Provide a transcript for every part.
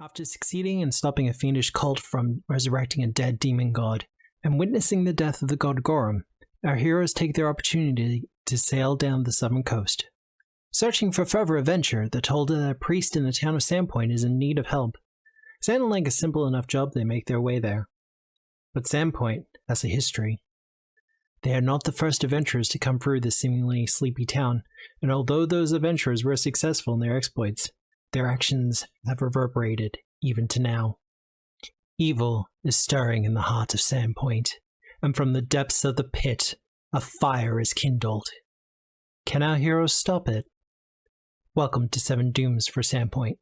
After succeeding in stopping a fiendish cult from resurrecting a dead demon god and witnessing the death of the god Gorum, our heroes take their opportunity to sail down the southern coast. Searching for further adventure, they're told that a priest in the town of Sandpoint is in need of help. Sounding like a simple enough job, they make their way there. But Sandpoint has a history. They are not the first adventurers to come through this seemingly sleepy town, and although those adventurers were successful in their exploits, their actions have reverberated even to now. Evil is stirring in the heart of Sandpoint, and from the depths of the pit, a fire is kindled. Can our heroes stop it? Welcome to 7 Dooms for Sandpoint.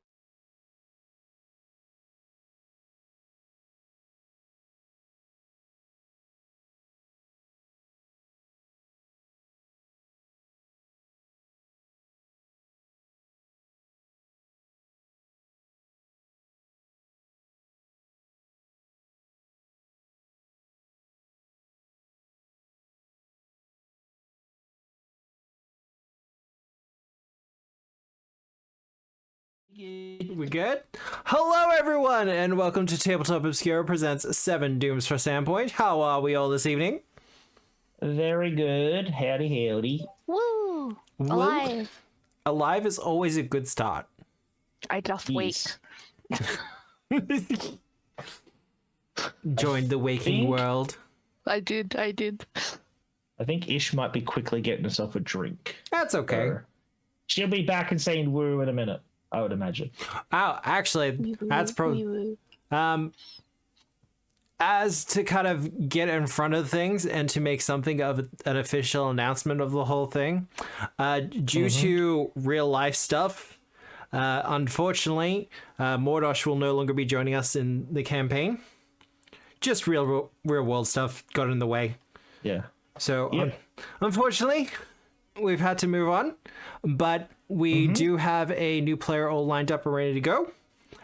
We good? Hello everyone, and welcome to Tabletop Obscura presents 7 Dooms for Sandpoint. How are we all this evening? Very good. Howdy, howdy. Woo! Alive. Alive is always a good start. I just wake. Joined the waking world. I did. I think Ish might be quickly getting herself a drink. That's okay. She'll be back and saying woo in a minute, I would imagine. Oh, actually, that's probably... As to kind of get in front of things and to make something of an official announcement of the whole thing, due to real life stuff, unfortunately, Mordosh will no longer be joining us in the campaign. Just real world stuff got in the way. Yeah. So, unfortunately, we've had to move on, but we do have a new player all lined up and ready to go.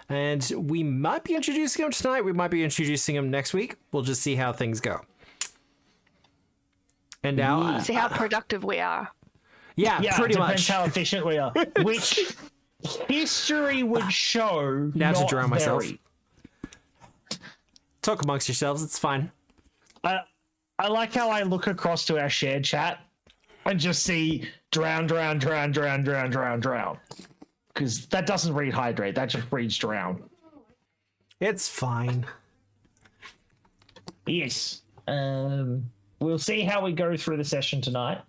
And we might be introducing him tonight. We might be introducing him next week. We'll just see how things go. And now... see how productive we are. Yeah, pretty much. Depends how efficient we are. Which history would show Now not to drown myself. very. Talk amongst yourselves. It's fine. I like how I look across to our shared chat and just see drown. Because that doesn't read hydrate, that just reads drown. It's fine. Yes. We'll see how we go through the session tonight.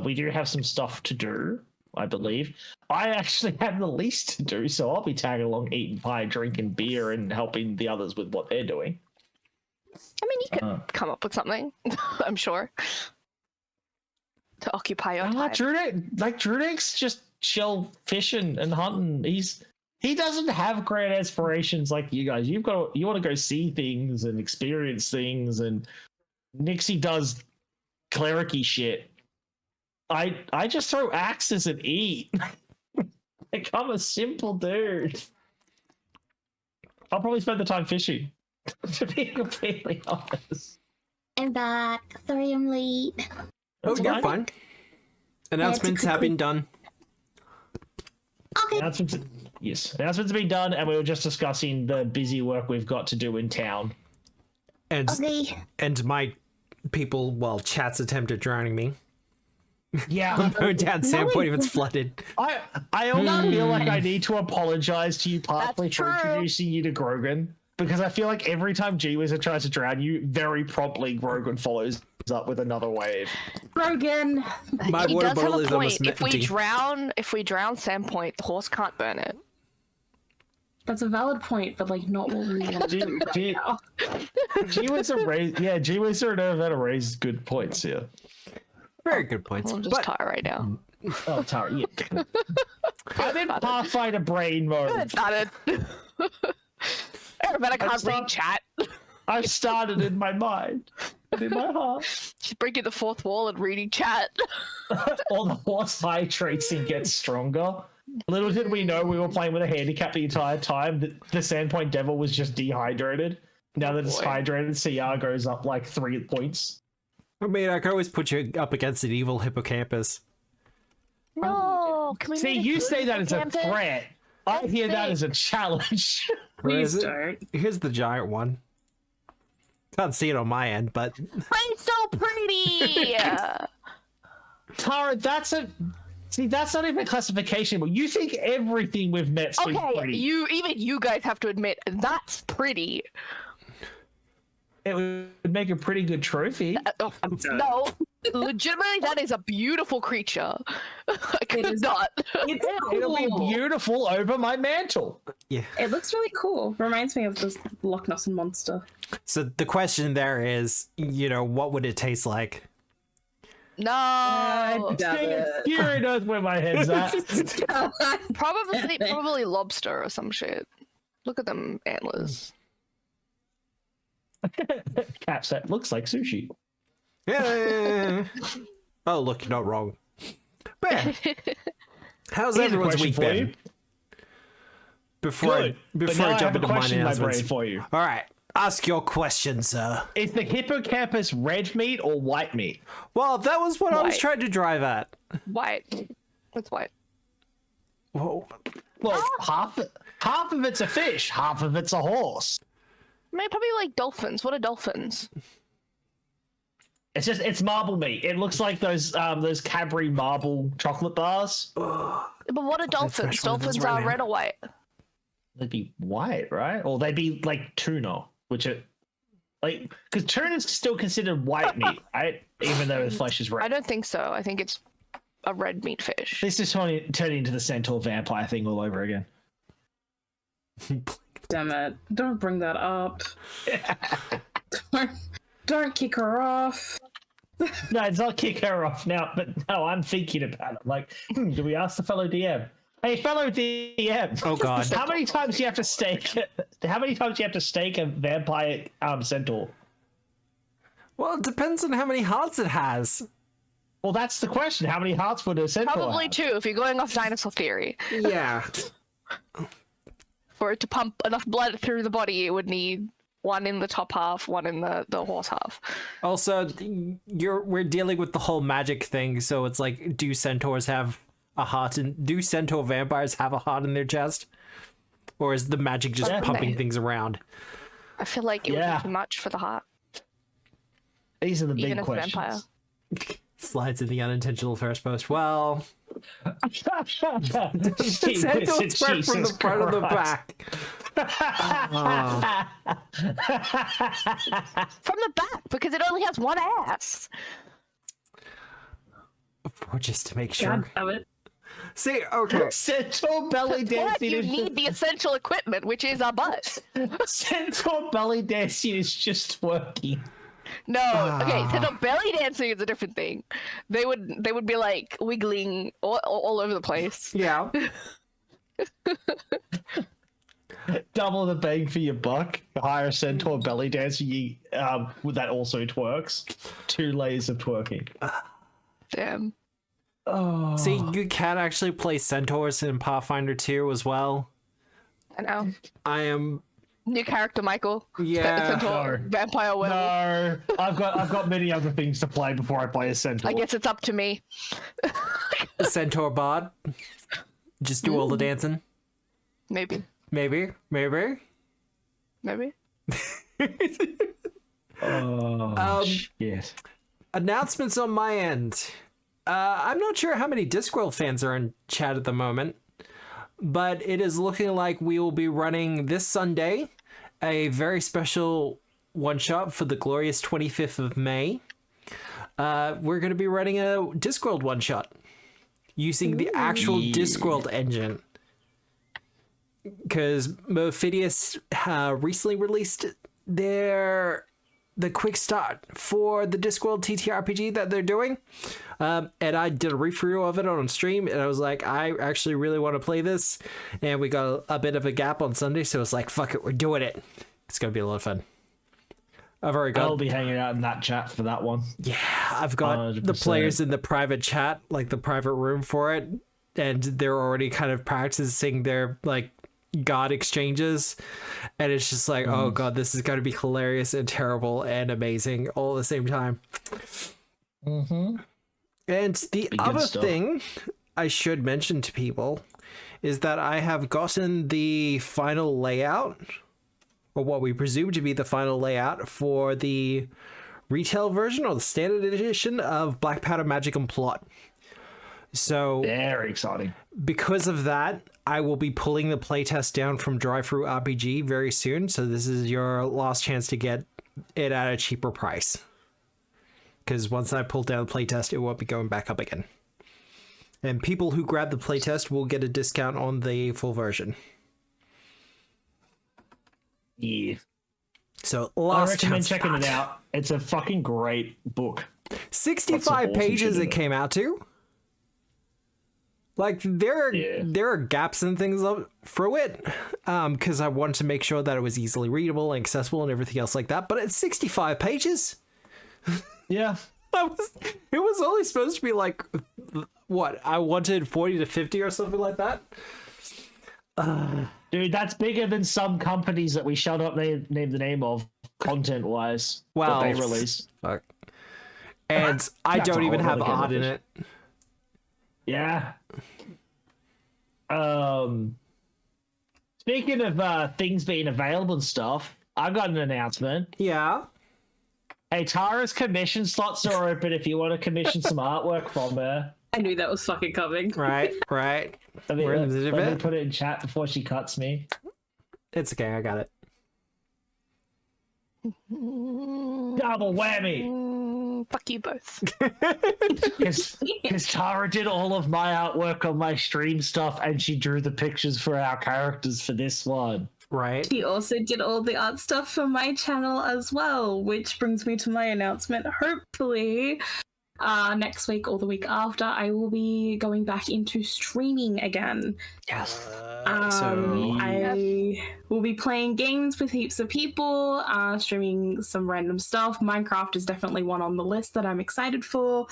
We do have some stuff to do, I believe. I actually have the least to do, so I'll be tagging along, eating pie, drinking beer, and helping the others with what they're doing. I mean, you could come up with something, I'm sure, to occupy your time. Drudek's just chill fishing and hunting. He doesn't have great aspirations like you guys. You want to go see things and experience things, and Nixie does clericy shit. I just throw axes and eat. Like, I'm a simple dude. I'll probably spend the time fishing, to be completely honest. I'm back. Sorry I'm late. Oh, you're fine. Announcements have been done. Okay. Announcements have been done, and we were just discussing the busy work we've got to do in town. And my people, chat's attempt at drowning me. Yeah. I'm going down Sandpoint if it's flooded. I almost feel like I need to apologize to you partly for introducing you to Grogan, because I feel like every time G-Wizard tries to drown you, very promptly Grogan follows up with another wave. Grogan. My He water does have bottle a is point. almost If we empty. drown Sandpoint, the horse can't burn it. That's a valid point, but not what we want to do right now. G-Wizard knows how to raise good points here. Very good points. I'm just tired right now. Oh, Tara, yeah. I'm in Pathfinder brain mode. It started. But I can't read chat. I've started in my mind and in my heart. She's breaking the fourth wall and reading chat. All the horse hydrates and gets stronger. Little did we know we were playing with a handicap the entire time. The Sandpoint Devil was just dehydrated. Now that it's hydrated, CR goes up 3 points. I mean, I could always put you up against an evil hippocampus. No, can we See, make a you good say that as a hippocampus? threat. I hear that as a challenge. Where is Please it? don't. Here's the giant one. Can't see it on my end, but It's so pretty. Tara, that's not even a classification. But you think everything we've met's been Okay, pretty. even you guys have to admit that's pretty. It would make a pretty good trophy. No, legitimately, that is a beautiful creature. I could is. not. It's It'll be cool. beautiful over my mantle. yeah. It looks really cool. Reminds me of this Loch Ness monster. So the question there is, what would it taste like? No, Fury knows where my head's at. probably lobster or some shit. Look at them antlers. Cap set looks like sushi. Yeah. Oh, look, you're not wrong. But yeah. How's Here's a everyone's question week for been? you. Before Good. But before now I I jump have a into my question in my brain announcements. for you. All right, ask your question, sir. Is the hippocampus red meat or white meat? Well, that was what I was White. trying to drive at. White. It's white. Whoa. Well, half of it's a fish, half of it's a horse. I mean, probably like dolphins. What are dolphins? It's marble meat. It looks like those Cadbury marble chocolate bars. But what are dolphins? fresh ones Dolphins right are now. red or white. They'd be white, right? Or they'd be like tuna, which are like because tuna is still considered white meat, right? Even though the flesh is I red. don't think so. I think it's a red meat fish. This is turning into the centaur vampire thing all over again. Damn it. Don't bring that up. Don't kick her off. No, it's not kick her off now, but no, I'm thinking about it. Like, do we ask the fellow DM? Hey, fellow DM. Oh God. How many times do you have to stake? How many times do you have to stake a vampire centaur? Well, it depends on how many hearts it has. Well, that's the question. How many hearts would a centaur Probably have? 2 if you're going off dinosaur theory. Yeah. For it to pump enough blood through the body, it would need 1 in the top half, 1 in the horse half. Also, we're dealing with the whole magic thing, so it's like, do centaurs have a heart? And do centaur vampires have a heart in their chest, or is the magic just Yeah. pumping things around? I feel like it would Yeah. be too much for the heart, These are the even big as a vampire. questions. Slides in the unintentional first post. Well, Centaurs centaurs spread from the front of the back. From the back, because it only has 1 ass. Or just to make God sure. damn it. See, okay. Centaur belly But dancing you is need the essential equipment, which is a butt. Centaur belly dancing is just twerking. No, okay, so belly dancing is a different thing. They would be like wiggling all over the place. Yeah. Double the bang for your buck. Hire a centaur belly dancer. That also twerks. 2 layers of twerking. Damn. Oh. See, you can actually play centaurs in Pathfinder 2 as well. I know. I am. New character, Michael. Yeah. Centaur, No. vampire werewolf. No, I've got many other things to play before I play a centaur. I guess it's up to me. A centaur bod. Just do all the dancing. Maybe. Maybe. Oh, shit. Announcements on my end. I'm not sure how many Discworld fans are in chat at the moment, but it is looking like we will be running this Sunday a very special one-shot for the glorious 25th of May. We're going to be running a Discworld one-shot using the actual Discworld engine. Because Mophidius recently released the quick start for the Discworld TTRPG that they're doing. And I did a read-through of it on stream, and I was like, I actually really want to play this. And we got a bit of a gap on Sunday, so it's like, fuck it, we're doing it. It's going to be a lot of fun. I've already got... I'll be hanging out in that chat for that one. Yeah, I've got the 100%. players in the private chat, like the private room for it, and they're already kind of practicing their, like, god exchanges, and it's just like, oh god, this is going to be hilarious and terrible and amazing all at the same time. Mm-hmm. And the Be good other stuff. thing I should mention to people is that I have gotten the final layout, or what we presume to be the final layout for the retail version or the standard edition of Black Powder Magic and Plot. So Very exciting. because of that, I will be pulling the playtest down from Drive-Thru RPG very soon. So this is your last chance to get it at a cheaper price. Because once I pull down the playtest, it won't be going back up again. And people who grab the playtest will get a discount on the full version. Yeah. So I last recommend chance checking that. it out. It's a fucking great book. 65 awesome pages shit it in it. came out to. Like there are gaps and things through it, because I wanted to make sure that it was easily readable and accessible and everything else like that. But it's 65 pages. Yeah. It was only supposed to be like, what? I wanted 40 to 50 or something like that. Dude, that's bigger than some companies that we shall not name the name of, content-wise, Well, that they release. Fuck. And I That's don't a even whole have nother art in conversation. it. Yeah. Speaking of things being available and stuff, I got an announcement. Yeah. Hey, Tara's commission slots are open if you want to commission some artwork from her. I knew that was fucking coming. Right. Let me, We're in the middle of let me it. put it in chat before she cuts me. It's okay. I got it. Double whammy! Fuck you both. Because Tara did all of my artwork on my stream stuff and she drew the pictures for our characters for this one. Right. He also did all the art stuff for my channel as well, which brings me to my announcement. Hopefully, next week or the week after, I will be going back into streaming again. Yes. So I will be playing games with heaps of people, streaming some random stuff. Minecraft is definitely one on the list that I'm excited for.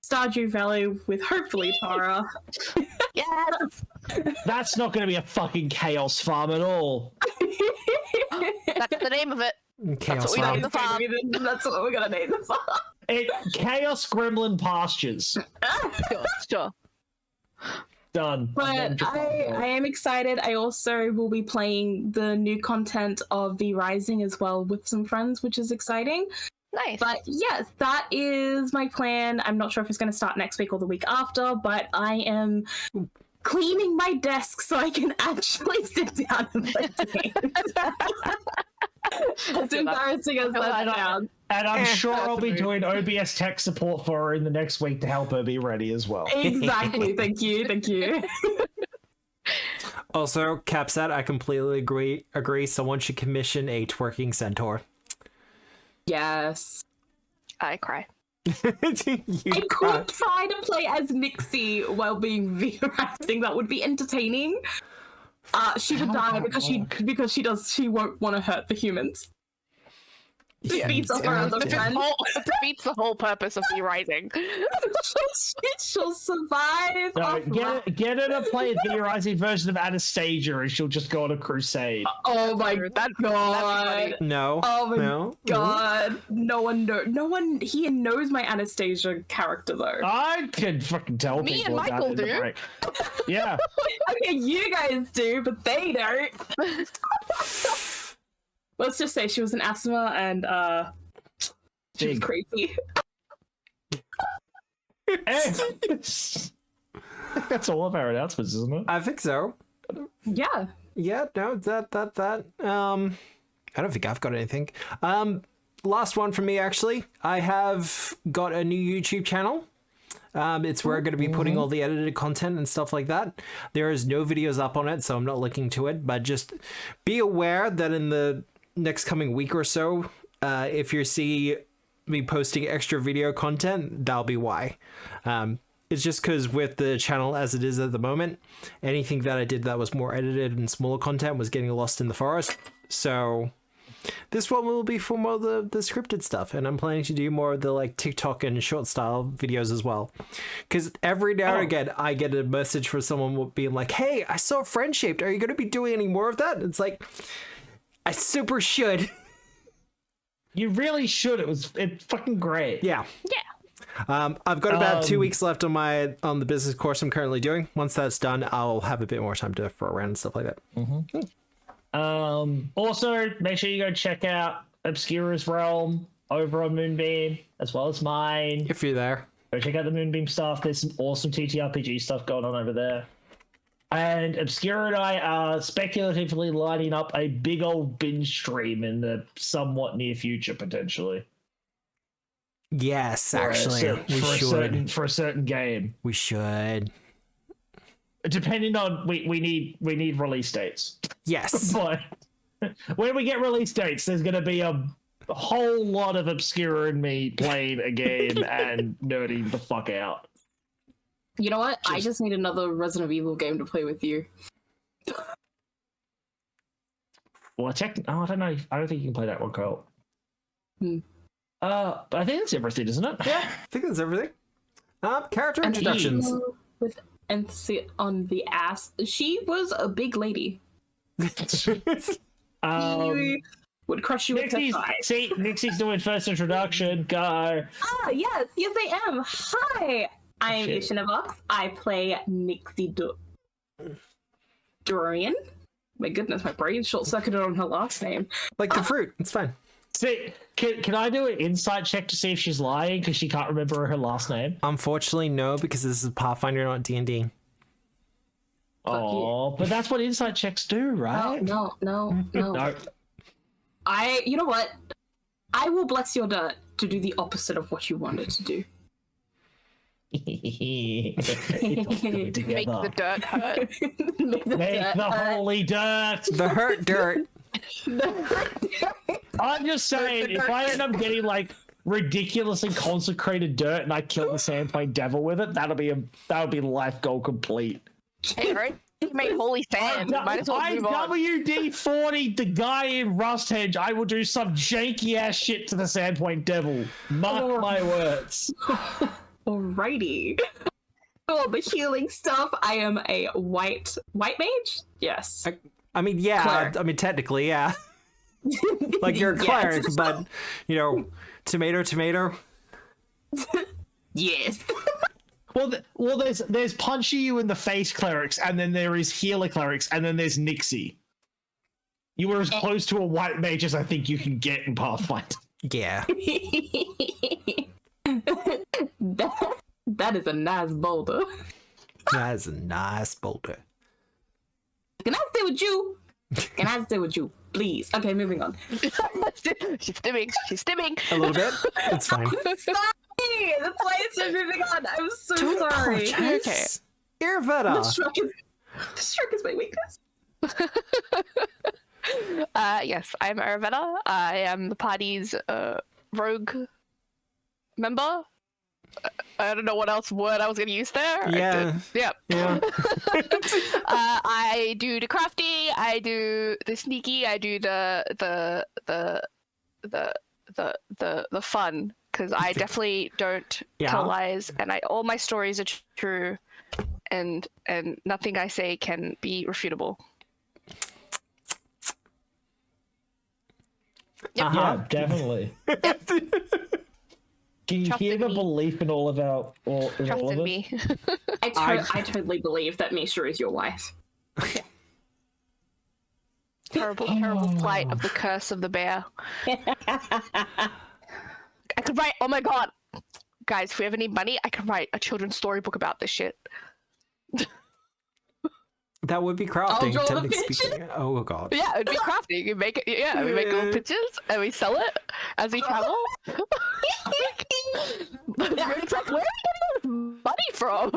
Stardew Valley with hopefully Tara. Yes. That's not going to be a fucking chaos farm at all. That's the name of it. Chaos what we Farm. name the farm. That's what we're gonna name the farm. Chaos Gremlin Pastures. Sure. Done. But I am excited. I also will be playing the new content of The Rising as well with some friends, which is exciting. Nice. But yes, that is my plan. I'm not sure if it's going to start next week or the week after, but I am cleaning my desk so I can actually sit down and play games. As embarrassing as that sounds. And I'm sure I'll be doing OBS tech support for her in the next week to help her be ready as well. Exactly. Thank you. Thank you. Also, Capsat, I completely agree. Someone should commission a twerking centaur. Yes. I cry. You I cry. could try to play as Nixie while being VR-acting. That would be entertaining. She would die because she won't want to hurt the humans. Defeats her as a friend. Defeats the whole purpose of the rising. She'll survive. No, off get her to play the rising version of Anastasia and she'll just go on a crusade. Oh my That'd be god. funny. No. Oh my No. god. No one here knows my Anastasia character though. I can fucking tell Me people and about Michael it in the do. break. Yeah. Okay, you guys do, but they don't. Let's just say she was an asthma and she was Big. crazy. That's all of our announcements, isn't it? I think so. Yeah. Yeah, no, that. I don't think I've got anything. Last one from me, actually. I have got a new YouTube channel. It's where I'm going to be putting all the edited content and stuff like that. There is no videos up on it, so I'm not linking to it, but just be aware that in the next coming week or so, if you see me posting extra video content, that'll be why. It's just because with the channel as it is at the moment, anything that I did that was more edited and smaller content was getting lost in the forest. So this one will be for more of the scripted stuff, and I'm planning to do more of the like TikTok and short style videos as well. Because every now and again, I get a message from someone being like, "Hey, I saw Friend Shaped. Are you going to be doing any more of that?" It's like, I super should. You really should. It's fucking great. Yeah. Yeah. I've got about 2 weeks left on the business course I'm currently doing. Once that's done, I'll have a bit more time to throw around and stuff like that. Also, make sure you go check out Obscura's Realm over on Moonbeam, as well as mine. If you're there. Go check out the Moonbeam stuff. There's some awesome TTRPG stuff going on over there. And Obscura and I are speculatively lining up a big old binge stream in the somewhat near future, potentially. Yes, actually, we should. For a certain game. We should. Depending on, we need release dates. Yes. But when we get release dates, there's going to be a whole lot of Obscura and me playing a game and nerding the fuck out. You know what? I just need another Resident Evil game to play with you. Well, I don't know. I don't think you can play that one, Carl. But I think that's everything, isn't it? Yeah, I think that's everything. Character introductions. With emphasis on the ass. She was a big lady. Would crush you with her thighs. See, Nixie's doing first introduction. Go. Ah, yes, I am. Hi, I'm Ishinavox. I play Nixie Dorian. My goodness, my brain short-circuited on her last name. Like the fruit, it's fine. See, can I do an insight check to see if she's lying because she can't remember her last name? Unfortunately, no, because this is Pathfinder, not D&D. Oh, but that's what insight checks do, right? No. You know what? I will bless your dirt to do the opposite of what you wanted to do. Make the dirt hurt. Make the holy dirt. The hurt dirt. I'm just saying, if I end up getting like ridiculously consecrated dirt and I kill the Sandpoint Devil with it, that would be life goal complete. Hey, right? You made holy sand. Might as well move on. WD-40 the guy in Rusthedge. I will do some janky ass shit to the Sandpoint Devil. Mark my words. Alrighty. Oh, the healing stuff. I am a white mage. Yes. I mean, yeah. Cleric. I mean, technically, yeah. Like you're a cleric, Yes. but tomato. Yes. Well, there's punchy you in the face clerics, and then there is healer clerics, and then there's Nixie. You were as close to a white mage as I think you can get in Pathfinder. Yeah. that is a nice boulder. That is a nice boulder. Can I stay with you? Please. Okay, moving on. She's stimming. A little bit. It's fine. Sorry! That's why I said moving on. I'm so Don't sorry. apologize. Okay. Irvetta. The shrug is my weakness. Yes, I'm Arvetta. I am the party's rogue member. I don't know what else word I was going to use there. Yeah. Yeah. I do the crafty. I do the sneaky. I do the fun, because I definitely don't tell lies, and all my stories are true, and nothing I say can be refutable. Yep. Yeah, definitely. Can you hear the belief in all of all of us? Me. I totally believe that Misha is your wife. Terrible plight of the curse of the bear. I could write, oh my god. Guys, if we ever need money, I could write a children's storybook about this shit. That would be crafting. I'll draw the technically picture. speaking. Oh god. Yeah, it'd be crafting. You make it. Yeah, we make little pictures and we sell it as we travel. It's like, where are you getting all this money from?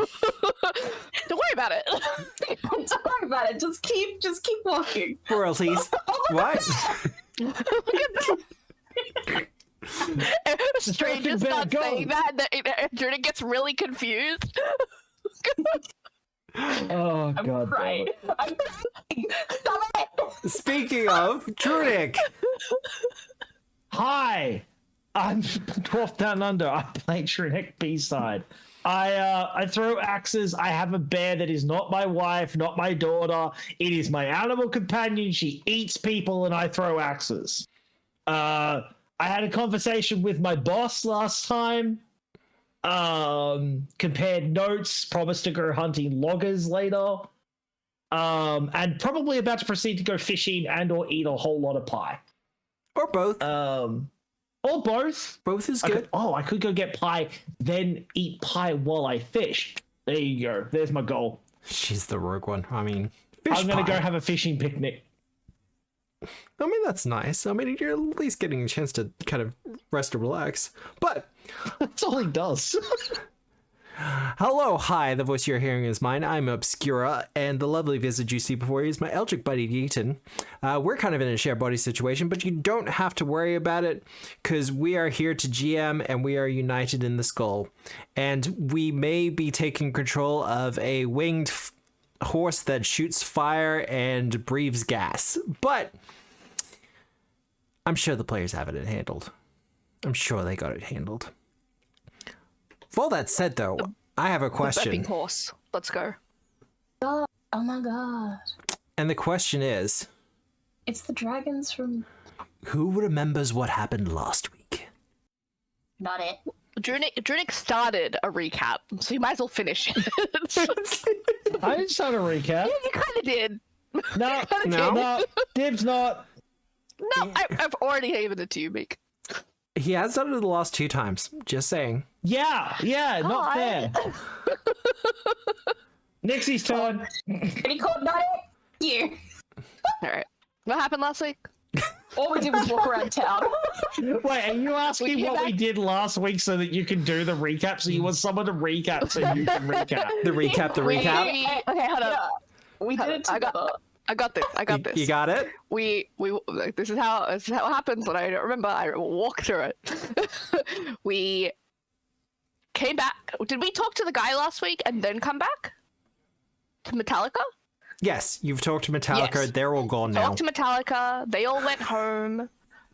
Don't worry about it. Don't worry about it. Just keep walking. Royalties. What? Look at that. Strangers start saying that, and Jordan gets really confused. Oh I'm god. crying. I'm crying. Stop it. Speaking of, Druidic. Hi, I'm Dwarf Down Under. I play Shrek B-side. I throw axes. I have a bear that is not my wife, not my daughter. It is my animal companion. She eats people, and I throw axes. I had a conversation with my boss last time. compared notes, promised to go hunting loggers later, and probably about to proceed to go fishing and or eat a whole lot of pie. Or both. Or both. Both is good. I could go get pie, then eat pie while I fish. There you go. There's my goal. She's the rogue one. I mean, I'm going to go have a fishing picnic. I mean, that's nice. I mean, you're at least getting a chance to kind of rest and relax. But that's all he does. Hello, hi, the voice you're hearing is mine. I'm Obscura, and the lovely visage you see before you is my Eldritch buddy, Yeaton. We're kind of in a shared body situation, but you don't have to worry about it, because we are here to GM, and we are united in the skull. And we may be taking control of a winged horse that shoots fire and breathes gas, but I'm sure the players have it handled. I'm sure they got it handled. With all that said, though, I have a question. The burping horse. Let's go. Oh my god. And the question is... It's the dragons from... Who remembers what happened last week? Not it. Drunic started a recap, so you might as well finish it. I didn't start a recap. Yeah, you kind of did. No, Dib's not. No, I've already given it to you, Meek. He has done it the last 2 times. Just saying. Yeah, not fair. Nixie's turn. Pretty cool, not it. Yeah. Alright. What happened last week? All we did was walk around town. Wait, are you asking what we did last week so that you can do the recap? So you want someone to recap so you can recap? The recap. Okay, hold on. Yeah. We did it together. I got this. You got it? We this is how it happens when I don't remember. I walk through it. We came back. Did we talk to the guy last week and then come back to Metallica? Yes, you've talked to Metallica. Yes. They're all gone now. Talked to Metallica. They all went home.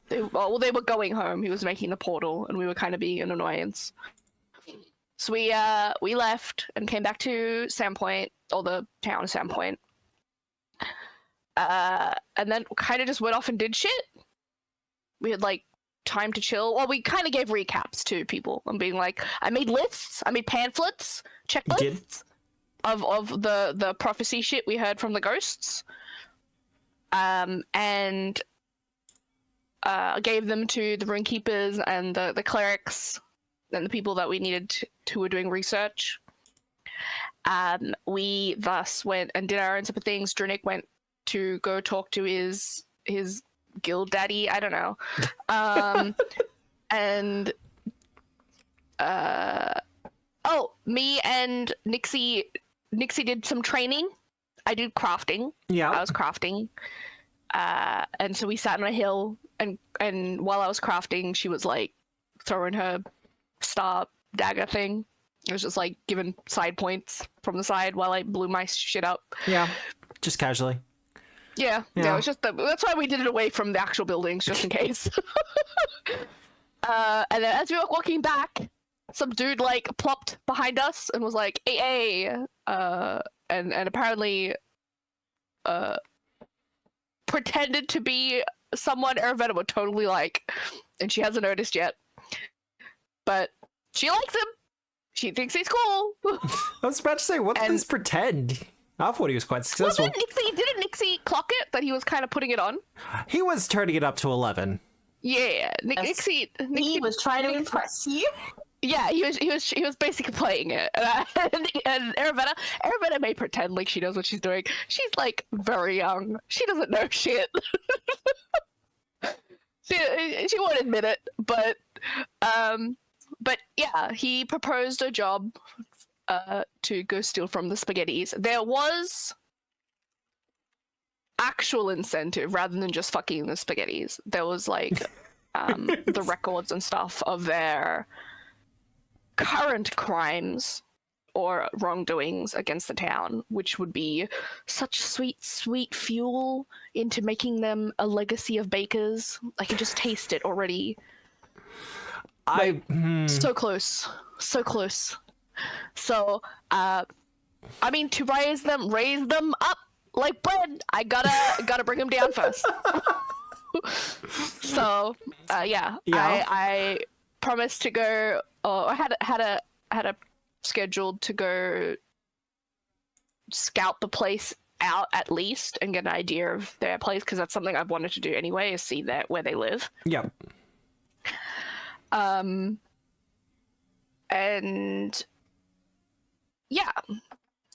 They were going home. He was making the portal, and we were kind of being an annoyance. So we left and came back to Sandpoint, or the town of Sandpoint. And then kind of just went off and did shit. We had like time to chill. Well, we kind of gave recaps to people and being like, I made lists, I made pamphlets, checklists of the prophecy shit we heard from the ghosts, and gave them to the runekeepers and the clerics and the people that we needed who were doing research. We thus went and did our own separate things. Drunic went to go talk to his guild daddy, I don't know. And me and Nixie did some training. I did crafting. Yeah. I was crafting. And so we sat on a hill, and while I was crafting, she was like throwing her star dagger thing. It was just like giving side points from the side while I blew my shit up. Yeah, just casually. Yeah, it was just that's why we did it away from the actual buildings, just in case. And then as we were walking back, some dude like plopped behind us and was like, "Hey," and apparently, pretended to be someone Arvetta would totally like, and she hasn't noticed yet, but she likes him. She thinks he's cool. I was about to say, what did this pretend? I thought he was quite successful. Didn't Nixie clock it that he was kind of putting it on? He was turning it up to 11. Yeah, Nixie He was trying to impress you. Yeah, he was basically playing it, and Arvetta may pretend like she knows what she's doing. She's like very young. She doesn't know shit. she won't admit it, but yeah, he proposed a job to go steal from the Spaghettis. There was actual incentive rather than just fucking the Spaghettis. There was like the records and stuff of their current crimes or wrongdoings against the town, which would be such sweet fuel into making them a legacy of bakers. I can just taste it already. So close. So, I mean, to raise them up like bread, I gotta bring them down first. So, yeah. I promised to go. I had had a scheduled to go scout the place out at least and get an idea of their place, because that's something I've wanted to do anyway, is see that where they live. Yep. And yeah,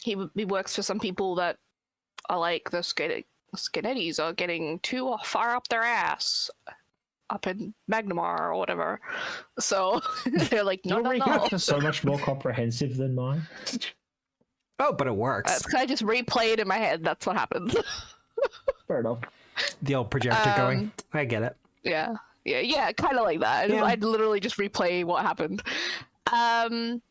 he works for some people that are like the Skinettis are getting too far up their ass up in Magnamar or whatever. So they're like, no. Your recaps are so much more comprehensive than mine. Oh, but it works. I just replay it in my head. That's what happens. Fair enough. The old projector going. I get it. Yeah, kind of like that. Yeah. I'd literally just replay what happened. And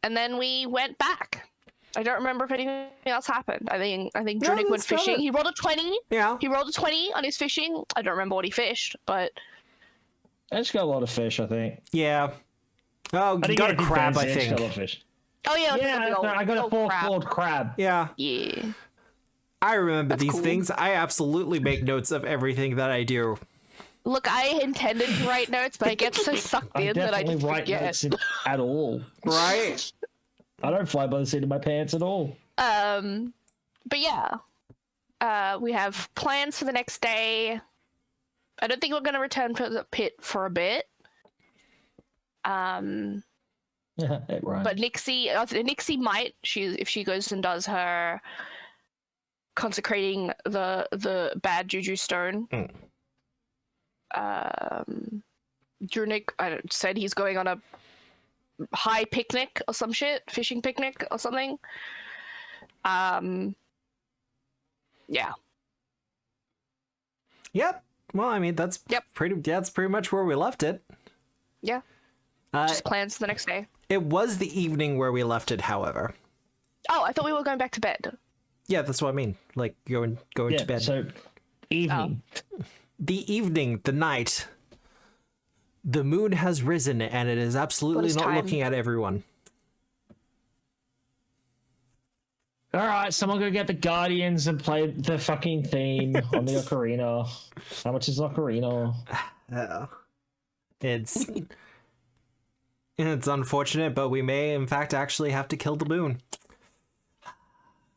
then we went back. I don't remember if anything else happened. I think Drunic went fishing. He rolled a 20. Yeah. He rolled a 20 on his fishing. I don't remember what he fished, but I just got a lot of fish, I think. Yeah. Oh, you got a crab, I think. Got a lot of fish. oh yeah, I got a four-clawed crab. Yeah. Yeah. I remember these cool. things. I absolutely make notes of everything that I do. Look, I intended to write notes, but I get so sucked in that I just write forget. notes at all. Right? I don't fly by the seat of my pants at all. But yeah, we have plans for the next day. I don't think we're going to return to the pit for a bit. Right. But Nixie might. If she goes and does her consecrating the bad juju stone. Drunic said he's going on a high picnic or some shit, fishing picnic or something. Yeah. Yep. Well, I mean, that's pretty much where we left it. Yeah. Just plans for the next day. It was the evening where we left it, however. Oh, I thought we were going back to bed. Yeah, that's what I mean. Like going to bed. So evening. The evening, the night. The moon has risen, and it is absolutely not looking at everyone. All right, someone go get the Guardians and play the fucking theme on the ocarina. How much is ocarina? It's unfortunate, but we may, in fact, actually have to kill the moon.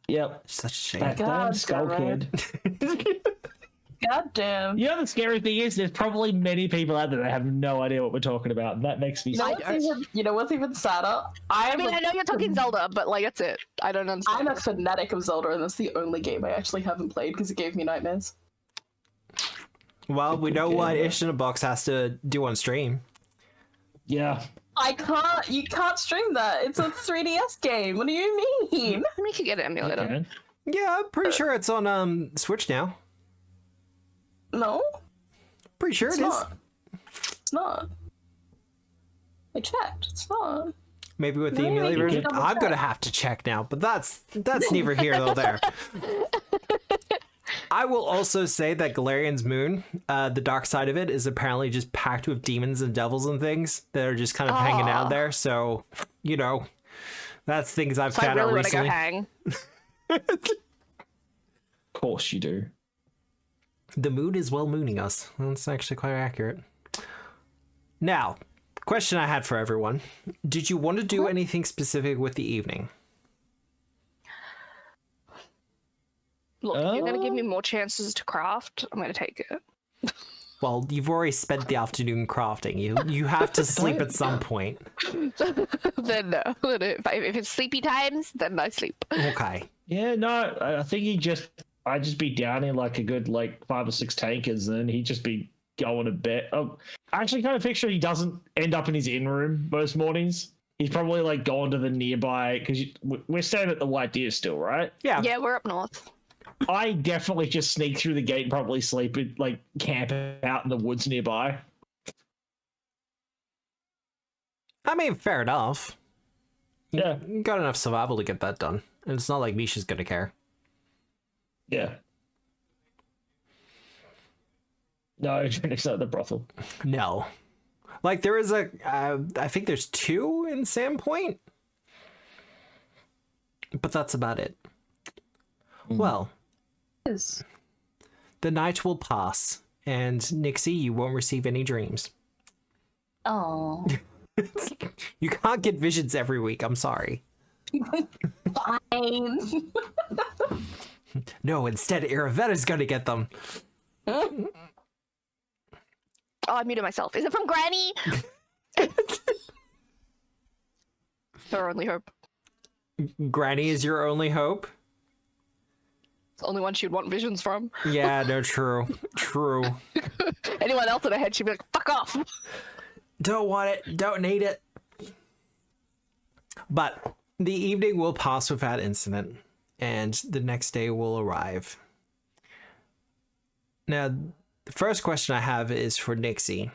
Yep. Such a shame. That damn Skull Kid. God damn. You know, the scary thing is there's probably many people out there that have no idea what we're talking about, and that makes me sad. You know what's even sadder? I mean, I know you're talking Zelda, but like, that's it. I don't understand. I'm a fanatic of Zelda, and that's the only game I actually haven't played because it gave me nightmares. Well, we know what Ish in a Box has to do on stream. Yeah. You can't stream that. It's a 3DS game. What do you mean? We could get an emulator. Okay. Yeah, I'm pretty sure it's on Switch now. No? Pretty sure It's it is. not. It's not. I checked. It's not. Maybe with the No, emulator you version. double I'm check. gonna have to check now, but that's neither here nor there. I will also say that Galarian's Moon, the dark side of it, is apparently just packed with demons and devils and things that are just kind of hanging out there. So, you know, that's things I've found out recently. I really want to go hang. Of course you do. The moon is well mooning us. That's actually quite accurate. Now, question I had for everyone. Did you want to do anything specific with the evening? Look, if you're going to give me more chances to craft, I'm going to take it. Well, you've already spent the afternoon crafting. You have to sleep at some point. Then no. If it's sleepy times, then I sleep. Okay. Yeah, no, I think I'd just be down in like a good 5 or 6 tankers, and then he'd just be going to bed. Oh, I actually kind of picture he doesn't end up in his inn room most mornings. He's probably going to the nearby, because we're staying at the White Deer still, right? Yeah. Yeah, we're up north. I definitely just sneak through the gate and probably sleep camp out in the woods nearby. I mean, fair enough. Yeah. You got enough survival to get that done. And it's not like Misha's gonna care. Yeah. No, it's not the brothel. No. Like, there is I think there's 2 in Sandpoint. But that's about it. Well, the night will pass, and Nixie, you won't receive any dreams. Oh. You can't get visions every week. I'm sorry. Fine. No, instead, Iravetta's gonna get them. Oh, I muted myself. Is it from Granny? Her only hope. Granny is your only hope? It's the only one she'd want visions from. Yeah, no, true. True. Anyone else in her head, she'd be like, fuck off. Don't want it. Don't need it. But the evening will pass without incident, and the next day will arrive. Now, the first question I have is for Nixie.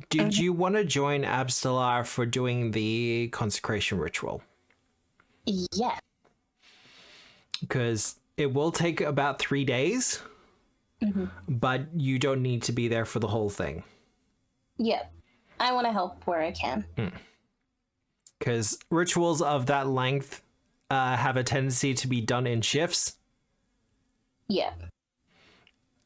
Did you want to join Abstelar for doing the consecration ritual? Yeah. Because it will take about 3 days, but you don't need to be there for the whole thing. Yeah. I want to help where I can. Because rituals of that length have a tendency to be done in shifts, Yeah.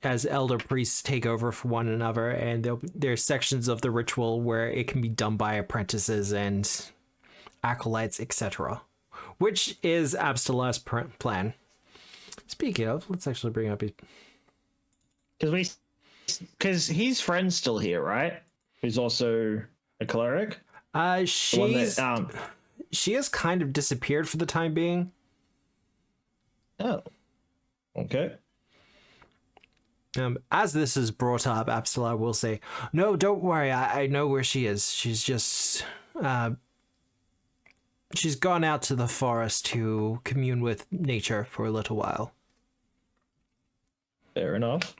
as elder priests take over for one another, and there's sections of the ritual where it can be done by apprentices and acolytes, etc., which is Abstelar's plan. Speaking of, let's actually bring up Because his friend's still here, right? Who's also a cleric. she has kind of disappeared for the time being. Oh, okay. As this is brought up, Abstelar will say, "No, don't worry. I know where she is. She's just she's gone out to the forest to commune with nature for a little while. Fair enough.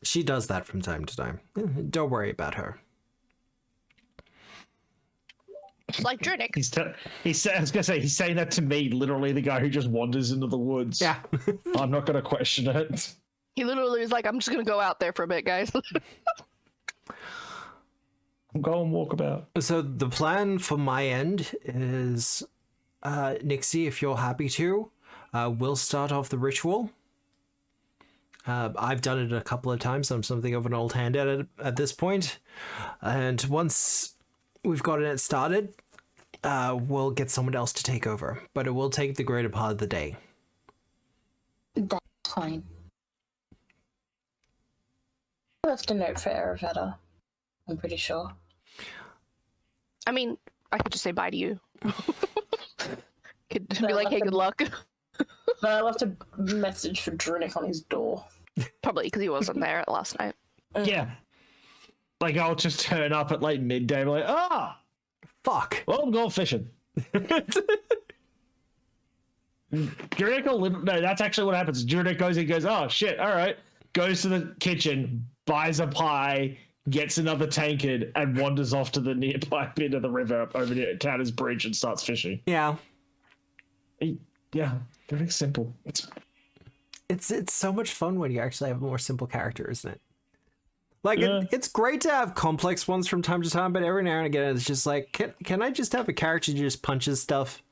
She does that from time to time. Don't worry about her." Like Drunic. I was gonna say he's saying that to me, literally the guy who just wanders into the woods. Yeah. I'm not gonna question it. He literally was like, I'm just gonna go out there for a bit, guys. Go and walk about. So the plan from my end is, Nixie, if you're happy to, we'll start off the ritual. I've done it a couple of times. I'm something of an old hand at it at this point. And once we've gotten it started, we'll get someone else to take over. But it will take the greater part of the day. That's fine. I left a note for Aravetta. I'm pretty sure. I mean, I could just say bye to you. Could be like, hey, good luck. But I left a message for Drunic on his door. Probably because he wasn't there last night. Yeah. Like I'll just turn up at like midday and be like, Fuck. well, I'm going fishing. Jurek no, that's actually what happens. Jurek goes and goes, oh shit, all right. Goes to the kitchen, buys a pie, gets another tankard, and wanders off to the nearby bit of the river over near Tanner's Bridge and starts fishing. Yeah. Yeah, very simple. It's so much fun when you actually have a more simple character, isn't it? Like, Yeah. it's great to have complex ones from time to time, but every now and again it's just like, can I just have a character who just punches stuff?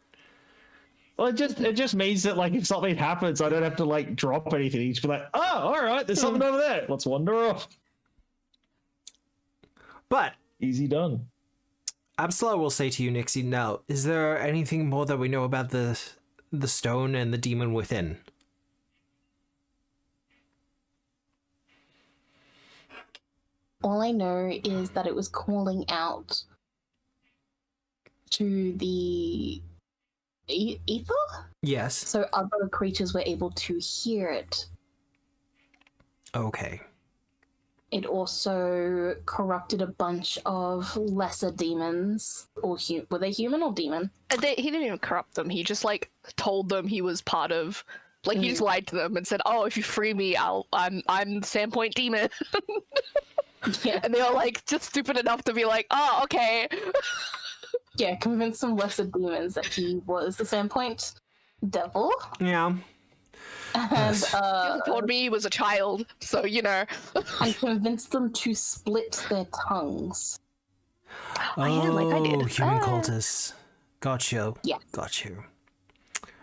Well, it just means that like if something happens, I don't have to like drop anything. You just be like, oh, all right, there's something over there. Let's wander off. But Easy done. Absalom will say to you, Nixie, now, is there anything more that we know about the stone and the demon within? All I know is that it was calling out to the ether? Yes. So other creatures were able to hear it. Okay. It also corrupted a bunch of lesser demons. Or were they human or demon? He didn't even corrupt them. He just like told them he was part of. Like he just lied to them and said, "Oh, if you free me, I'm the Sandpoint Demon." Yeah. And they were like just stupid enough to be like, "Oh, okay." Yeah, convinced some lesser demons that he was the Sandpoint Devil. Yeah. And He told me he was a child, so you know. and convinced them to split their tongues. Yeah, like I did. Human cultists. Got you. Yeah. Got you.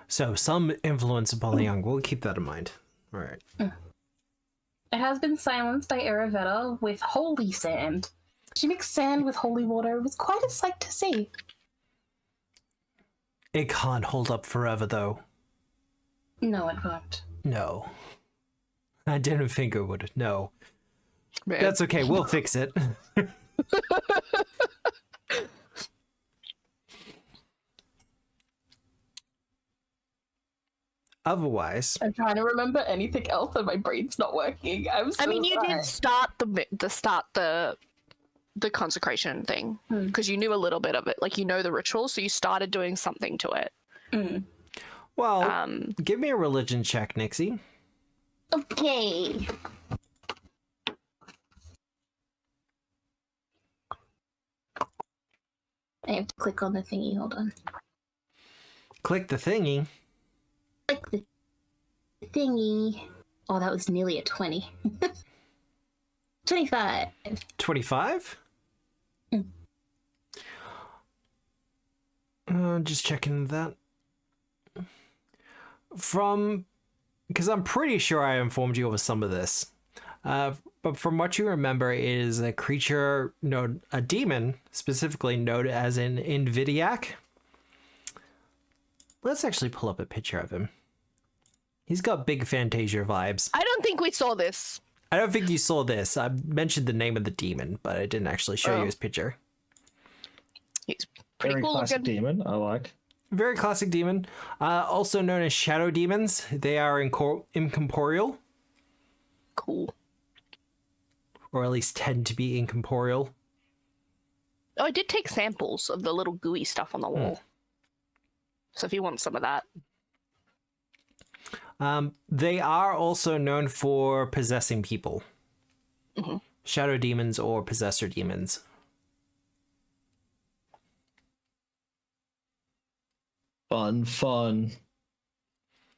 So, some influence upon the young. We'll keep that in mind. All right. It has been silenced by Aravetta with holy sand. She mixed sand with holy water. It was quite a sight to see. It can't hold up forever, though. No, it won't. No. I didn't think it would. No. Man. That's okay. We'll fix it. Otherwise, I'm trying to remember anything else and my brain's not working. I mean, you did start the consecration thing because you knew a little bit of it. Like, you know the ritual, so you started doing something to it. well, give me a religion check, Nixie. Okay. I have to click on the thingy. Hold on. Click the thingy. Click the thingy. Oh, that was nearly a 20. 25. 25? Just checking that. Because I'm pretty sure I informed you of some of this. But from what you remember, it is a creature, a demon, specifically known as an Invidiac. Let's actually pull up a picture of him. He's got big Fantasia vibes. I don't think we saw this. I don't think you saw this. I mentioned the name of the demon, but I didn't actually show you his picture. He's pretty Very cool classic looking. demon. I like. Very classic demon. Also known as shadow demons. They are incorporeal. Cool. Or at least tend to be incorporeal. Oh, I did take samples of the little gooey stuff on the wall. So if you want some of that. They are also known for possessing people. Shadow demons or possessor demons. Fun.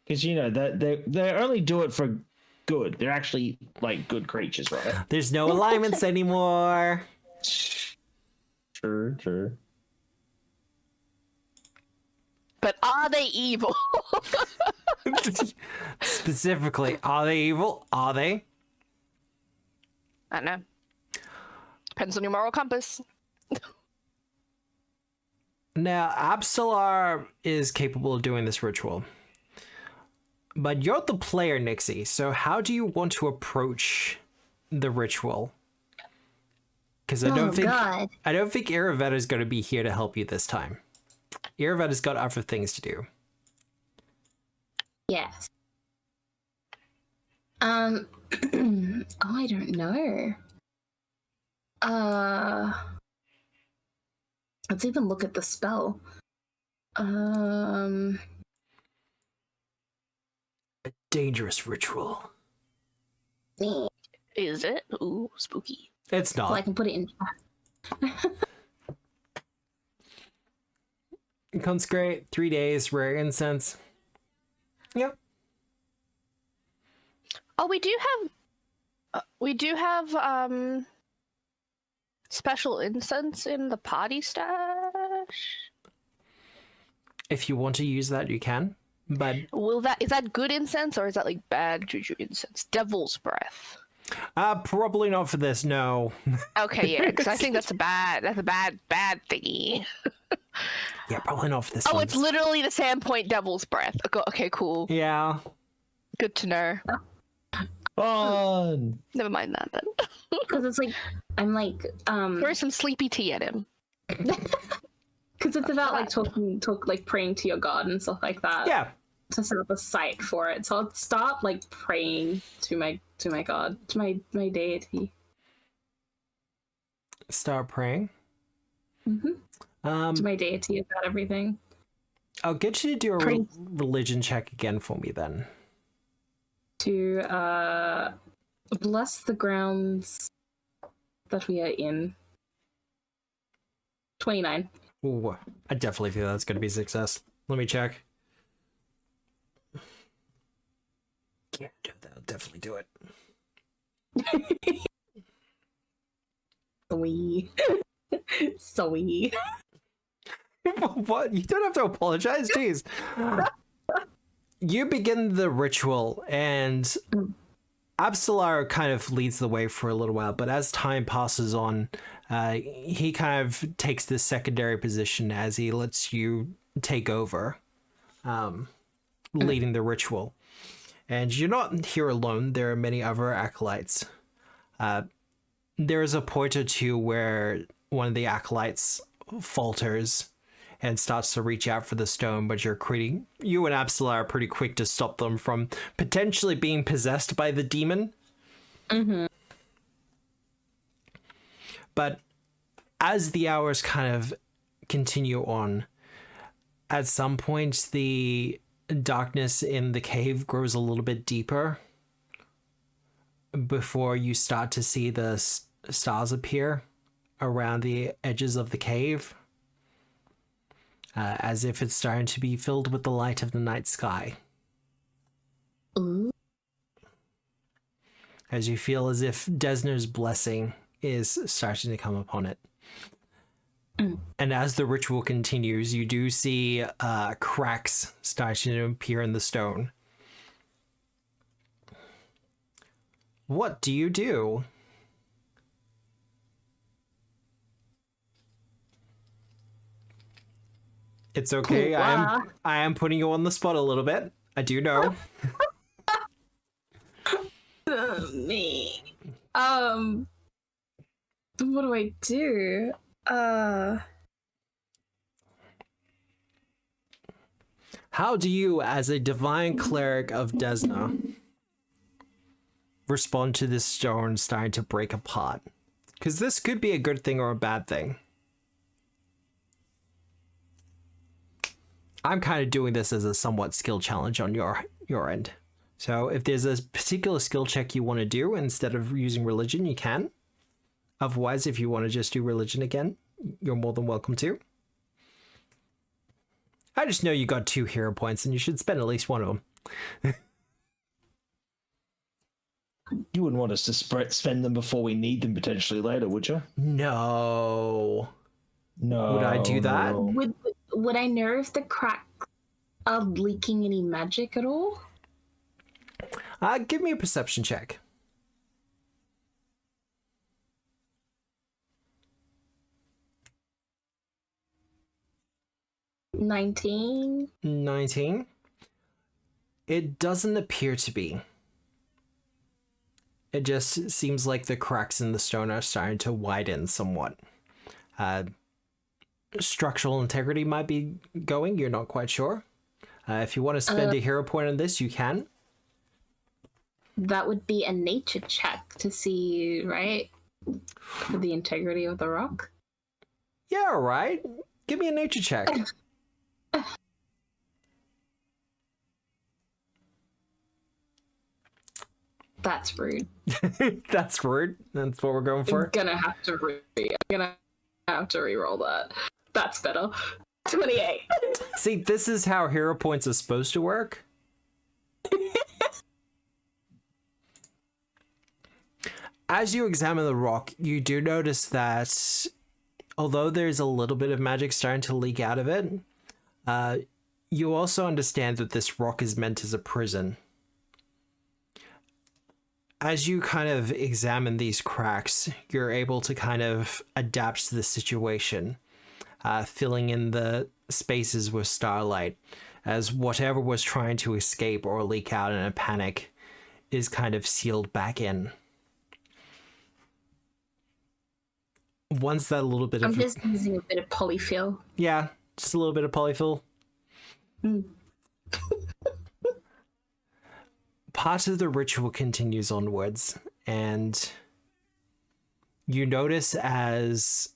Because that they only do it for good. They're actually like good creatures, right? There's no alignments anymore. True. But are they evil? Specifically, are they evil? Are they? I don't know. Depends on your moral compass. Now, Absalar is capable of doing this ritual. But you're the player, Nixie, so how do you want to approach the ritual? Because I don't think Iravetta is going to be here to help you this time. Iravetta's got other things to do. Yes. Oh, I don't know. Let's even look at the spell. A dangerous ritual. Is it? Ooh, spooky. It's not. Well, I can put it in chat. Consecrate, 3 days, rare incense. Yep. Oh, we do have special incense in the party stash. If you want to use that, you can. But Is that good incense or is that like bad juju incense? Devil's breath. probably not for this, no. Okay, yeah, because I think that's a bad thingy. Yeah, probably not for this Oh, one. it's literally the Sandpoint Devil's breath. Okay, cool. Yeah. Good to know. Fun. Never mind that then. Because it's like, I'm like, Throw some sleepy tea at him. because it's about like praying to your god and stuff like that. Yeah. To set up a site for it. So I'll start like praying to my god, to my deity. Start praying. To my deity about everything. I'll get you to do a religion check again for me then. To bless the grounds that we are in. 29. Ooh, I definitely feel that's going to be a success. Let me check. Yeah, that'll definitely do it. Sorry. What? You don't have to apologize, jeez. You begin the ritual, and Absalar kind of leads the way for a little while, but as time passes on, he kind of takes this secondary position as he lets you take over, leading the ritual. And you're not here alone. There are many other acolytes. There is a point or two where one of the acolytes falters and starts to reach out for the stone, but you and Absalar are pretty quick to stop them from potentially being possessed by the demon. Mm-hmm. But as the hours kind of continue on, at some point the darkness in the cave grows a little bit deeper before you start to see the stars appear around the edges of the cave, as if it's starting to be filled with the light of the night sky. Ooh. As you feel as if Desner's blessing is starting to come upon it. And as the ritual continues, you do see cracks starting to appear in the stone. What do you do? It's okay. I am putting you on the spot a little bit. I do know. Me. What do I do? How do you, as a divine cleric of Desna, respond to this stone starting to break apart? Because this could be a good thing or a bad thing. I'm kind of doing this as a somewhat skill challenge on your end. So if there's a particular skill check you want to do instead of using religion, you can. Otherwise, if you want to just do religion again, you're more than welcome to. I just know you got 2 hero points and you should spend at least one of them. You wouldn't want us to spend them before we need them potentially later, would you? No. No. Would I do that? No. Would I know if the cracks are leaking any magic at all? Give me a perception check. $19. 19. It doesn't appear to be. It just seems like the cracks in the stone are starting to widen somewhat. Structural integrity might be going, you're not quite sure. If you want to spend a hero point on this, you can. That would be a nature check to see, right? For the integrity of the rock. Yeah, all right. Give me a nature check. That's rude. That's rude. That's what we're going for. I'm gonna have to re-roll that. That's better. 28. See, this is how hero points are supposed to work. As you examine the rock, you do notice that although there's a little bit of magic starting to leak out of it, you also understand that this rock is meant as a prison. As you kind of examine these cracks, you're able to kind of adapt to the situation, filling in the spaces with starlight, as whatever was trying to escape or leak out in a panic is kind of sealed back in. Once that little bit I'm just using a bit of polyfill. Yeah, just a little bit of polyfill. Part of the ritual continues onwards, and you notice as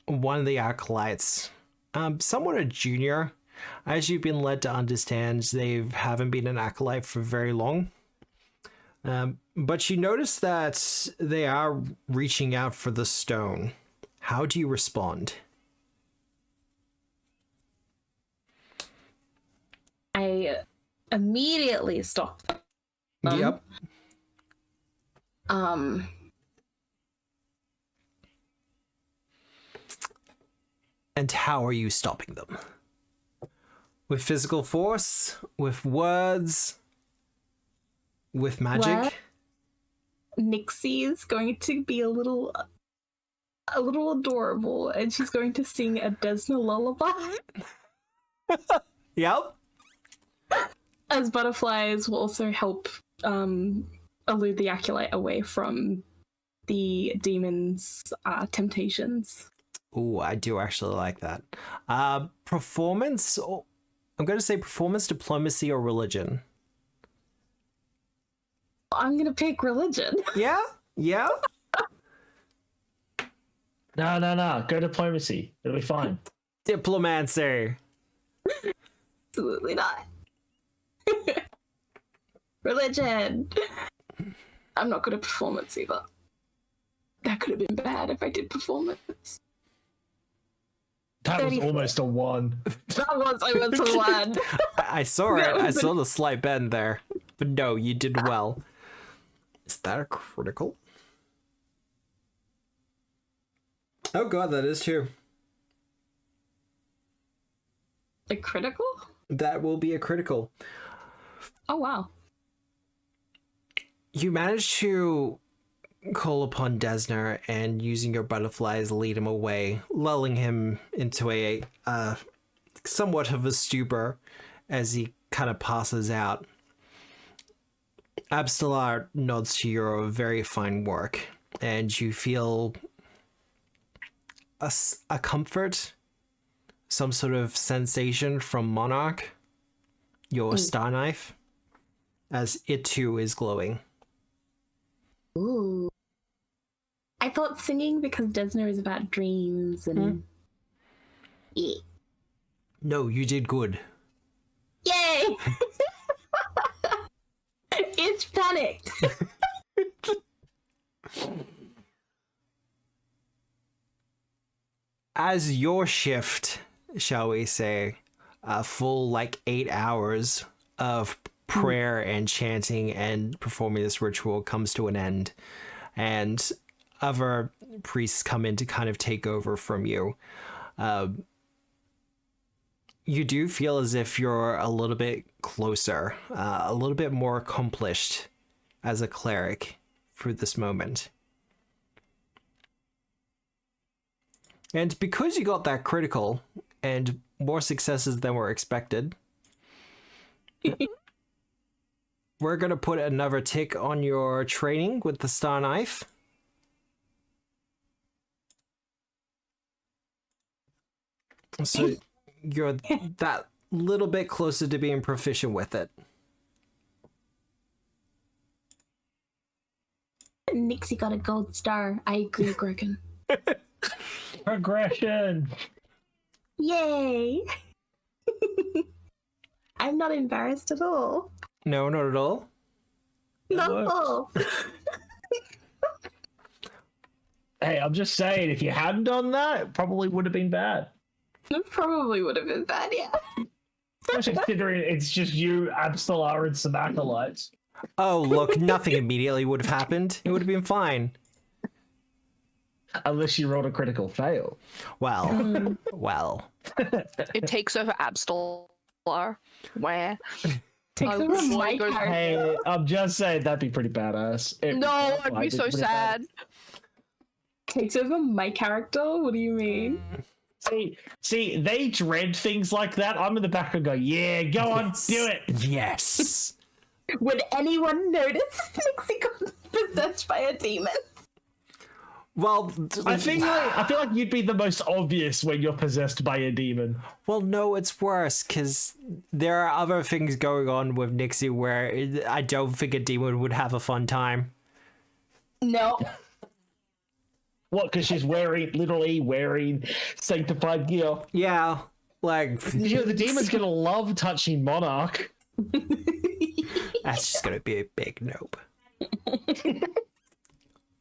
one of the acolytes, somewhat a junior, as you've been led to understand, they haven't been an acolyte for very long. But you notice that they are reaching out for the stone. How do you respond? I immediately stop them. Yep. And how are you stopping them? With physical force? With words? With magic? What? Nixie is going to be a little adorable, and she's going to sing a Desna lullaby. Yep. As butterflies will also help elude the acolyte away from the demon's temptations. Ooh, I do actually like that. Performance. I'm going to say performance, diplomacy, or religion. I'm gonna pick religion. Yeah? Yeah? No. Go diplomacy. It'll be fine. Diplomancer. Absolutely not. Religion. I'm not good at performance either. That could have been bad if I did performance. That was 34. almost a 1. That was almost a 1. I saw it. I saw the slight bend there. But no, you did well. Is that a critical? Oh god, that is true. A critical? That will be a critical. Oh wow. You managed to call upon Desner and using your butterflies lead him away, lulling him into a somewhat of a stupor as he kind of passes out. Abstelar nods to your very fine work, and you feel a comfort, some sort of sensation from Monarch, your star knife, as it too is glowing. Ooh. I thought singing because Desner is about dreams and... Yeah. No, you did good. Yay! It's panicked. As your shift, shall we say, a full 8 hours of prayer and chanting and performing this ritual comes to an end, and other priests come in to kind of take over from you. You do feel as if you're a little bit closer, a little bit more accomplished as a cleric for this moment. And because you got that critical and more successes than were expected, we're going to put another tick on your training with the Star Knife. So you're that little bit closer to being proficient with it. Nixie got a gold star. I agree, Grogan. Progression. Yay! I'm not embarrassed at all. No, not at all. Not at works. all. Hey, I'm just saying, if you hadn't done that, it probably would have been bad. It probably would have been bad, yeah. Especially considering it's just you, Abstelar, and some acolytes. Oh, look, nothing immediately would have happened. It would have been fine. Unless you rolled a critical fail. Well, well. It takes over Abstelar. Where? Takes Oh, over boy, my goes- character. Hey, I'm just saying that'd be pretty badass. No, I'd be so sad. Takes over my character? What do you mean? See, they dread things like that. I'm in the back and go, yeah, go on, do it. Yes. Would anyone notice Nixie got possessed by a demon? Well, I feel like you'd be the most obvious when you're possessed by a demon. well, no, it's worse because there are other things going on with Nixie where I don't think a demon would have a fun time. No. What? Because she's literally wearing sanctified gear. Yeah, like You know, the demon's gonna love touching Monarch. that's just gonna be a big nope.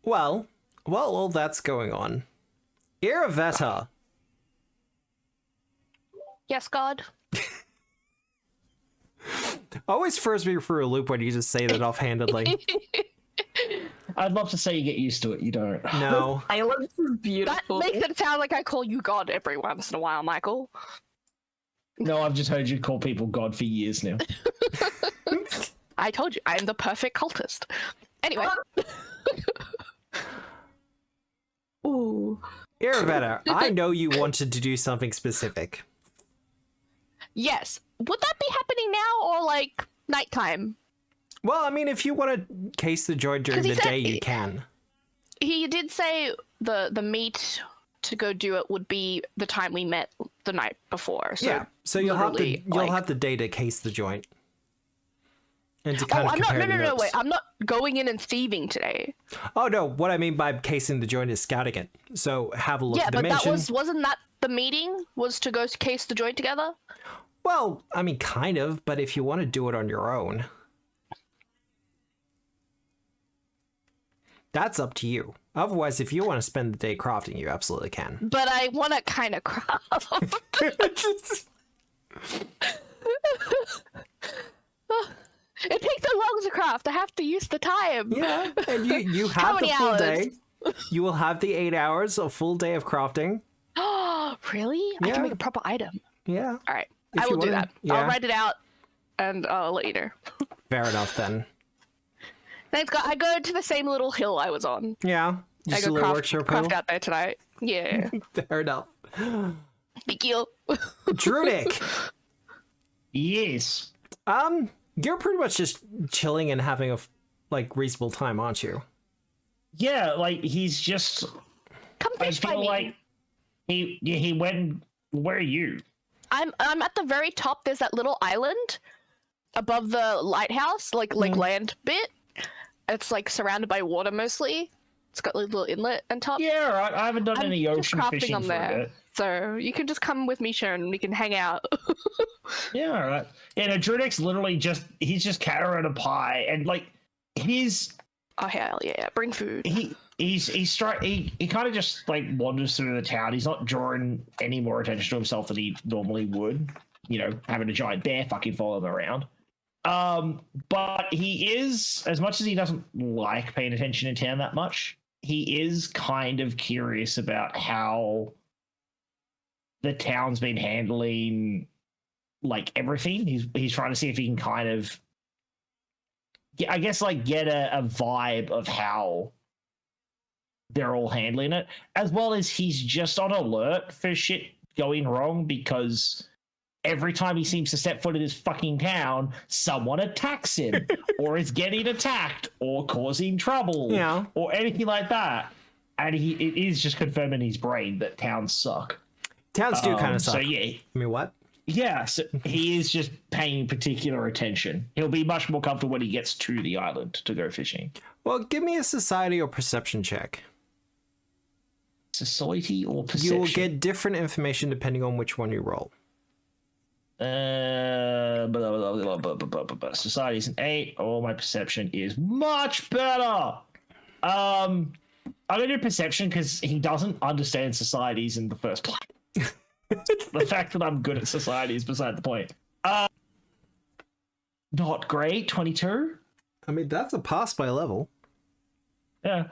Well, while all that's going on, Iravetta. Yes, God. Always throws me through a loop when you just say that offhandedly. I'd love to say you get used to it. You don't. No. Silence is That beautiful. makes it sound like I call you God every once in a while, Michael. No, I've just heard you call people God for years now. I told you, I'm the perfect cultist. Anyway, Ooh. Irvetta, I know you wanted to do something specific. Yes. Would that be happening now or like nighttime? Well, I mean, if you want to case the joint during 'Cause he the said day, you can. He did say the meet to go do it would be the time we met the night before. So Yeah, so you'll have literally, the day to case the joint. And to Oh, kind of I'm not. compare No, the no, no. notes. Wait, I'm not going in and thieving today. Oh no, what I mean by casing the joint is scouting it. So have a look Yeah, at the but mansion. wasn't that the meeting? Was to go case the joint together? Well, I mean, kind of, but if you want to do it on your own, that's up to you. Otherwise, if you want to spend the day crafting, you absolutely can. But I want to kind of craft. It takes so long to craft. I have to use the time. Yeah, and you How have the many full hours? day. You will have the 8 hours, a full day of crafting. Oh, really? I Yeah. can make a proper item. Yeah, All right, If I you will do wanna- that. yeah. I'll write it out, and I'll let you know. fair enough then. Thanks, God. I go to the same little hill I was on. Yeah, I just a go little craft, workshop craft hill. out there tonight. Yeah. Fair enough. Thank you. Druidic, Yes. you're pretty much just chilling and having a reasonable time, aren't you? Yeah, like he's just. Come I fish by feel me. like he went. Where are you? I'm at the very top. There's that little island above the lighthouse, like land bit. It's like surrounded by water mostly. It's got like a little inlet on top. Yeah, right. I haven't done I'm any just ocean crafting fishing on for a there. bit. So you can just come with me, Sharon, and we can hang out. Yeah, all right. Yeah, no, Druidic's literally he's just carrying a pie, and like he's Oh hell yeah! Bring food. he kind of just like wanders through the town. He's not drawing any more attention to himself than he normally would. You know, having a giant bear fucking follow him around. But he is, as much as he doesn't like paying attention in town that much, he is kind of curious about how the town's been handling like everything. He's trying to see if he can kind of, I guess, like get a vibe of how they're all handling it, as well as he's just on alert for shit going wrong because every time he seems to step foot in this fucking town, someone attacks him or is getting attacked or causing trouble Yeah. or anything like that. And it is just confirming in his brain that towns suck. Towns do kind of suck. So yeah, I mean, what? yeah, so he is just paying particular attention. He'll be much more comfortable when he gets to the island to go fishing. Well, give me a society or perception check. Society or perception? You will get different information depending on which one you roll. Society's an 8. Oh, my perception is much better. I'm gonna do perception because he doesn't understand societies in the first place. The fact that I'm good at society is beside the point. Not great. 22. I mean, that's a pass by level. Yeah.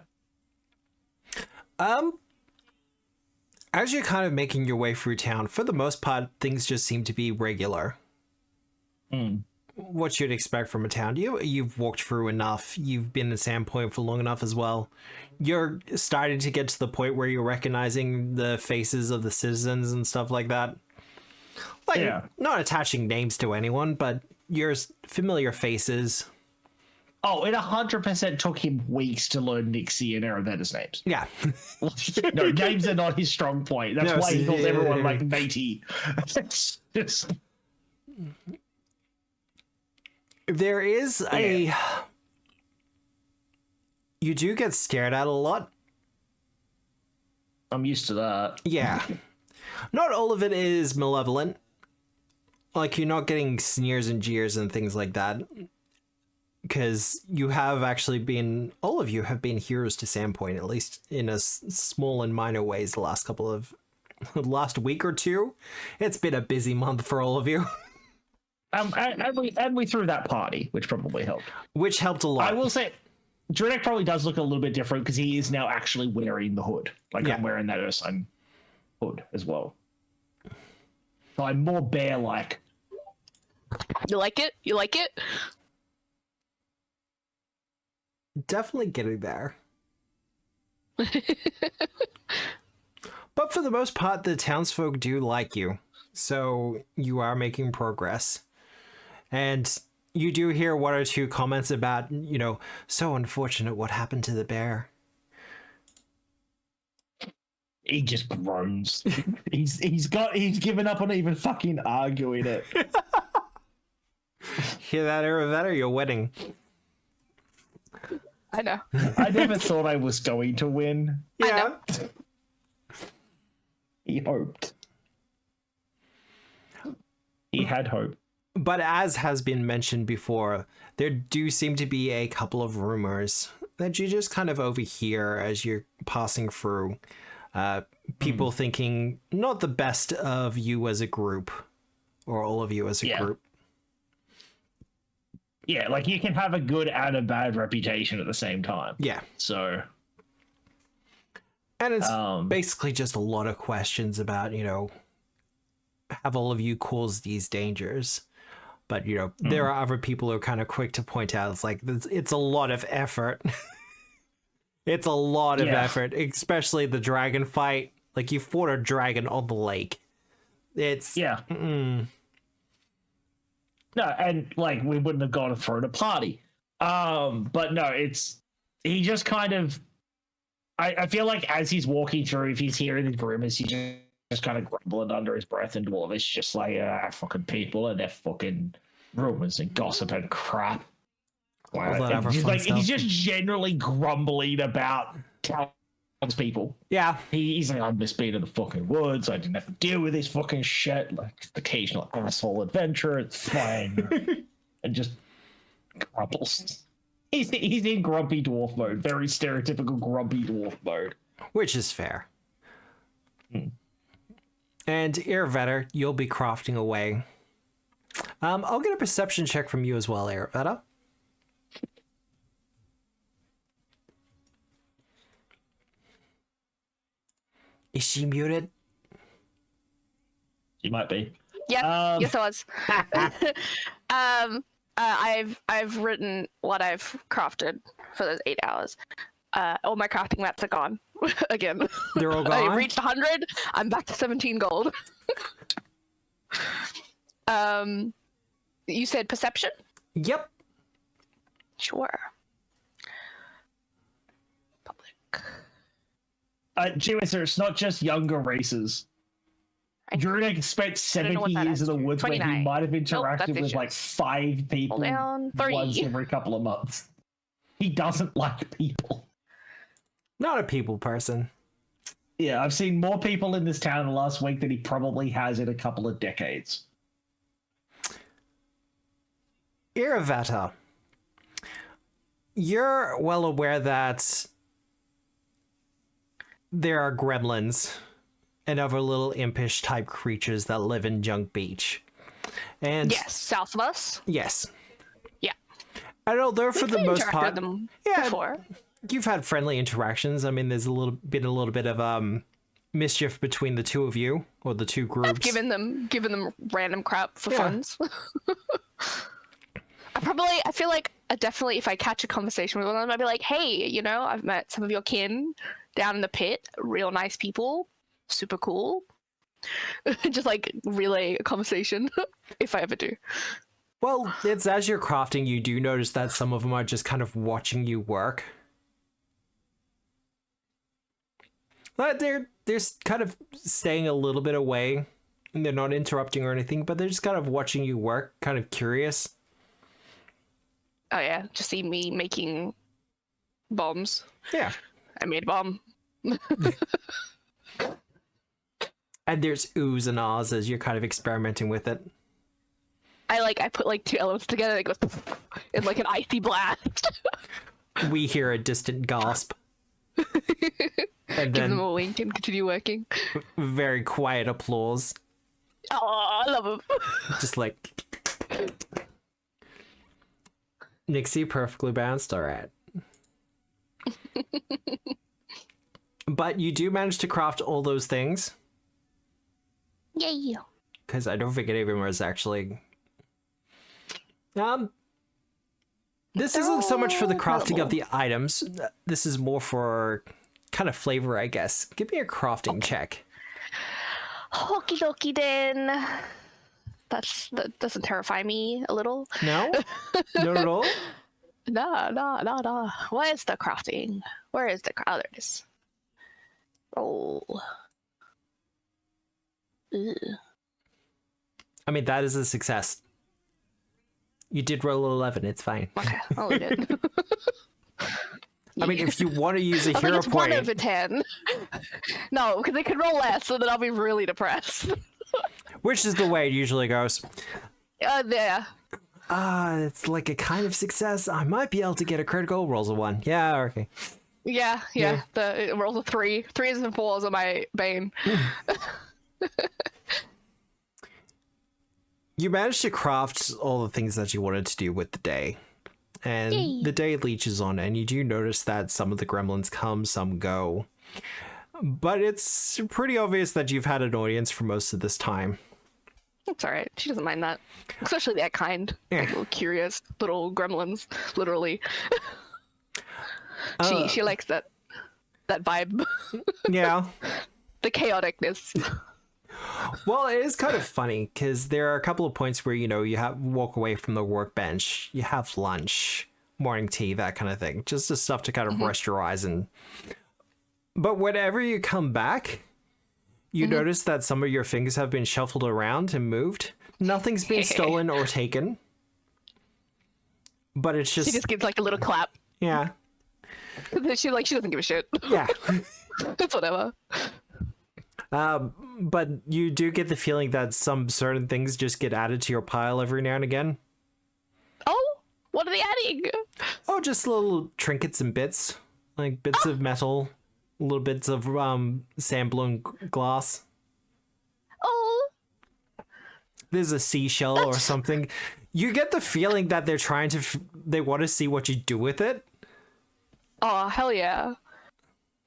As you're kind of making your way through town, for the most part, things just seem to be regular. What you'd expect from a town. You've walked through enough. You've been in Sandpoint for long enough as well. You're starting to get to the point where you're recognizing the faces of the citizens and stuff like that. Like, Yeah. not attaching names to anyone, but your familiar faces. Oh, it 100% took him weeks to learn Nixie and Aravetta's names. Yeah. No, names are not his strong point. That's No, why he calls yeah. everyone like matey. It's just... There is a... You do get stared at a lot. I'm used to that. Yeah. Not all of it is malevolent. Like, you're not getting sneers and jeers and things like that. Because you have actually been... All of you have been heroes to Sandpoint, at least in a small and minor ways the last couple of... last week or two. It's been a busy month for all of you. And we threw that party, which probably helped. Which helped a lot. I will say, Druidic probably does look a little bit different because he is now actually wearing the hood. Like, Yeah. I'm wearing that Ursine hood as well. So I'm more bear-like. You like it? You like it? definitely getting there. But for the most part, the townsfolk do like you, so you are making progress. And you do hear one or two comments about, so unfortunate what happened to the bear. He just groans. he's given up on even fucking arguing it. Hear that, Aravetta? You're winning. I know. I never thought I was going to win. Yeah. He hoped. He had hope. But as has been mentioned before, there do seem to be a couple of rumors that you just kind of overhear as you're passing through. People thinking not the best of you as a group, or all of you as a group. Yeah, like you can have a good and a bad reputation at the same time. Yeah. So. And it's basically just a lot of questions about, have all of you caused these dangers? But, there are other people who are kind of quick to point out, it's like, it's a lot of effort. It's a lot of effort, especially the dragon fight. Like, you fought a dragon on the lake. It's... Yeah. No, and, like, we wouldn't have gone and thrown a party. But no, he just kind of... I feel like as he's walking through, if he's hearing the rumors, he's just kind of grumbling under his breath, and all of it's just like, fucking people and their fucking rumors and gossip and crap. He's just generally grumbling about townspeople. Yeah. He's like, I miss being in the fucking woods. I didn't have to deal with this fucking shit. Like, the occasional asshole adventure. It's fine. And just grumbles. He's in grumpy dwarf mode. Very stereotypical grumpy dwarf mode. Which is fair. And Aravetta, you'll be crafting away. I'll get a perception check from you as well, Aravetta. Is she muted? She might be. Yeah, yes, it was. I've written what I've crafted for those 8 hours. All my crafting mats are gone again. They're all gone. I reached 100. I'm back to 17 gold. You said perception? Yep. Sure. Public. G-Wizard, it's not just younger races. Druidic spent 70 years in the woods where he might have interacted with like 5 people once every couple of months. He doesn't like people. Not a people person. Yeah, I've seen more people in this town in the last week than he probably has in a couple of decades. Aravetta, you're well aware that there are gremlins and other little impish type creatures that live in Junk Beach. And yes, south of us. Yes. Yeah. And although for the most part, them yeah, before. You've had friendly interactions. I mean, there's a little bit of mischief between the two of you, or the two groups. I've given them random crap for funds. I feel like definitely if I catch a conversation with one of them, I'd be like, hey, I've met some of your kin down in the pit, real nice people, super cool. Just like relay a conversation if I ever do. Well, it's as you're crafting, you do notice that some of them are just kind of watching you work. But they're kind of staying a little bit away, and they're not interrupting or anything, but they're just kind of watching you work, kind of curious. Oh yeah, just see me making bombs. Yeah. I made a bomb. And there's oohs and ahs as you're kind of experimenting with it. I put like 2 elements together and it goes in like an icy blast. We hear a distant gasp. And Give then them a wink and continue working. Very quiet applause. Oh, I love him. Just like Nixie, perfectly balanced. All right. But you do manage to craft all those things. Yay. Because I don't think any of them was actually... This isn't so much for the crafting of incredible. the items. This is more for kind of flavor, I guess. Give me a crafting check. Okie dokie then. That doesn't terrify me a little. No? Not at all? No. Where's the crafting? Where is the oh, there it is. Roll. Ugh. I mean, that is a success. You did roll 11, it's fine. Okay, oh, we did. I mean, if you want to use a I think hero it's 1 point... over 10. No, because they could roll less, so then I'll be really depressed. Which is the way it usually goes. Yeah. It's like a kind of success. I might be able to get a critical. Rolls a 1. Yeah, okay. Yeah. It rolls a 3. 3s and 4s are my bane. You managed to craft all the things that you wanted to do with the day. And Yay. the day leeches on, and you do notice that some of the gremlins come, some go. But it's pretty obvious that you've had an audience for most of this time. It's alright. She doesn't mind that. Especially that kind. Yeah. Like little curious little gremlins, literally. She likes that vibe. Yeah. The chaoticness. Well, it is kind of funny because there are a couple of points where, you know, you have walk away from the workbench, you have lunch, morning tea, that kind of thing. Just the stuff to kind of rest your eyes and... But whenever you come back, you notice that some of your things have been shuffled around and moved. Nothing's been stolen or taken. But it's just... She just gives like a little clap. Yeah. She doesn't give a shit. Yeah. It's whatever. But you do get the feeling that some certain things just get added to your pile every now and again. Oh, what are they adding? Oh, just little trinkets and bits. Like bits of metal, little bits of sand-blown glass. Oh, There's a seashell or something. You get the feeling that they're trying to... they want to see what you do with it. oh, hell yeah.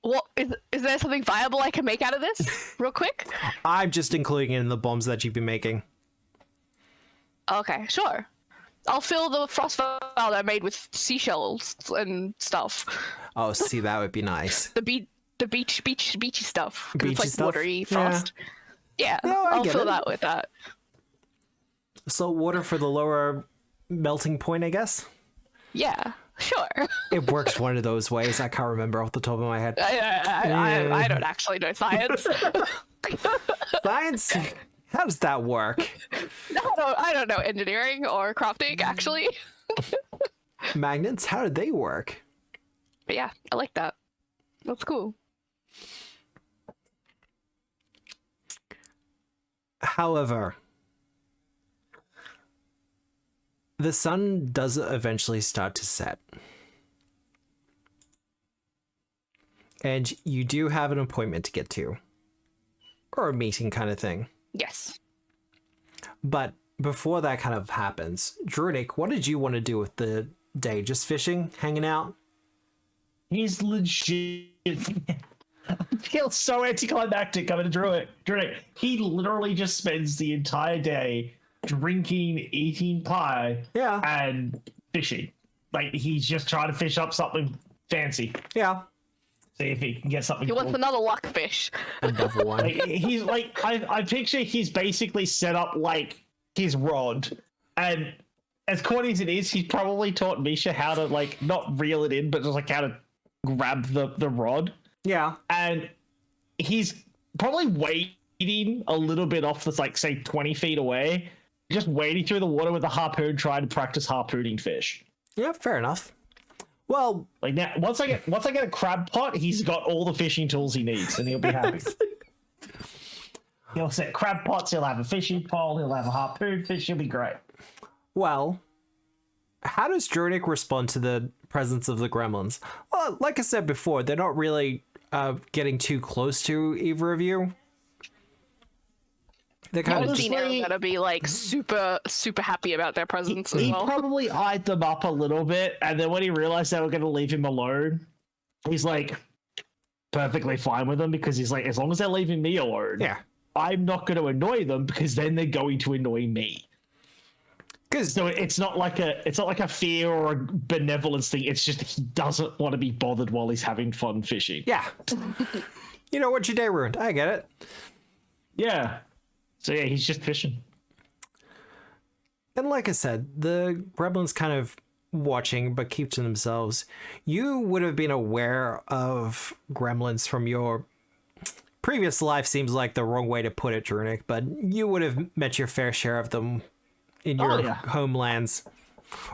What is there something viable I can make out of this real quick? I'm just including it in the bombs that you've been making. Okay, sure. I'll fill the frost vial that I made with seashells and stuff. Oh, see, that would be nice. The beachy stuff. 'Cause Beachy it's like stuff? watery frost. Yeah, No, I I'll get fill it. that with that. Salt water for the lower melting point, I guess. Yeah, sure. It works one of those ways. I can't remember off the top of my head. I don't actually know science. Science? How does that work? I don't know engineering or crafting, actually. Magnets? How do they work? But yeah, I like that. That's cool. However, the sun does eventually start to set. And you do have an appointment to get to. Or a meeting kind of thing. Yes. But before that kind of happens, Druidic, what did you want to do with the day? Just fishing? Hanging out? He's legit. I feel so anticlimactic coming to Druidic. He literally just spends the entire day drinking, eating pie, Yeah. and fishing. Like, he's just trying to fish up something fancy. Yeah. See if he can get something He wants cool. another luckfish. Another one. Like, he's like, I picture he's basically set up like his rod, and as corny as it is, he's probably taught Misha how to like not reel it in, but just like how to grab the rod, Yeah. and he's probably waiting a little bit off this, like, say 20 feet away, just wading through the water with a harpoon, trying to practice harpooning fish. Yeah, fair enough. Well, Like, now, once I get a crab pot, he's got all the fishing tools he needs, and he'll be happy. He'll set crab pots, he'll have a fishing pole, he'll have a harpoon fish, he'll be great. how does Druidic respond to the presence of the gremlins? Well, like I said before, they're not really getting too close to either of you. They're kind of Honestly, just... Dino's gonna be like super happy about their presence as He well. probably eyed them up a little bit, and then when he realized they were going to leave him alone, he's like perfectly fine with them, because he's like, as long as they're leaving me alone, Yeah. I'm not going to annoy them, because then they're going to annoy me. So it's not like a fear or a benevolence thing. It's just he doesn't want to be bothered while he's having fun fishing. Yeah. You know what, your day ruined. I get it. Yeah. So yeah, he's just fishing. And like I said, the gremlins kind of watching but keep to themselves. You would have been aware of gremlins from your previous life, seems like the wrong way to put it, Drunic, but you would have met your fair share of them in your homelands,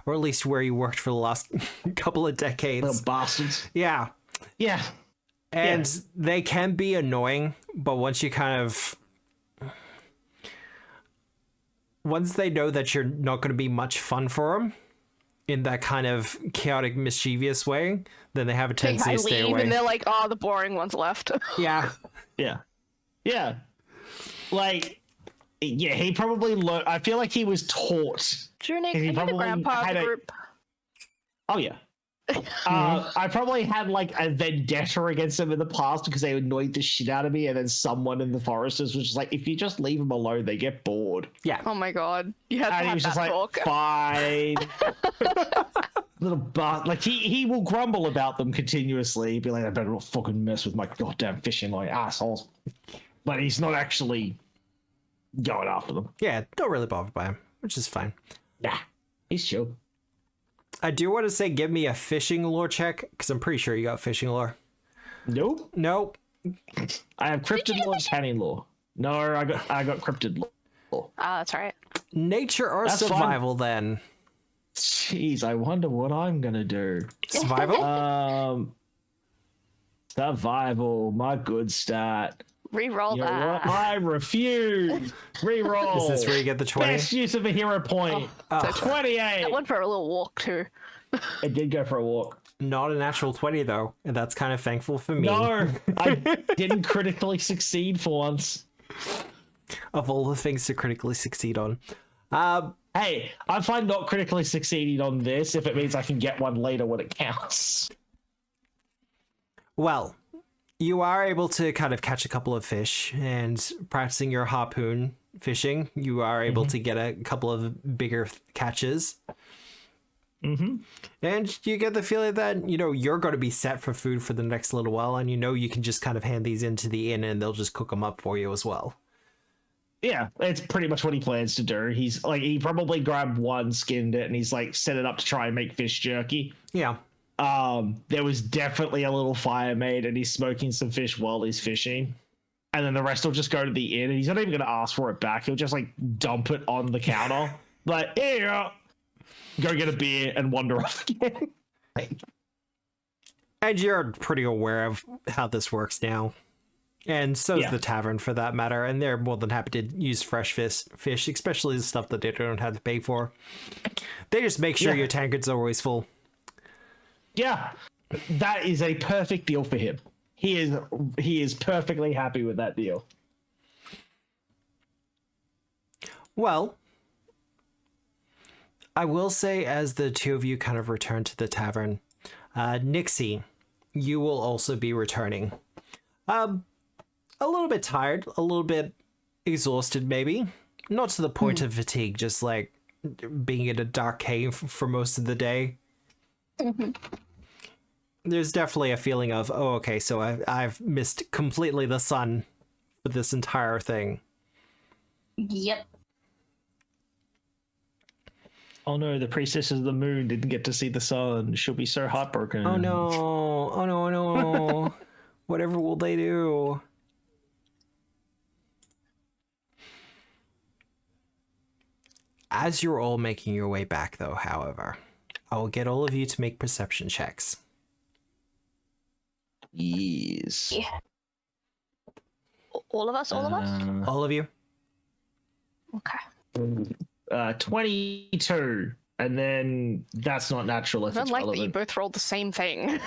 or at least where you worked for the last couple of decades. Little bastards. Yeah. Yeah. And they can be annoying, but once they know that you're not going to be much fun for them in that kind of chaotic, mischievous way, then they have a tendency to stay away. And they're like, oh, the boring one's left. Yeah. Yeah. Yeah. Like, yeah, he probably learned. I feel like he was taught. Drunic, He are you the probably grandpa of had the a- group? Oh, yeah. I probably had like a vendetta against him in the past because they annoyed the shit out of me, and then someone in the foresters was just like, if you just leave them alone, they get bored. Yeah. Oh my god. You had to And he have was that just like, talk. fine. Little butt. Like, he will grumble about them continuously. He'd be like, I better not fucking mess with my goddamn fishing, like assholes. But he's not actually going after them. Yeah, don't really bother by him, which is fine. Yeah, he's chill. I do want to say give me a fishing lore check, because I'm pretty sure you got fishing lore. Nope. Nope. I have cryptid lore and canning lore. No, I got cryptid lore. Ah, that's right. Nature or That's survival then? Jeez, I wonder what I'm gonna do. Survival? Survival, my good stat. Reroll You know that. what? I refuse. Reroll. Is this where you get the 20? Best use of a hero point. So 28. I went for a little walk too. I did go for a walk. Not a natural 20 though, and that's kind of thankful for me. No, I didn't critically succeed for once. Of all the things to critically succeed on. Hey, I'm fine not critically succeeding on this if it means I can get one later when it counts. Well, you are able to kind of catch a couple of fish, and practicing your harpoon fishing, you are able to get a couple of bigger catches. Mm-hmm. And you get the feeling that, you know, you're going to be set for food for the next little while, and you know you can just kind of hand these into the inn and they'll just cook them up for you as well. Yeah, it's pretty much what he plans to do. He's like, he probably grabbed one, skinned it, and he's like set it up to try and make fish jerky. Yeah. There was definitely a little fire made, and he's smoking some fish while he's fishing. And then the rest will just go to the inn, and he's not even going to ask for it back. He'll just like dump it on the counter. Like, here you go. Go get a beer and wander off again. And you're pretty aware of how this works now. And so's the tavern, for that matter. And they're more than happy to use fresh fish, especially the stuff that they don't have to pay for. They just make sure your tankards are always full. Yeah, that is a perfect deal for him. He is perfectly happy with that deal. Well, I will say, as the two of you kind of return to the tavern, Nixie, you will also be returning. A little bit tired, a little bit exhausted, maybe. Not to the point of fatigue, just like being in a dark cave for most of the day. There's definitely a feeling of, oh, okay, so I've missed completely the sun for this entire thing. Yep. Oh no, the priestess of the moon didn't get to see the sun. She'll be so heartbroken. Oh no, oh no, oh no. Whatever will they do? As you're all making your way back, though, however, I will get all of you to make perception checks. Yes. Yeah. All of us? All of us? All of you? Okay. 22. And then that's not natural I if don't it's like that you relevant. both rolled the same thing.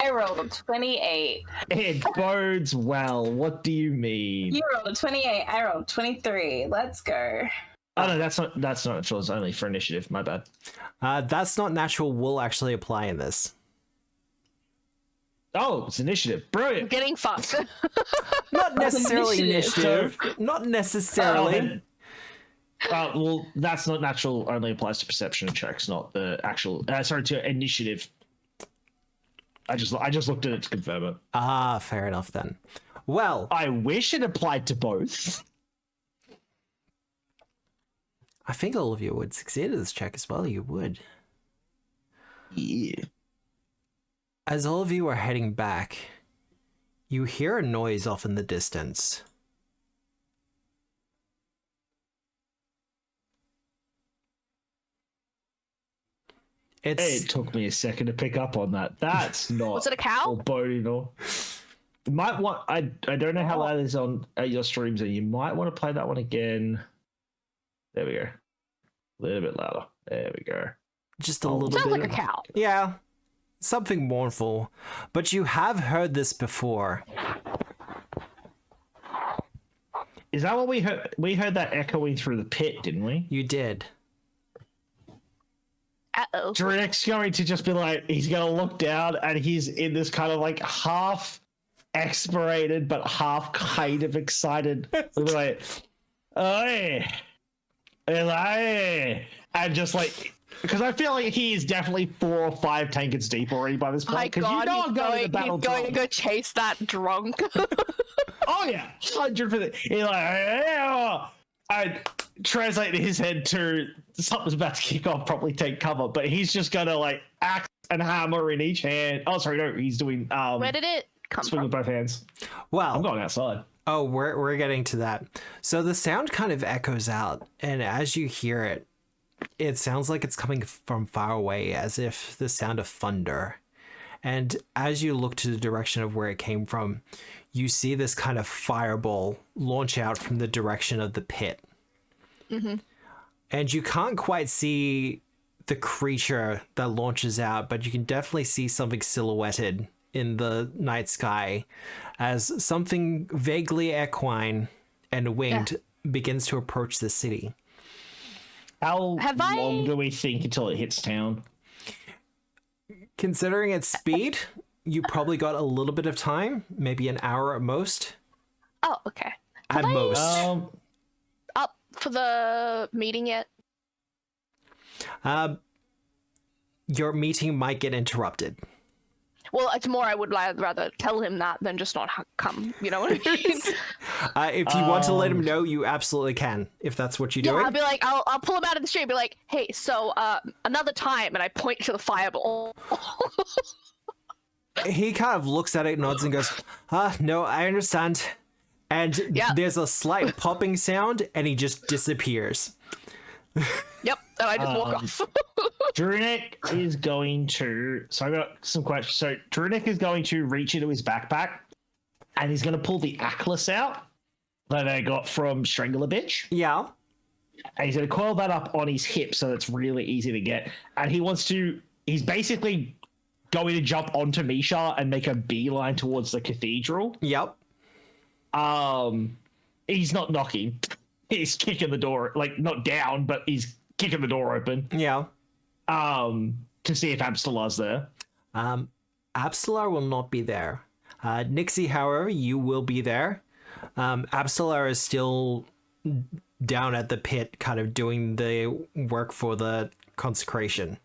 I rolled a 28. It bodes well. What do you mean? You rolled a 28. I rolled 23. Let's go. Oh no, that's not natural. It's only for initiative. My bad. That's not natural will actually apply in this. Oh, it's initiative. I'm Brilliant. getting fucked. Not necessarily initiative. initiative. Not necessarily. Well, that's not natural. Only applies to perception checks, not the actual. To initiative. I just looked at it to confirm it. Ah, fair enough then. Well, I wish it applied to both. I think all of you would succeed at this check as well. You would. Yeah. As all of you are heading back, you hear a noise off in the distance. It took me a second to pick up on that. That's not. Was it a cow? Foreboding or. You might want. I don't know how loud it is on your streams, and you might want to play that one again. There we go. A little bit louder. There we go. Just a little Sounds bit. like a cow. Yeah, something mournful. But you have heard this before. Is that what we heard? We heard that echoing through the pit, didn't we? You did. Uh-oh. Drek's going to just be like, he's going to look down, and he's in this kind of like half expirated but half kind of excited. He'll be like, "Oi, Eli," and just like, because I feel like he is definitely 4 or 5 tankers deep already by this point. My Because God, I'm going to battle he's going to drunk. go chase that drunk. Oh yeah, 100%. He's like, "Yeah." I translate in his head to something's about to kick off, probably take cover, but he's just gonna like axe and hammer in each hand. Oh, sorry, no, he's doing Where did it come swing from? with both hands. Well, I'm going outside. oh, we're getting to that. So the sound kind of echoes out, and as you hear it, it sounds like it's coming from far away, as if the sound of thunder. And as you look to the direction of where it came from, you see this kind of fireball launch out from the direction of the pit. Mm-hmm. And you can't quite see the creature that launches out, but you can definitely see something silhouetted in the night sky as something vaguely equine and winged begins to approach the city. How Have long I- do we think until it hits town? Considering its speed, you probably got a little bit of time, maybe an hour at most. Oh, okay. At most. Up for the meeting yet? Your meeting might get interrupted. Well, it's more I would rather tell him that than just not come. You know what I mean? If you want to let him know, you absolutely can, if that's what you're Yeah, doing. I'll be like, I'll pull him out of the street and be like, hey, so another time, and I point to the fireball. He kind of looks at it, nods, and goes, no, I understand. And there's a slight popping sound, and he just disappears. Yep, and I just walk off. Drunik is going to. So I got some questions. So Drunik is going to reach into his backpack, and he's going to pull the Atlas out that I got from Strangler Bitch. Yeah. And he's going to coil that up on his hip so it's really easy to get. And he wants to. He's basically going to jump onto Misha and make a beeline towards the cathedral. Yep. He's not knocking. He's kicking the door, like not down, but he's kicking the door open. Yeah. To see if Abstelar's there. Abstelar will not be there. Nixie, however, you will be there. Abstelar is still down at the pit, kind of doing the work for the consecration.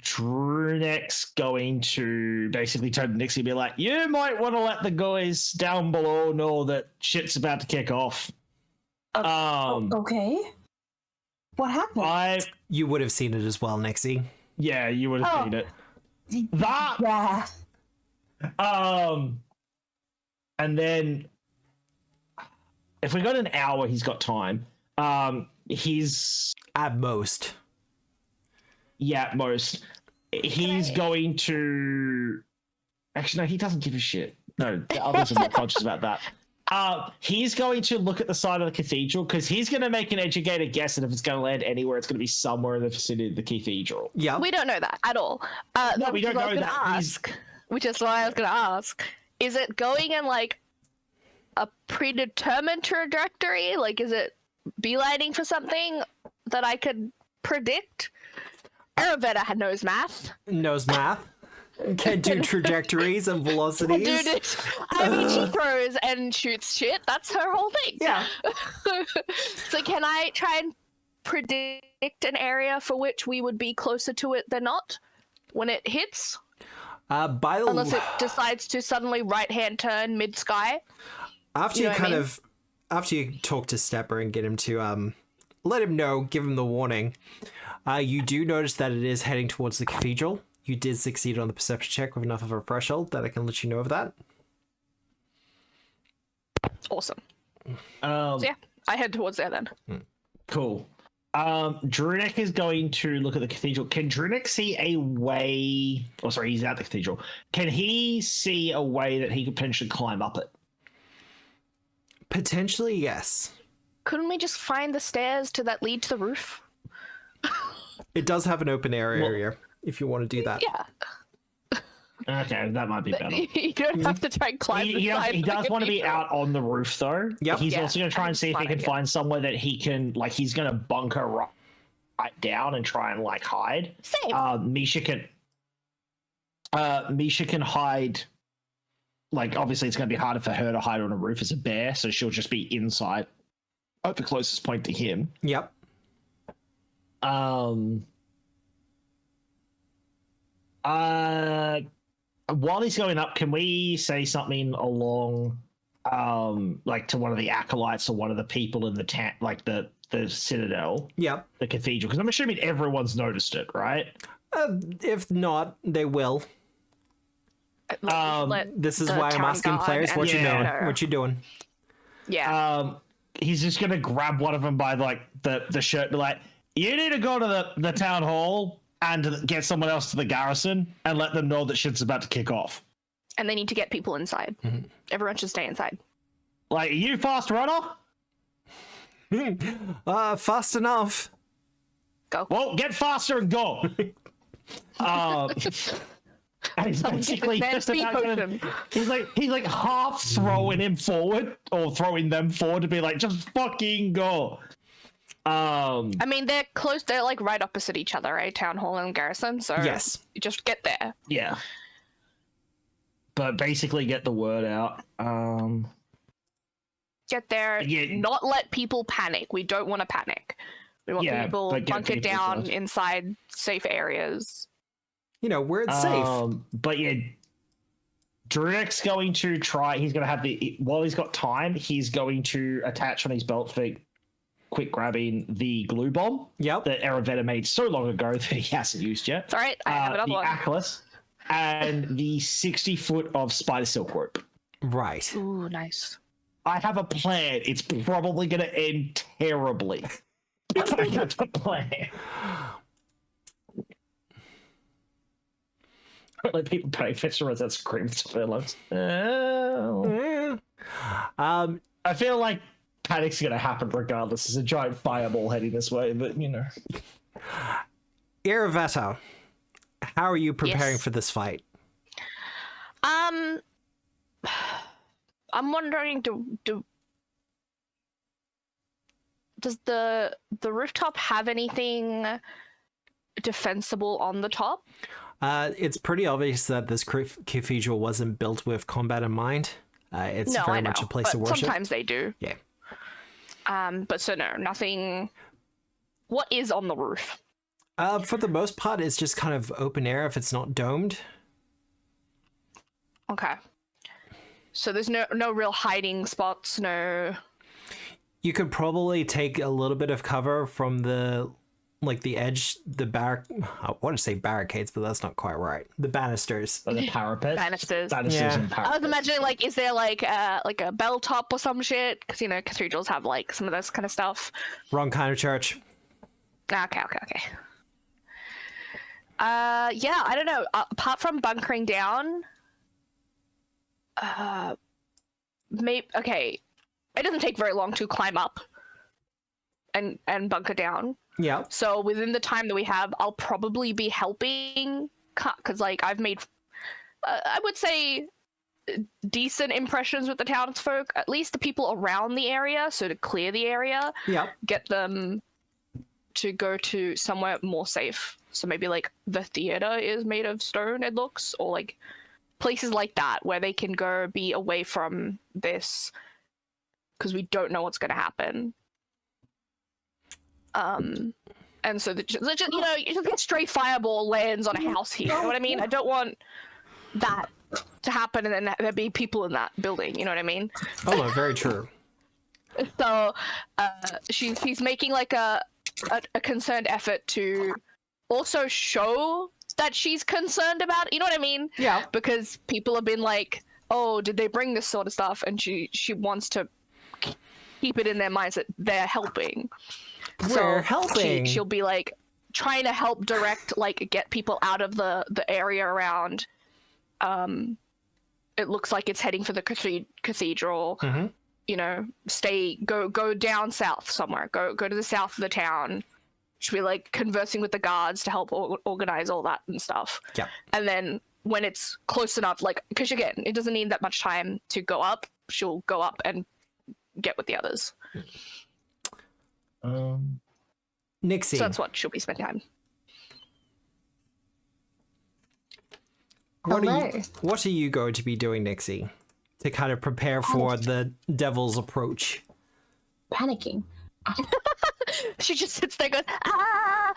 Drunek's going to basically turn to Nixie and be like, you might want to let the guys down below know that shit's about to kick off. Okay. What happened? You would have seen it as well, Nixie. Yeah, you would have seen it. That Yeah. And then if we got an hour, he's got time. He's at most. Yeah, at most. He's going to. Actually, no, he doesn't give a shit. No, the others are more conscious about that. He's going to look at the side of the cathedral because he's going to make an educated guess, and if it's going to land anywhere, it's going to be somewhere in the vicinity of the cathedral. Yeah, we don't know that at all. No, we don't know that. Which is why I was going to ask: is it going in like a predetermined trajectory? Like, is it beelining for something that I could predict? Aravetta knows math. Knows math. Can't do trajectories and velocities. Dude, I mean, she throws and shoots shit. That's her whole thing. Yeah. So can I try and predict an area for which we would be closer to it than not when it hits? Unless it decides to suddenly right-hand turn mid-sky. After You you know what I mean? after you talk to Stepper and get him to let him know, give him the warning, you do notice that it is heading towards the cathedral. You did succeed on the perception check with enough of a threshold that I can let you know of that. Awesome. So yeah, I head towards there then. Cool. Drunik is going to look at the cathedral. Can Drunik see a way? Oh, sorry, he's at the cathedral. Can he see a way that he could potentially climb up it? Potentially, yes. Couldn't we just find the stairs that lead to the roof? It does have an open area if you want to do that. Yeah. Okay, that might be better. You don't have to try and climb the side. He does want to be out on the roof, though. Yep. He's Yeah, also going to try and see if he can idea. find somewhere that he can, like, he's going to bunker right down and try and, like, hide. Same. Misha can hide. Like, obviously, it's going to be harder for her to hide on a roof as a bear, so she'll just be inside at the closest point to him. Yep. While he's going up, can we say something along, like to one of the acolytes or one of the people in the like the citadel, Yep. the cathedral? Because I'm assuming everyone's noticed it, right? If not, they will. This is the why I'm town asking guard players what and- you doing. Yeah. What you doing? Yeah. He's just gonna grab one of them by like the shirt and be like, you need to go to the town hall and get someone else to the garrison and let them know that shit's about to kick off. And they need to get people inside. Everyone should stay inside. Like, are you fast runner? Fast enough. Go. Well, get faster and go. And he's basically Man, just speed about potion. he's like half throwing him forward or throwing them forward to be like, just fucking go. I mean, they're close. They're like right opposite each other, right? Town hall and garrison. So Yes. you just get there. Yeah. But basically get the word out. Get there. Yeah. Not let people panic. We don't want to panic. We want Yeah, people but get bunkered people down first. inside safe areas. You know, where it's safe. But yeah, Drunik's going to try. He's going to have while he's got time, he's going to attach on his belt for quick grabbing the glue bomb Yep. that Aravetta made so long ago that he hasn't used yet. It's all right. I have another the one. Achilles and the 60 foot of spider silk rope. Right. Ooh, nice. I have a plan. It's probably going to end terribly. But I have a plan. Let people pay festivals that screams to their lungs. I feel like panic's going to happen regardless. There's a giant fireball heading this way, but you know. Iravetta, how are you preparing Yes. for this fight? I'm wondering, does the rooftop have anything defensible on the top? It's pretty obvious that this cathedral wasn't built with combat in mind. It's No, very I know, much a place but of worship. sometimes they do. Yeah. But so no, nothing. What is on the roof? For the most part, it's just kind of open air if it's not domed. Okay. So there's no real hiding spots. No. You could probably take a little bit of cover from the edge, I want to say barricades, but that's not quite right. The banisters. Or the parapet. Banisters. Yeah. And I parapets. was imagining, like, is there like a bell top or some shit? Because you know cathedrals have like some of this kind of stuff. Wrong kind of church. Okay. Yeah, I don't know. Apart from bunkering down, maybe okay. It doesn't take very long to climb up and bunker down. Yeah. So within the time that we have, I'll probably be helping because like I've made, I would say, decent impressions with the townsfolk, at least the people around the area. So to clear the area, Yeah. get them to go to somewhere more safe. So maybe like the theater is made of stone, it looks, or like places like that where they can go be away from this, because we don't know what's going to happen. And so just, you know, just a stray fireball lands on a house here. You know what I mean? I don't want that to happen and then there be people in that building. You know what I mean? Oh, no, very true. So she's making like a concerned effort to also show that she's concerned about it. You know what I mean? Yeah. Because people have been like, oh, did they bring this sort of stuff? And she wants to keep it in their minds that they're helping. We're helping. She'll be like trying to help direct, like get people out of the area around. It looks like it's heading for the cathedral. Mm-hmm. You know, go down south somewhere. Go to the south of the town. She'll be like conversing with the guards to help organize all that and stuff. Yeah. And then when it's close enough, like, because again, it doesn't need that much time to go up. She'll go up and get with the others. Nixie. So that's what she'll be spending time. What are you going to be doing, Nixie, to kind of prepare for the devil's approach? Panicking. She just sits there and goes, ah!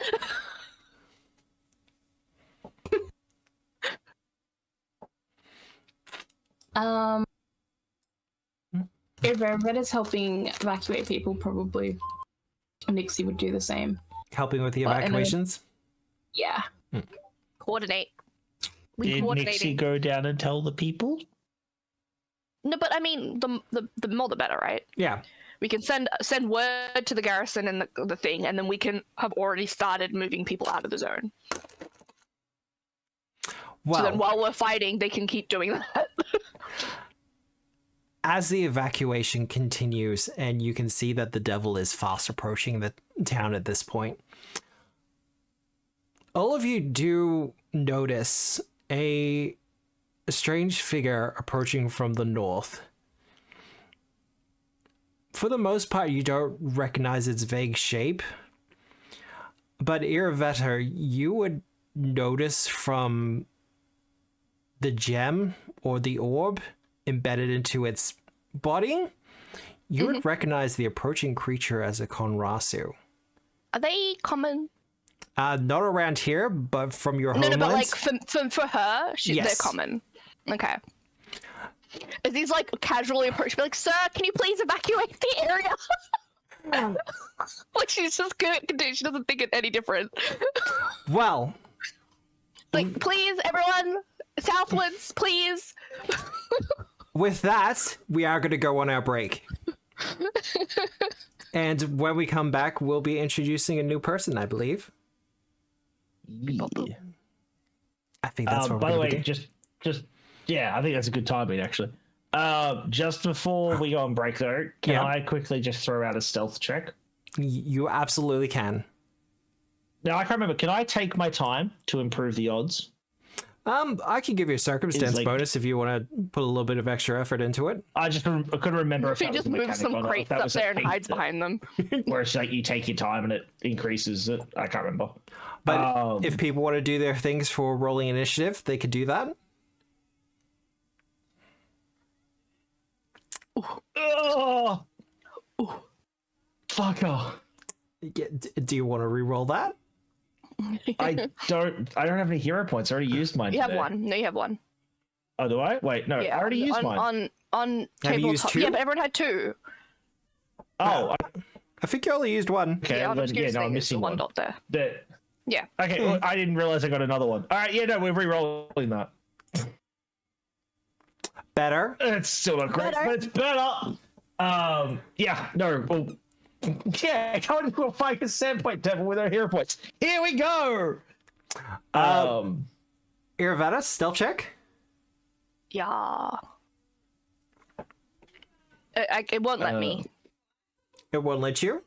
If Reddit's helping evacuate people, probably Nixie would do the same. Helping with the But in a- evacuations? Yeah. Coordinate. Did Nixie go down and tell the people? No, but I mean, the more the better, right? Yeah. We can send word to the garrison and the thing, and then we can have already started moving people out of the zone. Well, So then while we're fighting, they can keep doing that. as the evacuation continues, and you can see that the devil is fast approaching the town at this point, all of you do notice a strange figure approaching from the north. For the most part, you don't recognize its vague shape, but Iraveta, you would notice from the gem or the orb embedded into its body, you would recognize the approaching creature as a Konrasu. Are they common? Not around here, but from your No, homeland. but like for her, they're Yes. common. Okay. Is these like casually approach? Be like, sir, can you please evacuate the area? Like she's just good. She doesn't think it any different. Well, Like, please, everyone, southwards, please. with that, we are going to go on our break. And when we come back, we'll be introducing a new person, I believe. Yeah. I think that's what By we're the going to way, do. just yeah, I think that's a good timing actually. Just before we go on break though, can Yeah. I quickly just throw out a stealth check? You absolutely can. Now I can't remember. Can I take my time to improve the odds? I can give you a circumstance like- bonus if you want to put a little bit of extra effort into it. I couldn't remember if She that was just a moves mechanic some or not, if crates that up was a there and feat hides that- behind them. Where it's like you take your time and it increases it. I can't remember. But if people want to do their things for rolling initiative, they could do that. Oh, fuck off. Do you want to re-roll that? I don't have any hero points. I already used mine. You have today. one. No, you have one. Oh, do I? Wait, no. Yeah, I already used mine. On Have you used tabletop. two? Yeah, but everyone had two. Oh, I think you only used one. okay. Yeah, on then, Obscura's no, I'm thing, it's missing one one. dot there. That- Yeah. Okay, well, I didn't realize I got another one. All right, yeah, no, we're re-rolling that. Better. It's still not great, Better. but it's better. Yeah, no, well, yeah, go into a fight with Sandpoint Devil with our hero points. Here we go. Iraveta, stealth check. Yeah. It won't let me. It won't let you.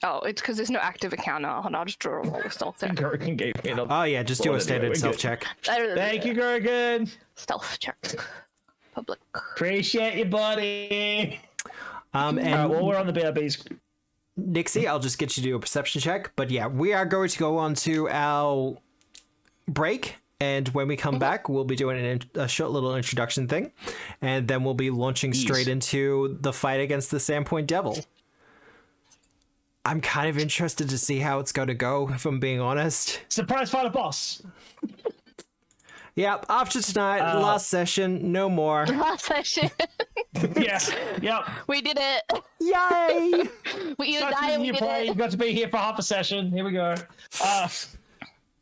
Oh, it's because there's no active encounter, and I'll just draw a roll with stealth there. Gurgen gave me another. Oh yeah, just do Well, a standard anyway, we're stealth good. check. Thank you, Gurgen. Stealth check. Public. Appreciate you, buddy. And While we're on the BRBs, Nixie, I'll just get you to do a perception check. But yeah, we are going to go on to our break. And when we come back, we'll be doing a short little introduction thing. And then we'll be launching straight into the fight against the Sandpoint Devil. I'm kind of interested to see how it's going to go, if I'm being honest. Surprise fighter boss. Yep, after tonight, last session, no more. Last session. Yeah, yep. We did it. Yay! We either die or we did it. You got to be here for half a session. Here we go.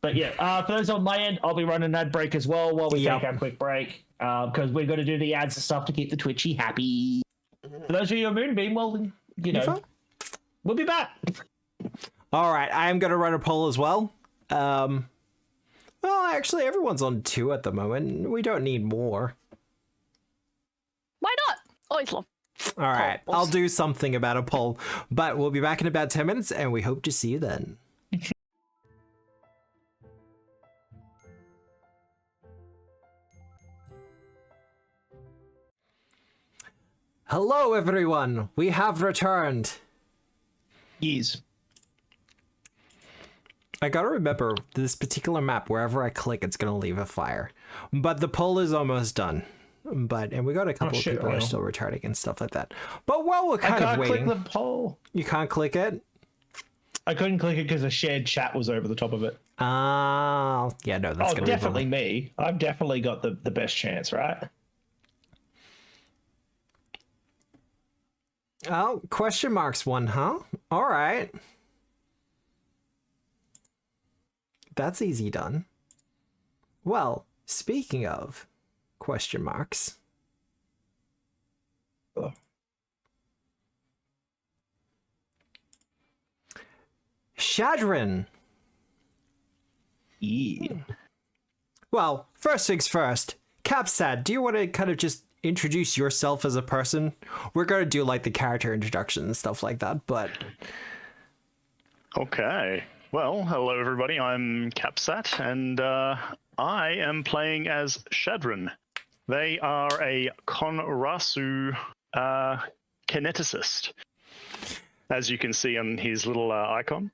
But yeah, for those on my end, I'll be running an ad break as well while we take our quick break. Because we're going to do the ads and stuff to keep the Twitchy happy. For those of you on Moonbeam, well, you know, we'll be back. All right, I am going to run a poll as well. Well, actually, everyone's on 2 at the moment. We don't need more. Why not? Always love. All right, I'll do something about a poll. But we'll be back in about 10 minutes, and we hope to see you then. Hello, everyone. We have returned. Yes. I gotta remember this particular map, wherever I click, it's gonna leave a fire. But the poll is almost done. And we got a couple of people who are still returning and stuff like that. But while we're kind of waiting... I can't click the poll. You can't click it? I couldn't click it because a shared chat was over the top of it. Yeah, no, that's gonna be definitely me. I've definitely got the best chance, right? Oh, question marks one, huh? All right. That's easy done. Well, speaking of question marks. Shadrin. Yeah. Well, first things first. Capsad, do you want to kind of just introduce yourself as a person? We're going to do like the character introduction and stuff like that, but... Okay. Well, hello everybody, I'm Capsat, and I am playing as Shadrin. They are a Konrasu kineticist, as you can see on his little icon.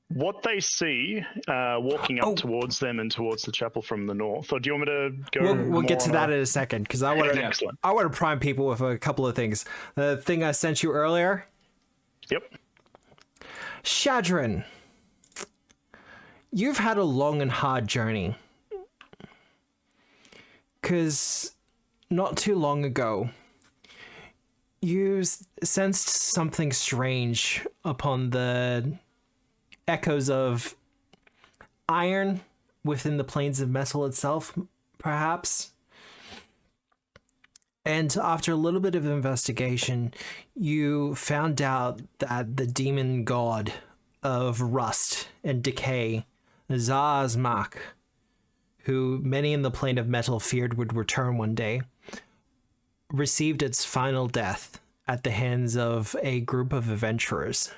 What they see walking up towards them and towards the chapel from the north, or do you want me to go? We'll get to that in a second, because I want to prime people with a couple of things. The thing I sent you earlier. Yep. Shadrin, you've had a long and hard journey. Because not too long ago, you sensed something strange upon the echoes of iron within the planes of metal itself, perhaps. And after a little bit of investigation, you found out that the demon god of rust and decay, Zazmak, who many in the plane of metal feared would return one day, received its final death at the hands of a group of adventurers.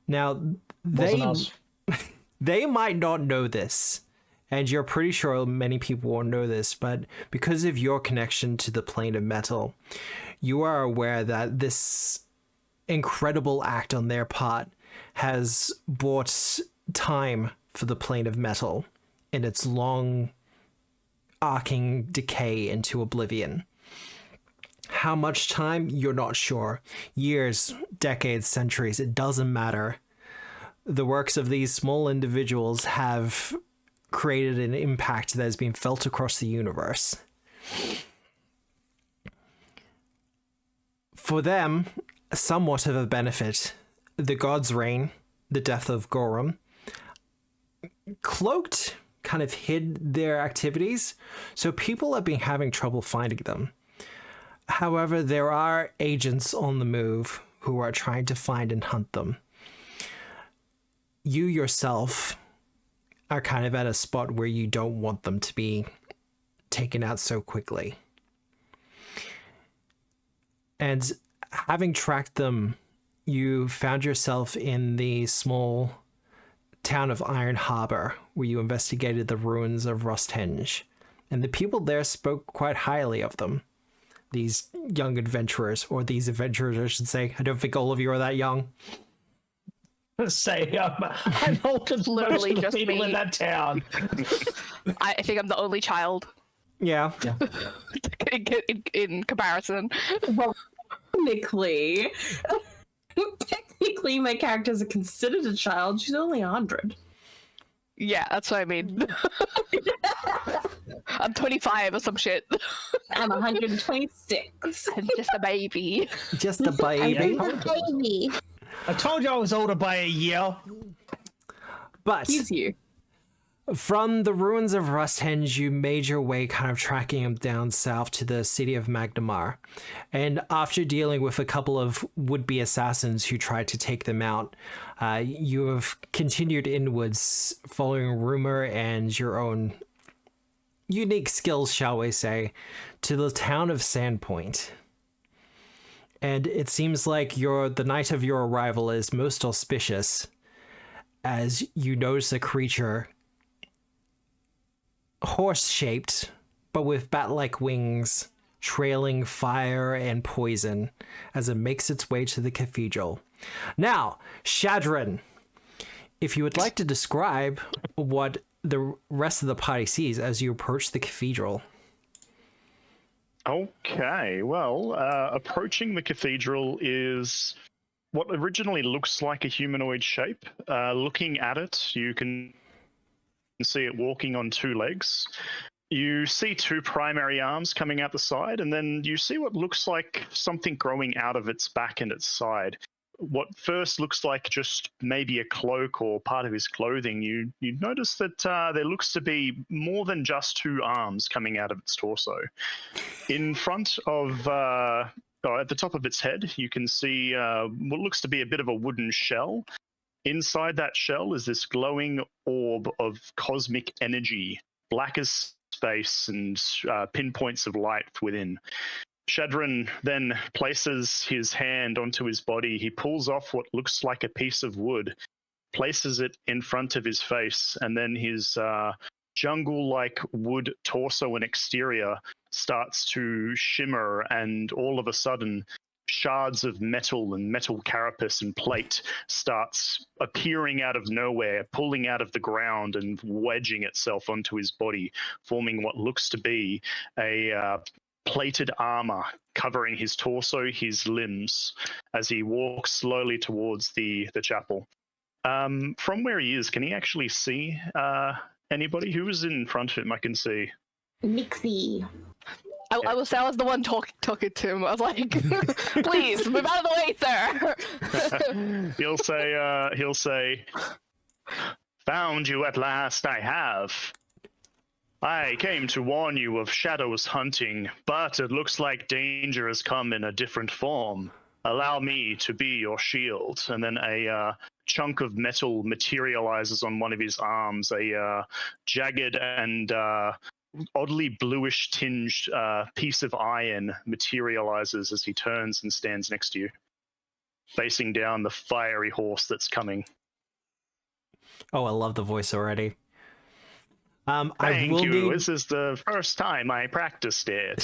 Now, they might not know this, and you're pretty sure many people won't know this, but because of your connection to the plane of metal, you are aware that this incredible act on their part has brought time for the plane of metal in its long arcing decay into oblivion. How much time? You're not sure. Years, decades, centuries, it doesn't matter. The works of these small individuals have created an impact that has been felt across the universe. For them, somewhat of a benefit, the God's Reign, the death of Gorum, cloaked, kind of hid their activities, so people have been having trouble finding them. However, there are agents on the move who are trying to find and hunt them. You yourself are kind of at a spot where you don't want them to be taken out so quickly. And having tracked them, you found yourself in the small town of Iron Harbor, where you investigated the ruins of Rusthenge, and the people there spoke quite highly of them. these young adventurers, or these adventurers, I should say. I don't think all of you are that young. Say, I'm older than Literally most of just the people me. in that town. I think I'm the only child Yeah. in comparison. Well, technically, my characters are considered a child. She's only 100. Yeah, that's what I mean. I'm 25 or some shit. I'm 126. I'm just a baby. Just a baby. Baby. I told you I was older by a year. But Excuse you. from the ruins of Rusthenge, you made your way kind of tracking them down south to the city of Magdamar. And after dealing with a couple of would-be assassins who tried to take them out, you have continued inwards following rumor and your own unique skills, shall we say, to the town of Sandpoint. And it seems like the night of your arrival is most auspicious, as you notice a creature horse-shaped, but with bat-like wings, trailing fire and poison as it makes its way to the cathedral. Now, Shadron, if you would like to describe what the rest of the party sees as you approach the cathedral. Okay, well, approaching the cathedral is what originally looks like a humanoid shape. Looking at it, you can see it walking on two legs. You see two primary arms coming out the side, and then you see what looks like something growing out of its back and its side. What first looks like just maybe a cloak or part of his clothing, you notice that there looks to be more than just two arms coming out of its torso. In front of, at the top of its head, you can see what looks to be a bit of a wooden shell. Inside that shell is this glowing orb of cosmic energy, black as space and pinpoints of light within. Shadron then places his hand onto his body. He pulls off what looks like a piece of wood, places it in front of his face, and then his jungle-like wood torso and exterior starts to shimmer, and all of a sudden, shards of metal and metal carapace and plate starts appearing out of nowhere, pulling out of the ground and wedging itself onto his body, forming what looks to be a plated armor covering his torso, his limbs, as he walks slowly towards the chapel. From where he is, can he actually see anybody? Who is in front of him? I can see. Nixie. I will say I was the one talking to him. I was like, please, move out of the way, sir. He'll say, found you at last, I have. I came to warn you of shadows hunting, but it looks like danger has come in a different form. Allow me to be your shield. And then a chunk of metal materializes on one of his arms, a jagged and oddly bluish tinged piece of iron materializes as he turns and stands next to you, facing down the fiery horse that's coming. Oh, I love the voice already. Thank you. This is the first time I practiced it.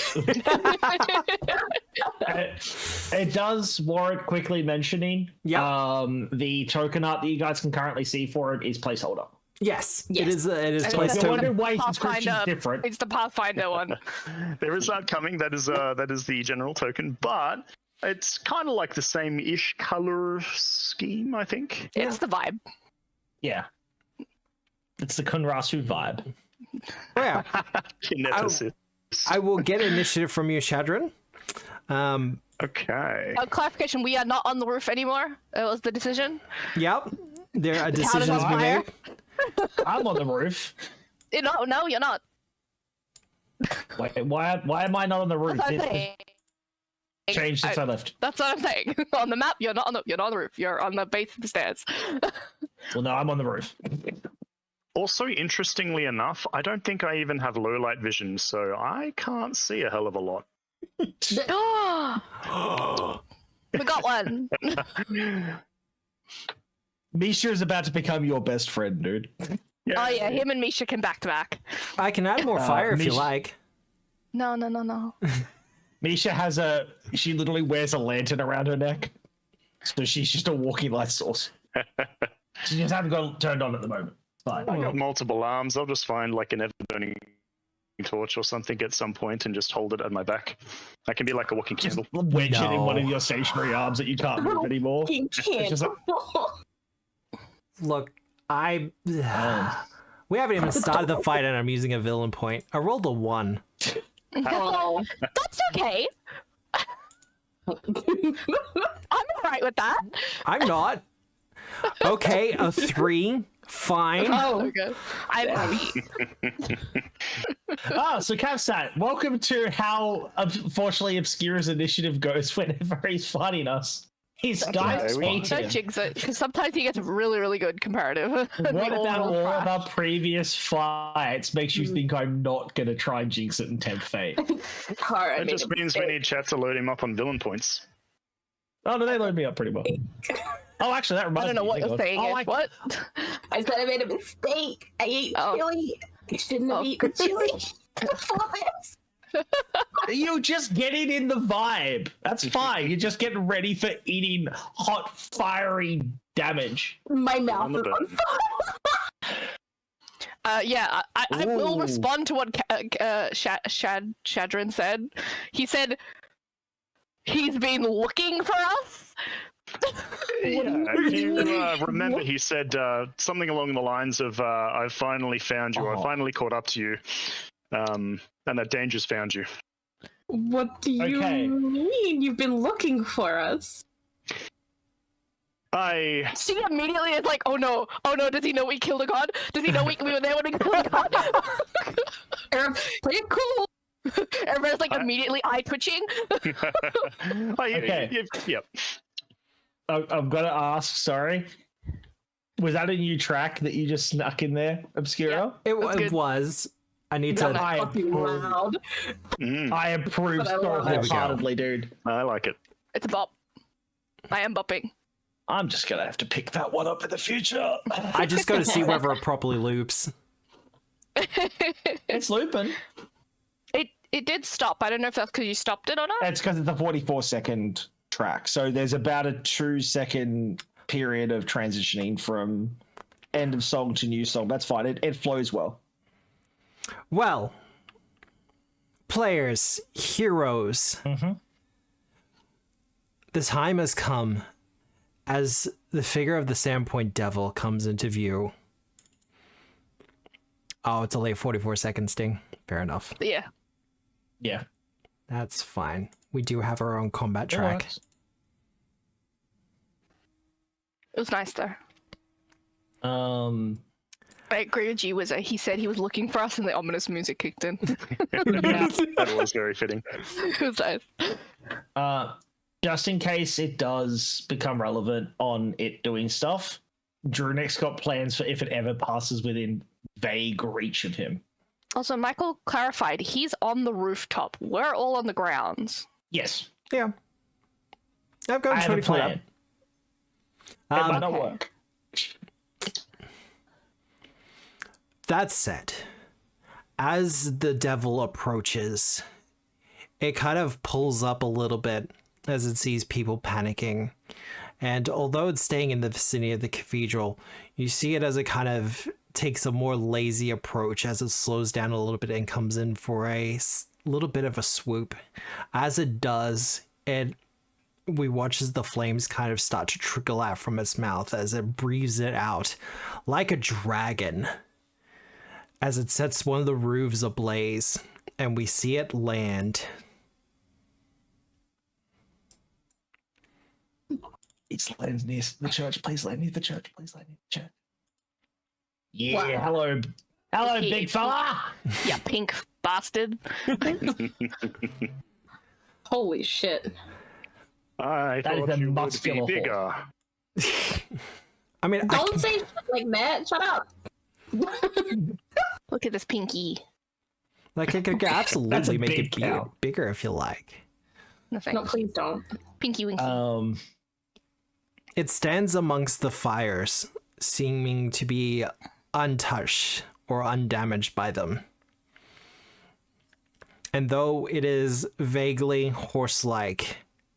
It does warrant quickly mentioning. Yeah. The token art that you guys can currently see for it is placeholder. Yes, Yes. it is. It is And place it's I the token. wonder why his Pathfinder. description's different. It's the Pathfinder one. There is that coming. That is the general token, but it's kind of like the same-ish color scheme, I think. It's the vibe. Yeah. It's the Kunrasu vibe. Oh, yeah. Kineticist. I will get initiative from you, Shadron. Okay. Clarification, we are not on the roof anymore. It was the decision. Yep. There are The town is decisions on to be fire. made. I'm on the roof. No, you're not. Wait, why am I not on the roof? That's what I'm saying. Changed since I left. That's what I'm saying. On the map, you're not on the roof. You're on the base of the stairs. Well, no, I'm on the roof. Also, interestingly enough, I don't think I even have low light vision, so I can't see a hell of a lot. We got one. Misha is about to become your best friend, dude. Oh yeah, him and Misha can back to back. I can add more fire if you Misha- like. No. Misha she literally wears a lantern around her neck. So she's just a walking light source. She just hasn't got turned on at the moment. Fine. I got multiple arms. I'll just find like an ever-burning torch or something at some point and just hold it at my back. I can be like a walking Just candle. wedge it in No. one of your stationary arms that you can't move anymore. You can't. just like- Look, we haven't even started the fight and I'm using a villain point. I rolled a 1. Oh, that's okay. I'm alright with that. I'm not. Okay, a 3. Fine. Okay. I'm happy. So Capsat, welcome to how unfortunately Obscura's initiative goes whenever he's fighting us. His guys we- hate Don't him. jinx it, because sometimes he gets really, really good comparative. What about all of trash. our previous fights makes you think I'm not going to try and jinx it and tempt fate? Alright, It just means we need chat to load him up on villain points. Oh, no, they load me up pretty well. Oh, actually, that I reminds me. don't know what Hang you're on. saying. Oh, What? I said I made a mistake. I ate chili. I shouldn't have eaten chili. Before this. You're just getting in the vibe. That's fine. You're just getting ready for eating hot, fiery damage. My mouth On the is on burn. fire. Yeah, I will Ooh. respond to what Shadrin said. He said he's been looking for us. Yeah, if you remember, he said something along the lines of, "I've finally found you. I Oh. finally caught up to you, and that danger's found you." What do you Okay. mean? You've been looking for us. She immediately is like, oh no, does he know we killed a god? Does he know we were there when we killed a god? Play it cool. Everybody's like immediately eye twitching. Okay. Yep. I've got to ask, sorry. Was that a new track that you just snuck in there, Obscura? It That's good. was. I need That to. I fucking approve. loud. I approve But I so love it. There we go. wholeheartedly, dude. I like it. It's a bop. I am bopping. I'm just going to have to pick that one up in the future. I just got to see whether it properly loops. It's looping. It did stop. I don't know if that's because you stopped it or not. It's because it's a 44-second track. So there's about a 2-second period of transitioning from end of song to new song. That's fine. It flows well. Well, players, heroes, the time has come as the figure of the Sandpoint Devil comes into view. Oh, it's a late 44-second sting. Fair enough. Yeah. Yeah. That's fine. We do have our own combat It track. works. It was nice though. Um, I agree with G Wizard. He said he was looking for us and the ominous music kicked in. That was very fitting. It was nice. just in case it does become relevant on it doing stuff, Drew next got plans for if it ever passes within vague reach of him. Also, Michael clarified he's on the rooftop. We're all on the grounds. Yes. Yeah. I've I got have a 20 pulled up. plan. It might not okay. work. That said, as the devil approaches, it kind of pulls up a little bit as it sees people panicking. And although it's staying in the vicinity of the cathedral, you see it as it kind of takes a more lazy approach as it slows down a little bit and comes in for a little bit of a swoop. As it does, we watch as the flames kind of start to trickle out from its mouth as it breathes it out like a dragon. As it sets one of the roofs ablaze, and we see it land. It's land near the church. Please land near the church. Please land near the church. Yeah. Wow. Hello, Okay. big fella. Yeah, pink bastard. Holy shit. I That is thought a you would muscular be horse. bigger. I mean, Don't say shit like that. Shut up. Look at this pinky. like I could That's absolutely a make big it cow. bigger if you like. No thanks. No, please don't. Pinky winky. It stands amongst the fires, seeming to be untouched or undamaged by them. And though it is vaguely horse-like,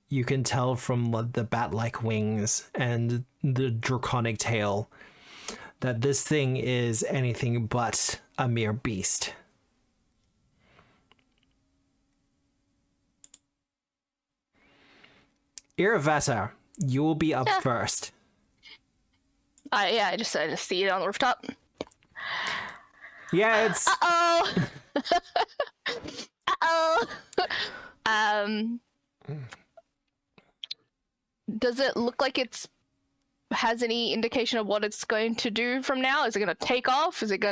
you can tell from the bat-like wings and the draconic tail that this thing is anything but a mere beast. Iravetta, you will be up first. I just see it on the rooftop. Yeah, it's... Uh-oh! Does it look like has any indication of what it's going to do from now? Is it gonna take off? Is it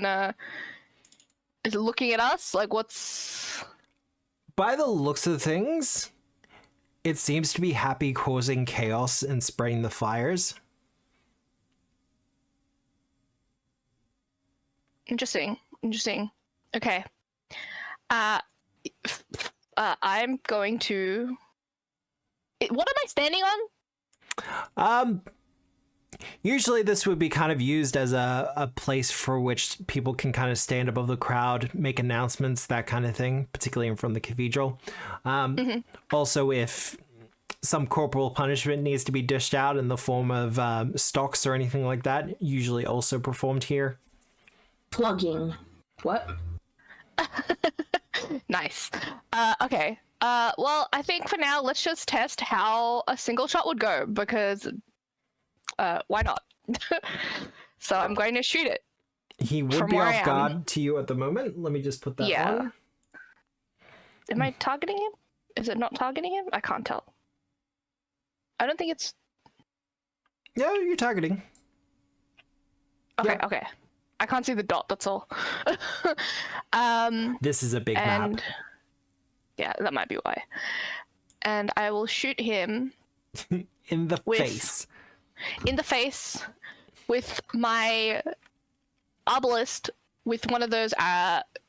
looking at us? Like, what's... By the looks of things, it seems to be happy causing chaos and spreading the fires. Interesting. Okay. I'm going to... What am I standing on? Usually this would be kind of used as a place for which people can kind of stand above the crowd, make announcements, that kind of thing, particularly in front of the cathedral. Also, if some corporal punishment needs to be dished out in the form of stocks or anything like that, usually also performed here. Plugging. What? Nice. Okay. Well, I think for now, let's just test how a single shot would go, because why not? So I'm going to shoot it. He would be off guard to you at the moment. Let me just put that on. Am I targeting him? Is it not targeting him? I can't tell. I don't think it's... Yeah, you're targeting. Okay, okay. I can't see the dot, that's all. This is a big map. Yeah, that might be why. And I will shoot him... in the face. In the face with my obelisk with one of those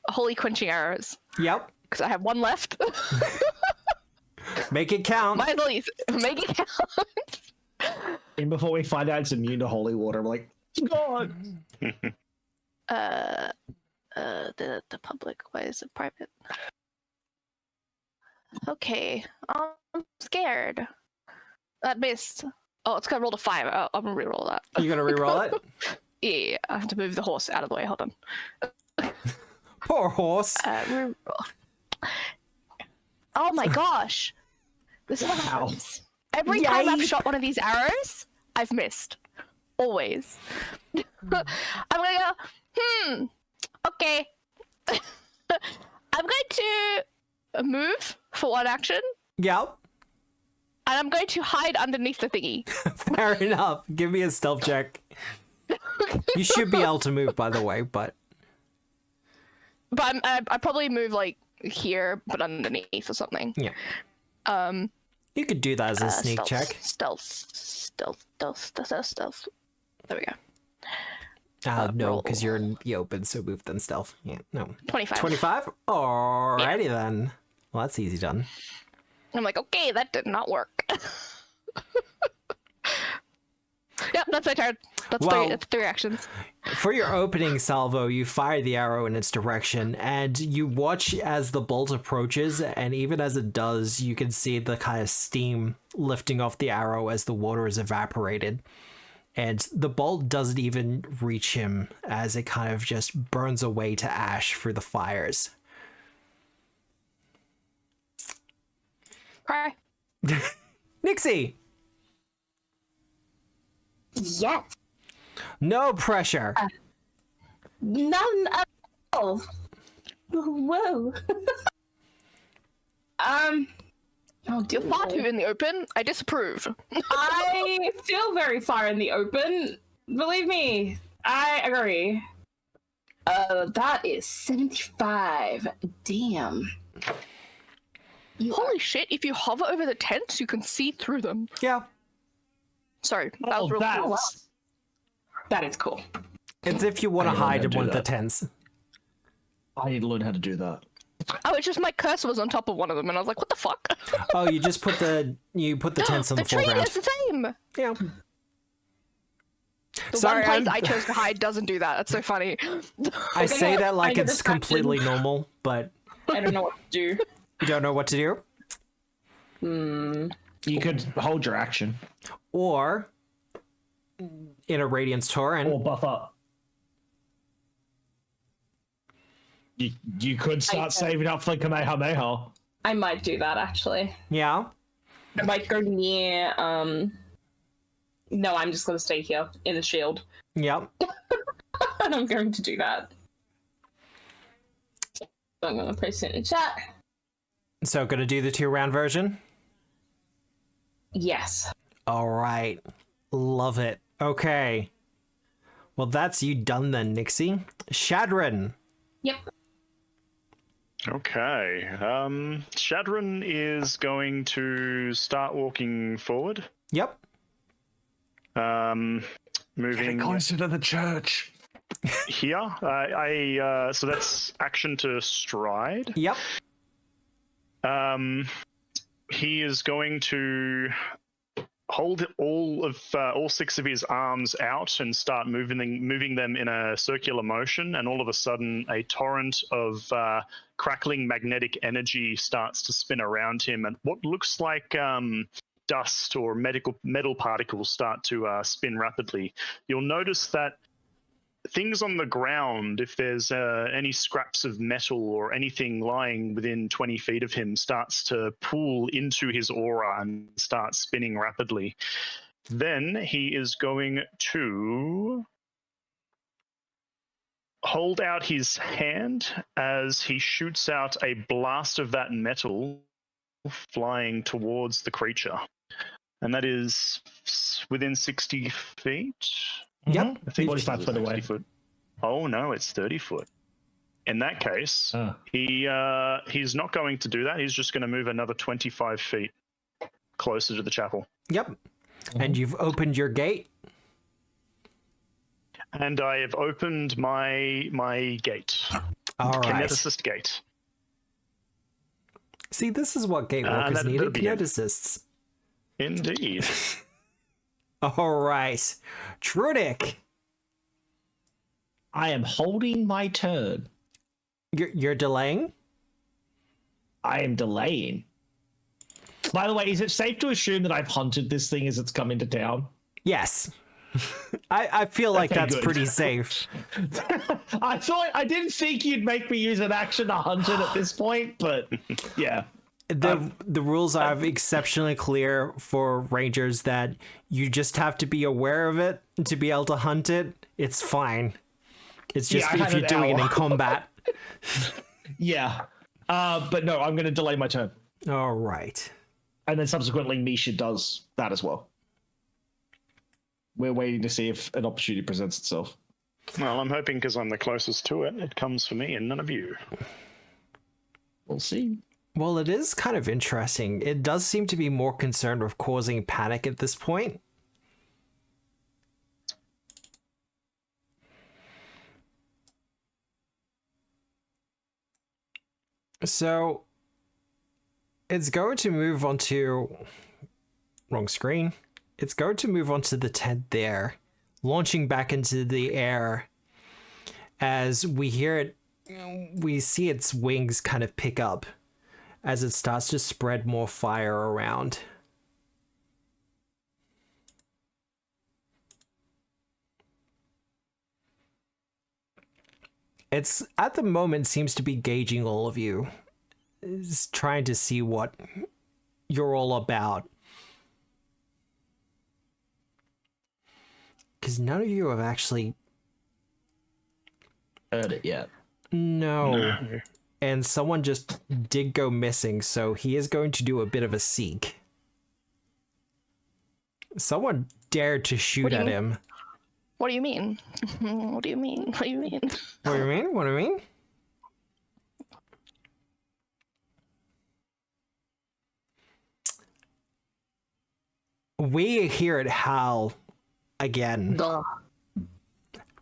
holy quenching arrows. Yep. Because I have one left. Make it count. Might as well use it. Make it count. And before we find out it's immune to holy water, I'm like, God. The public. Why is it private? Okay, I'm scared. That missed. Oh, it's gonna roll to 5. Oh, I'm gonna reroll that. You gonna reroll it? Yeah, I have to move the horse out of the way. Hold on. Poor horse. Reroll. Oh my gosh! This is what happens. Every time I've shot one of these arrows, I've missed. Always. I'm gonna go. Okay. I'm going to move for one action. Yep. And I'm going to hide underneath the thingy. Fair enough. Give me a stealth check. You should be able to move, by the way, but... But I probably move, like, here, but underneath or something. Yeah. You could do that as a sneak check. Stealth. There we go. No, because you're in the open, so move then stealth. Yeah, no. 25. 25? Alrighty then. Well, that's easy done. I'm like, okay, that did not work. Yep, that's my turn. That's three actions. For your opening salvo, you fire the arrow in its direction, and you watch as the bolt approaches, and even as it does, you can see the kind of steam lifting off the arrow as the water is evaporated. And the bolt doesn't even reach him as it kind of just burns away to ash through the fires. Cry. Nixie! Yes. No pressure. None at all. Whoa. Oh, You're far too in the open. I disapprove. I feel very far in the open. Believe me, I agree. That is 75. Damn. Holy shit, if you hover over the tents, you can see through them. Yeah. Sorry, that was real cool. That is cool. It's if you want to hide in one of the tents. I need to learn how to do that. Oh, it's just my cursor was on top of one of them, and I was like, what the fuck? Oh, you just put the tents on the tree foreground. is the same! Yeah. The one place I chose to hide doesn't do that. That's so funny. I say that like it's completely normal, but I don't know what to do. You don't know what to do? You could hold your action Or in a Radiance Torrent. or buff up. You could start saving up for Kamehameha. I might do that actually. Yeah. I might go near. No, I'm just gonna stay here in the shield, Yep. and I'm going to do that. So I'm gonna post it in chat. So gonna do the 2-round version? Yes. All right. Love it. Okay. Well, that's you done then, Nixie. Shadrin. Yep. Okay. Shadrin is going to start walking forward. Yep. Moving closer to the church. here. So that's action to stride. Yep. He is going to hold all 6 of his arms out and start moving them in a circular motion, and all of a sudden a torrent of crackling magnetic energy starts to spin around him, and what looks like dust or metal particles start to spin rapidly. You'll notice that things on the ground, if there's any scraps of metal or anything lying within 20 feet of him, starts to pool into his aura and start spinning rapidly. Then he is going to hold out his hand as he shoots out a blast of that metal flying towards the creature. And that is within 60 feet. Yep. I think 45 foot away. Foot. Oh no, it's 30 foot. In that case, he's not going to do that. He's just going to move another 25 feet closer to the chapel. Yep. And you've opened your gate. And I have opened my gate. All right. Kineticist gate. See, this is what gatewalkers need. that'll be it. Kineticists. Indeed. All right. Trudic. I am holding my turn. You're delaying? I am delaying. By the way, is it safe to assume that I've hunted this thing as it's come into town? Yes. I feel like Okay, that's good. pretty safe. I didn't think you'd make me use an action to hunt it at this point, but yeah. The rules are exceptionally clear for rangers that you just have to be aware of it to be able to hunt it. It's fine. It's just Yeah, I if had you're an doing it in hour. combat. Yeah. But no, I'm going to delay my turn. All right. And then subsequently, Misha does that as well. We're waiting to see if an opportunity presents itself. Well, I'm hoping because I'm the closest to it, it comes for me and none of you. We'll see. Well, it is kind of interesting. It does seem to be more concerned with causing panic at this point. So it's going to move on to wrong screen. It's going to move on to the tent there, launching back into the air as we hear it. We see its wings kind of pick up as it starts to spread more fire around. It's at the moment seems to be gauging all of you. It's trying to see what you're all about. Because none of you have actually... Heard it yet. No. And someone just did go missing, so he is going to do a bit of a seek. Someone dared to shoot at him. What do you mean? What do you mean? What do you mean? What do you mean? What do you mean? We hear it howl again Duh.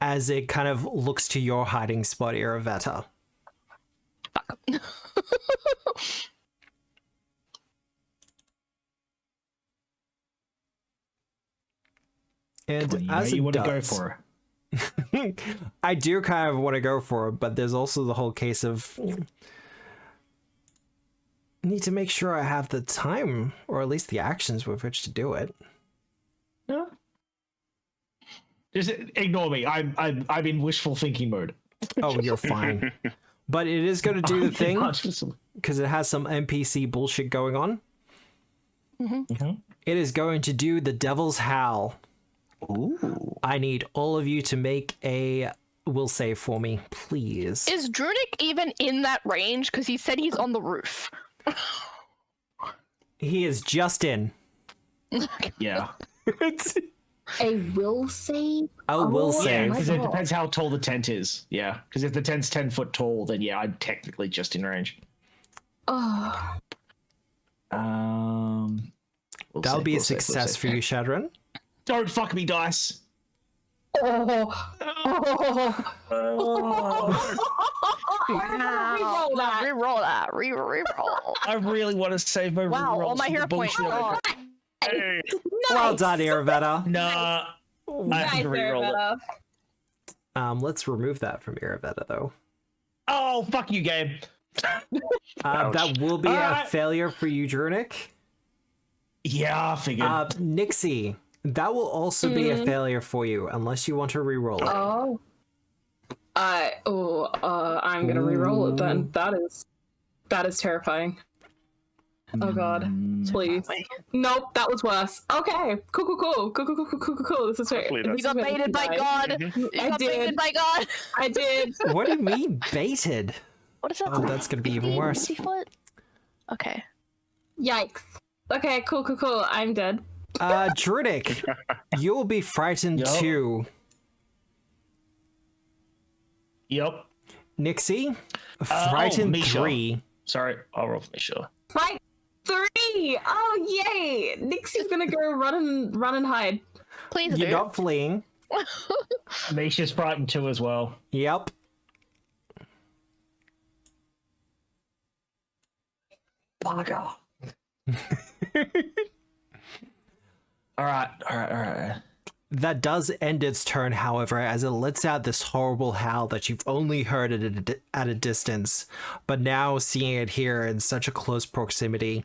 as it kind of looks to your hiding spot, Iravetta. And Well, you as know you it want to go does, for I do kind of want to go for it, but there's also the whole case of need to make sure I have the time, or at least the actions with which to do it. No. Just ignore me. I'm in wishful thinking mode. Oh, you're fine. But it is going to do the thing, because it has some NPC bullshit going on. It is going to do the Devil's Howl. Ooh. I need all of you to make a will save for me, please. Is Drunic even in that range? Because he said he's on the roof. He is just in. Yeah. A will save? A will Yeah, save. because it depends how tall the tent is. Yeah, because if the tent's 10 foot tall, then yeah, I'm technically just in range. Oh. That'll be a success for you, Shadran. Don't fuck me, dice. Oh. Reroll that. Reroll that. Reroll. I really want to save my Wow, rerolls all my for the hero points. bullshit I got. Hey, Well done, Iravetta. Nah, I have to reroll it. Let's remove that from Iravetta, though. Oh, fuck you, game. That will be a failure for you, Drunic. Yeah, I figured. Nixie, that will also be a failure for you, unless you want to reroll it. Oh. I'm gonna reroll it then. That is terrifying. Oh god. Please. Nope, that was worse. Okay. Cool. This is right. Hopefully that's- You got baited by God. You got baited by God. I did. What do you mean, baited? What is that? Oh, that's gonna be even worse. 50 foot? Okay. Yikes. Okay, cool. I'm dead. Drunic, you'll be frightened Yup. too. Yep. Nixie, frightened Misha. 3. Sorry, I'll roll for me, sure. Right. 3! Oh yay! Nixie's gonna go run and hide. Please You're do. not fleeing. Misha's frightened too as well. Yep. Bugger. All right. That does end its turn, however, as it lets out this horrible howl that you've only heard at a distance, but now seeing it here in such a close proximity,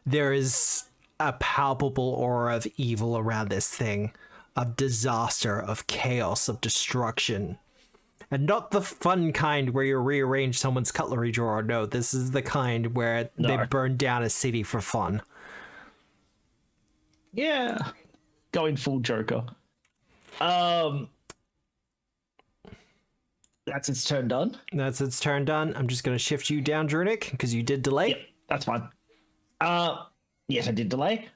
there is a palpable aura of evil around this thing, of disaster, of chaos, of destruction. And not the fun kind where you rearrange someone's cutlery drawer. No, this is the kind where they burn down a city for fun. Yeah. Going full Joker. That's its turn done. That's its turn done. I'm just going to shift you down, Drunic, because you did delay. Yep, that's fine. Yes, I did delay.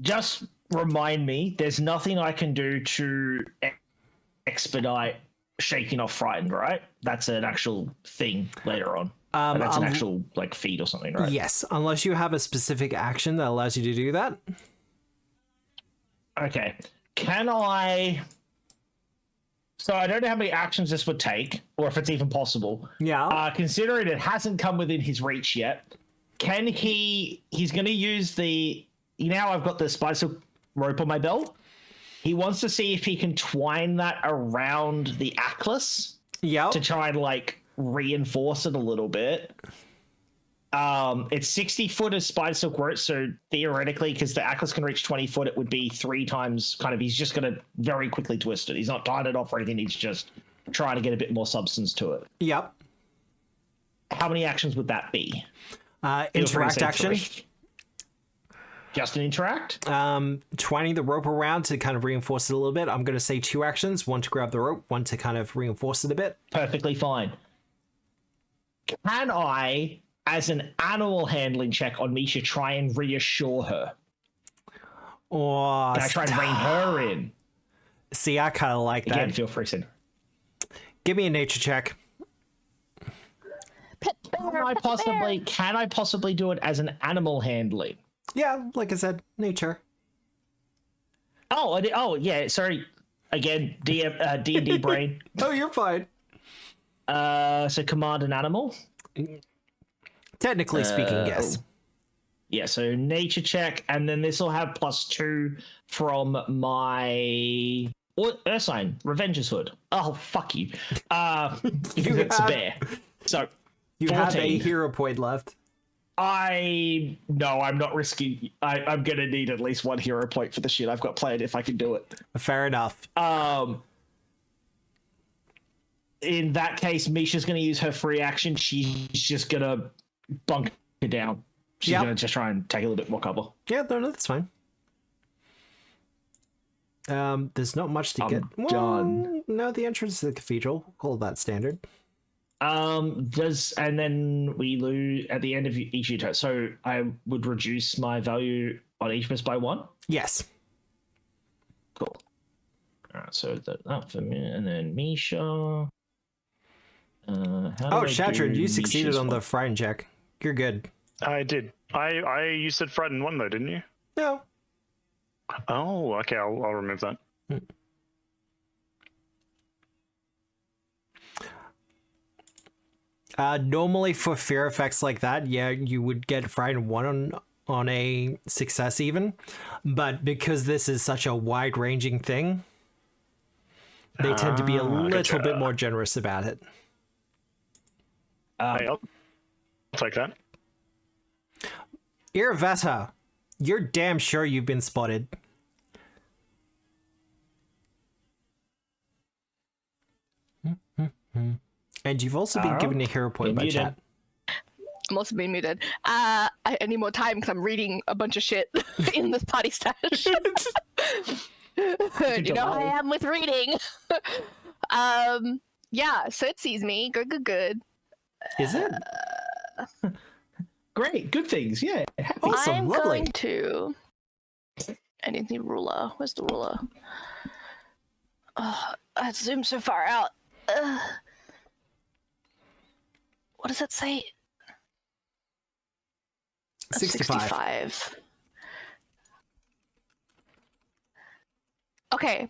Just remind me, there's nothing I can do to expedite shaking off frightened, right? That's an actual thing later on. That's an actual like feat or something, right? Yes, unless you have a specific action that allows you to do that. Okay. Can I... So I don't know how many actions this would take, or if it's even possible. Yeah. Considering it hasn't come within his reach yet, can he... He's going to use the... Now I've got the spider rope on my belt. He wants to see if he can twine that around the Atlas Yep. to try and, like, reinforce it a little bit. It's 60 foot of spider silk rope, so theoretically, because the Atlas can reach 20 foot, it would be 3 times kind of, he's just going to very quickly twist it. He's not tying it off or anything, he's just trying to get a bit more substance to it. Yep. How many actions would that be? Feel free to Interact say action. 3. Just an interact? Twining the rope around to kind of reinforce it a little bit. I'm going to say 2 actions. 1 to grab the rope, 1 to kind of reinforce it a bit. Perfectly fine. Can I, as an animal handling check on Misha, try and reassure her? Or Can I try and rein her in? See, I kind of like that. Again, feel free to. Give me a nature check. Can I possibly do it as an animal handling? Yeah, like I said, nature. Oh, yeah. Sorry. Again, D&D brain. Oh, you're fine. So command an animal. Technically speaking, yes. Yeah. So nature check, and then this will have +2 from my Ursine Revenge's Hood. Oh, fuck you. Because it's a bear. So You 14. have a hero point left. I'm not risking. I'm gonna need at least one hero point for the shit I've got planned if I can do it. Fair enough. In that case, Misha's gonna use her free action. She's just gonna bunker down. She's gonna just try and take a little bit more cover. Yeah, no, that's fine. There's not much to get. Done. No, the entrance to the cathedral. We'll call that standard. And then we lose at the end of each turn. So I would reduce my value on each of us by 1. Yes. Cool. All right, so that for me, and then Misha. Shatron, you succeeded on the frighten check. You're good. I did. You said frightened 1 though, didn't you? No. Oh, okay. I'll remove that. Normally for fear effects like that, yeah, you would get frightened 1 on a success even, but because this is such a wide-ranging thing, they tend to be a little bit more generous about it. Hey, I'll take that. Iravetta, you're damn sure you've been spotted. And you've also been given a hero point by chat. I'm also being muted. I need more time because I'm reading a bunch of shit in this party stash. You know how I am with reading. Yeah, so it sees me. Good. Is it? Great, good things, yeah. Awesome, I'm lovely. going to... I need the ruler. Where's the ruler? I zoomed so far out. What does that say? 65. Okay.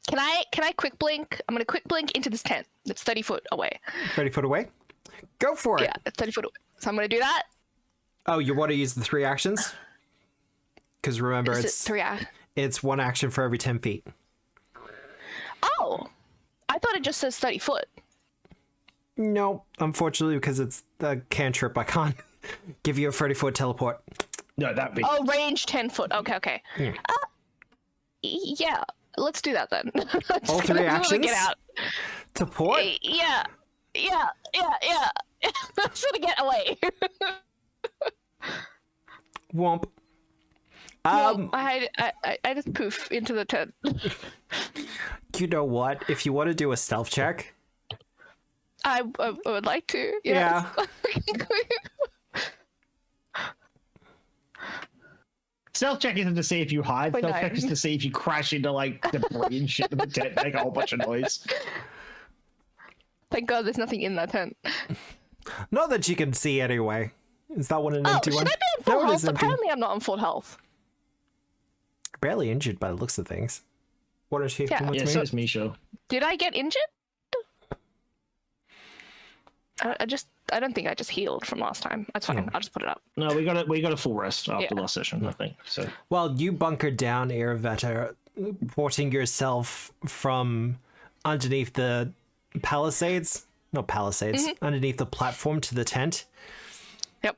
Can I quick blink? I'm gonna quick blink into this tent that's 30 foot away. 30 foot away? Go for it. Yeah, it's 30 foot away. So I'm gonna do that. Oh, you want to use the 3 actions? Because remember, it's 1 action for every 10 feet. Oh, I thought it just says 30 foot. No, unfortunately, because it's a cantrip, I can't give you a 30-foot teleport. No, that'd be... Oh, range 10 foot. Okay. Yeah, let's do that then. All 3 actions? Get out. To port? Yeah. I'm just gonna get away. Womp. I just poof into the tent. You know what? If you want to do a stealth check... I would like to. Yes. Yeah. Stealth check isn't to see if you hide. Stealth check is to see if you crash into like debris and shit in the tent, make a whole bunch of noise. Thank God there's nothing in that tent. Not that you can see anyway. Is that one an empty one? Should I be in full No, it health? is empty. Apparently I'm not on full health. Barely injured by the looks of things. What is she? Yeah. Yeah, so is Misha. Did I get injured? I don't think I just healed from last time. That's fine. I'll just put it up. No, we got a full rest after last session, I think. So Well, you bunkered down, Iravetta, porting yourself from underneath the palisades. Not palisades. Underneath the platform to the tent. Yep.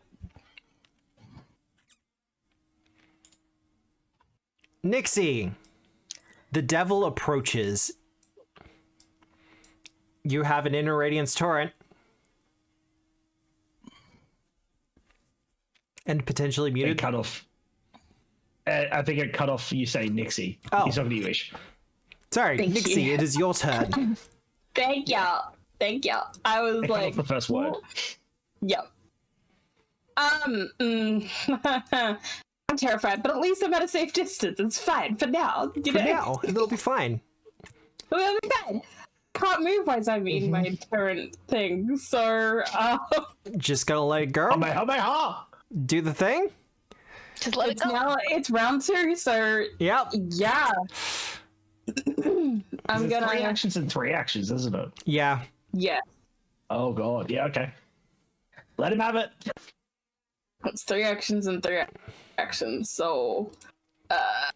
Nixie, the devil approaches. You have an inner radiance torrent. And potentially muted. it cut off. I think it cut off. You say Nixie. Oh. He's talking to you, Ish. Sorry, Thank Nixie, you. it is your turn. Thank you. I was Cut like, off the first word. yep. I'm terrified, but at least I'm at a safe distance. It's fine for now. For now, it'll be fine. It'll be fine. Can't move while I'm eating my current thing, so Just gonna let it go. Ha! Do the thing. Just let it it's go. now it's round 2, so Yep. yeah. I'm It's 3 gonna actions and 3 actions, isn't it? Yeah. yeah. Oh god. Yeah. Okay. Let him have it. It's 3 actions and 3 actions, so Ha!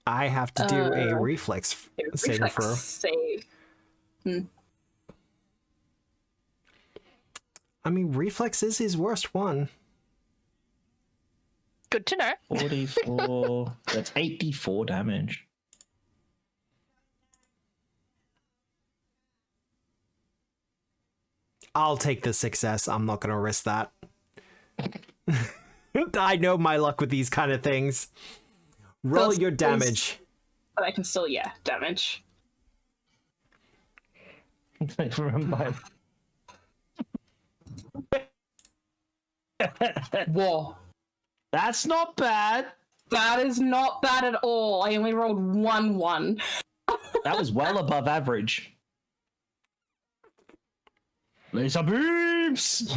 I have to do a reflex saving reflex throw. save. I mean, reflex is his worst one. Good to know. 44. That's 84 damage. I'll take the success. I'm not going to risk that. I know my luck with these kind of things. Roll Those- your damage. But I can still, damage. Remember. Whoa. That's not bad. That is not bad at all. I only rolled 1-1. That was well above average. Laser beams.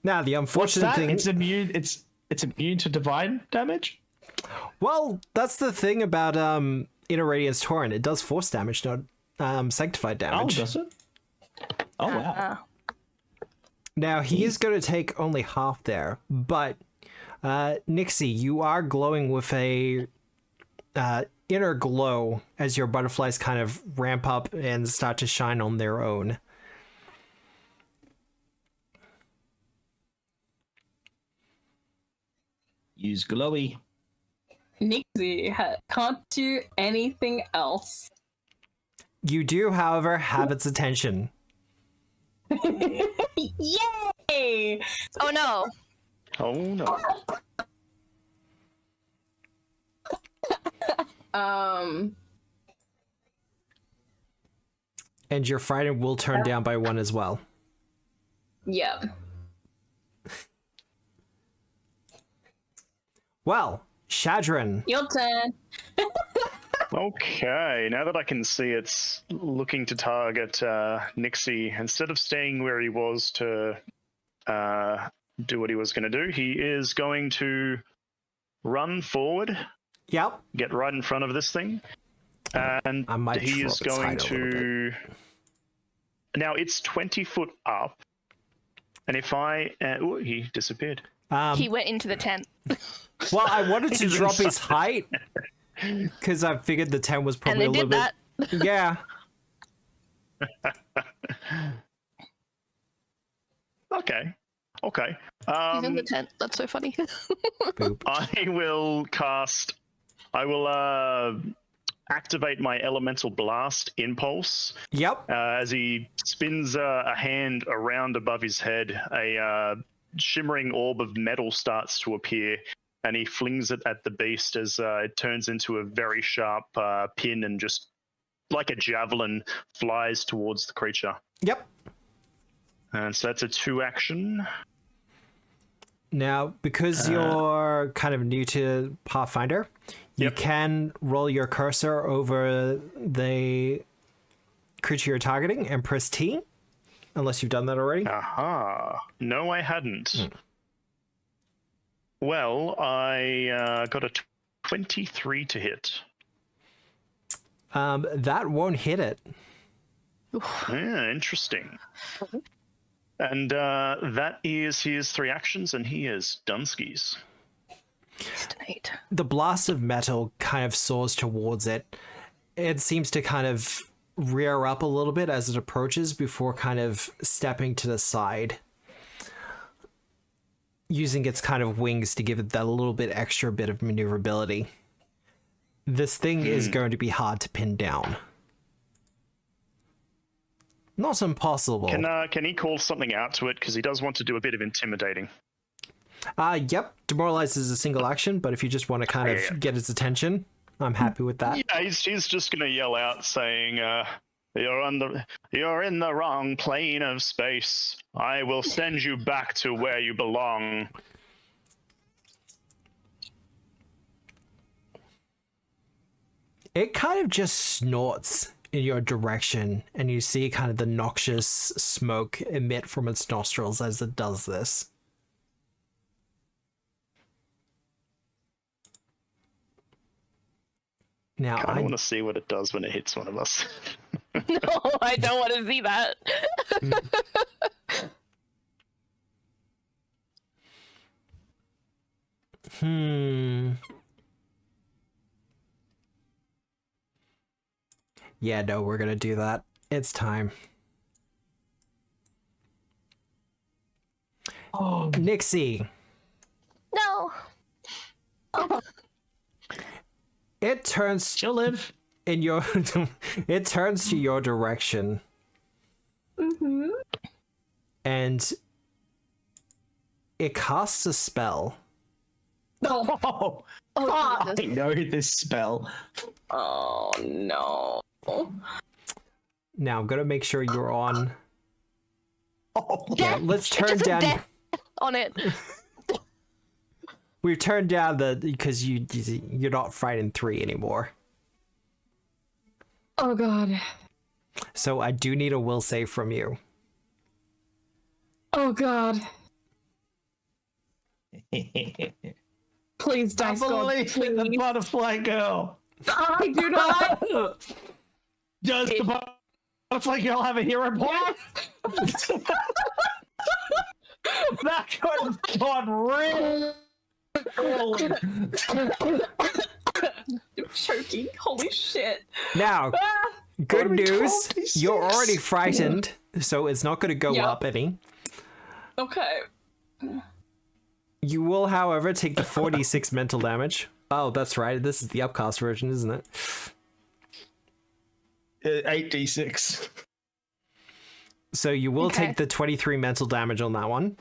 Now, the What's unfortunate that? thing... It's immune. It's immune to divine damage. Well, that's the thing about Inner Radiance Torrent. It does force damage, not sanctified damage. Oh, does it? Oh wow. Now, he is going to take only half there, but Nixie, you are glowing with a inner glow as your butterflies kind of ramp up and start to shine on their own. Use glowy. Nixie can't do anything else. You do, however, have its attention. Yay! Oh no. Oh no. And your frightened will turn down by 1 as well. Yeah. Well, Shadran. Your turn. Okay, now that I can see it's looking to target Nixie, instead of staying where he was to do what he was going to do, he is going to run forward, Yep. get right in front of this thing, and I might he is drop its going height a little to... Now, it's 20 foot up, and if I... oh, he disappeared. He went into the tent. Well, I wanted to He's drop his inside. height because I figured the 10 was And probably they a little did bit. that. Yeah. Okay. He's in the tent. That's so funny. Boop. I will cast... I will activate my Elemental Blast Impulse. Yep. As he spins a hand around above his head, a shimmering orb of metal starts to appear, and he flings it at the beast as it turns into a very sharp pin and just, like a javelin, flies towards the creature. Yep. And so that's a 2 action. Now, because you're kind of new to Pathfinder, you Yep. can roll your cursor over the creature you're targeting and press T, unless you've done that already. Aha. No, I hadn't. Well, I got a 23 to hit. That won't hit it. Yeah, interesting. And that is his 3 actions, and he is Dunskies. Estimate. The blast of metal kind of soars towards it. It seems to kind of rear up a little bit as it approaches before kind of stepping to the side, using its kind of wings to give it that little bit extra bit of maneuverability. This thing is going to be hard to pin down. Not impossible. Can he call something out to it? Because he does want to do a bit of intimidating. Yep, demoralize is a single action, but if you just want to kind of get its attention, I'm happy with that. Yeah, he's just going to yell out saying, you're in the wrong plane of space. I will send you back to where you belong. It kind of just snorts in your direction, and you see kind of the noxious smoke emit from its nostrils as it does this. Now, I don't want to see what it does when it hits one of us. No, I don't want to see that. Yeah, no, we're gonna do that. It's time. Oh, Nixie, No. it turns she'll live. in your it turns to your direction Mm-hmm. and it casts a spell. Oh, Oh, I Jesus. know this spell. Oh no. Now I'm gonna make sure you're on. Oh, Yeah, Death. let's It turn just said down. death on it. We've turned down the because you're not frightened 3 anymore. Oh god. So I do need a will save from you. Oh god. Please, I dice god, believe in the please. butterfly girl. I do not. Does the butterfly girl have a hero point? Yes. That could have gone real. I'm choking. Holy shit. Now, Ah. good What are we, news. 26? You're already frightened, so it's not going to go Yep. up any. Okay. You will, however, take the 46 mental damage. Oh, that's right. This is the upcast version, isn't it? 8d6. So you will Okay. take the 23 mental damage on that one.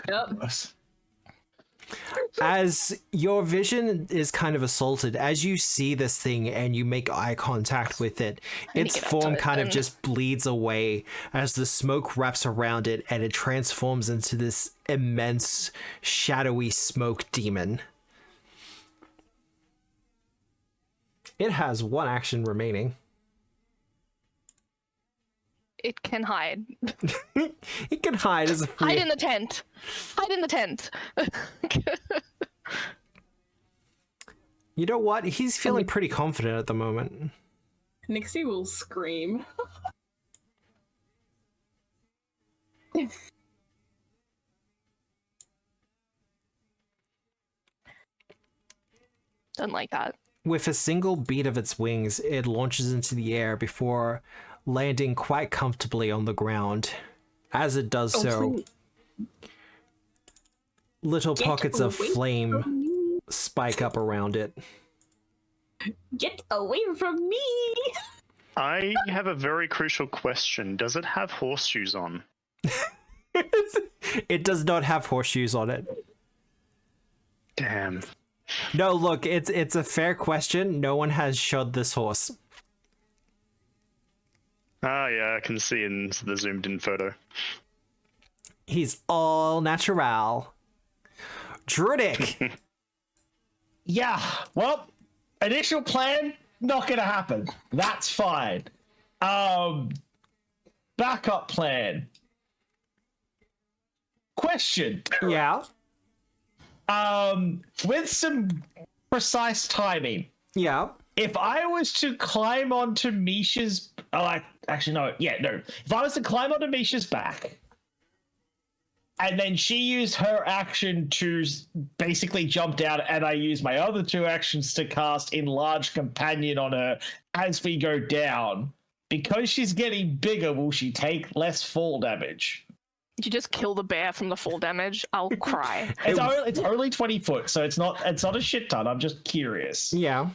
Yep. As your vision is kind of assaulted, as you see this thing and you make eye contact with it, need its to get up to form it kind of then. just bleeds away as the smoke wraps around it and it transforms into this immense, shadowy smoke demon. It has 1 action remaining. It can hide. It can hide as a free. Hide in the tent. Hide in the tent. You know what? He's feeling pretty confident at the moment. Nixie will scream. Don't like that. With a single beat of its wings, it launches into the air before landing quite comfortably on the ground. As it does so, please. little Get pockets of away flame from me. spike up around it. Get away from me! I have a very crucial question. Does it have horseshoes on? It does not have horseshoes on it. Damn. No, look, it's a fair question. No one has shod this horse. Ah, yeah, I can see in the zoomed in photo. He's all natural. Druidic! Yeah, well, initial plan, not gonna happen. That's fine. Backup plan. Question. Yeah, With some precise timing. yeah. If I was to climb onto Misha's... actually, no. Yeah, no. If I was to climb onto Misha's back, and then she used her action to basically jump down, and I use my other 2 actions to cast Enlarge Companion on her as we go down, because she's getting bigger, will she take less fall damage? Did you just kill the bear from the fall damage? I'll cry. It's only 20 foot, so it's not a shit ton. I'm just curious. Yeah.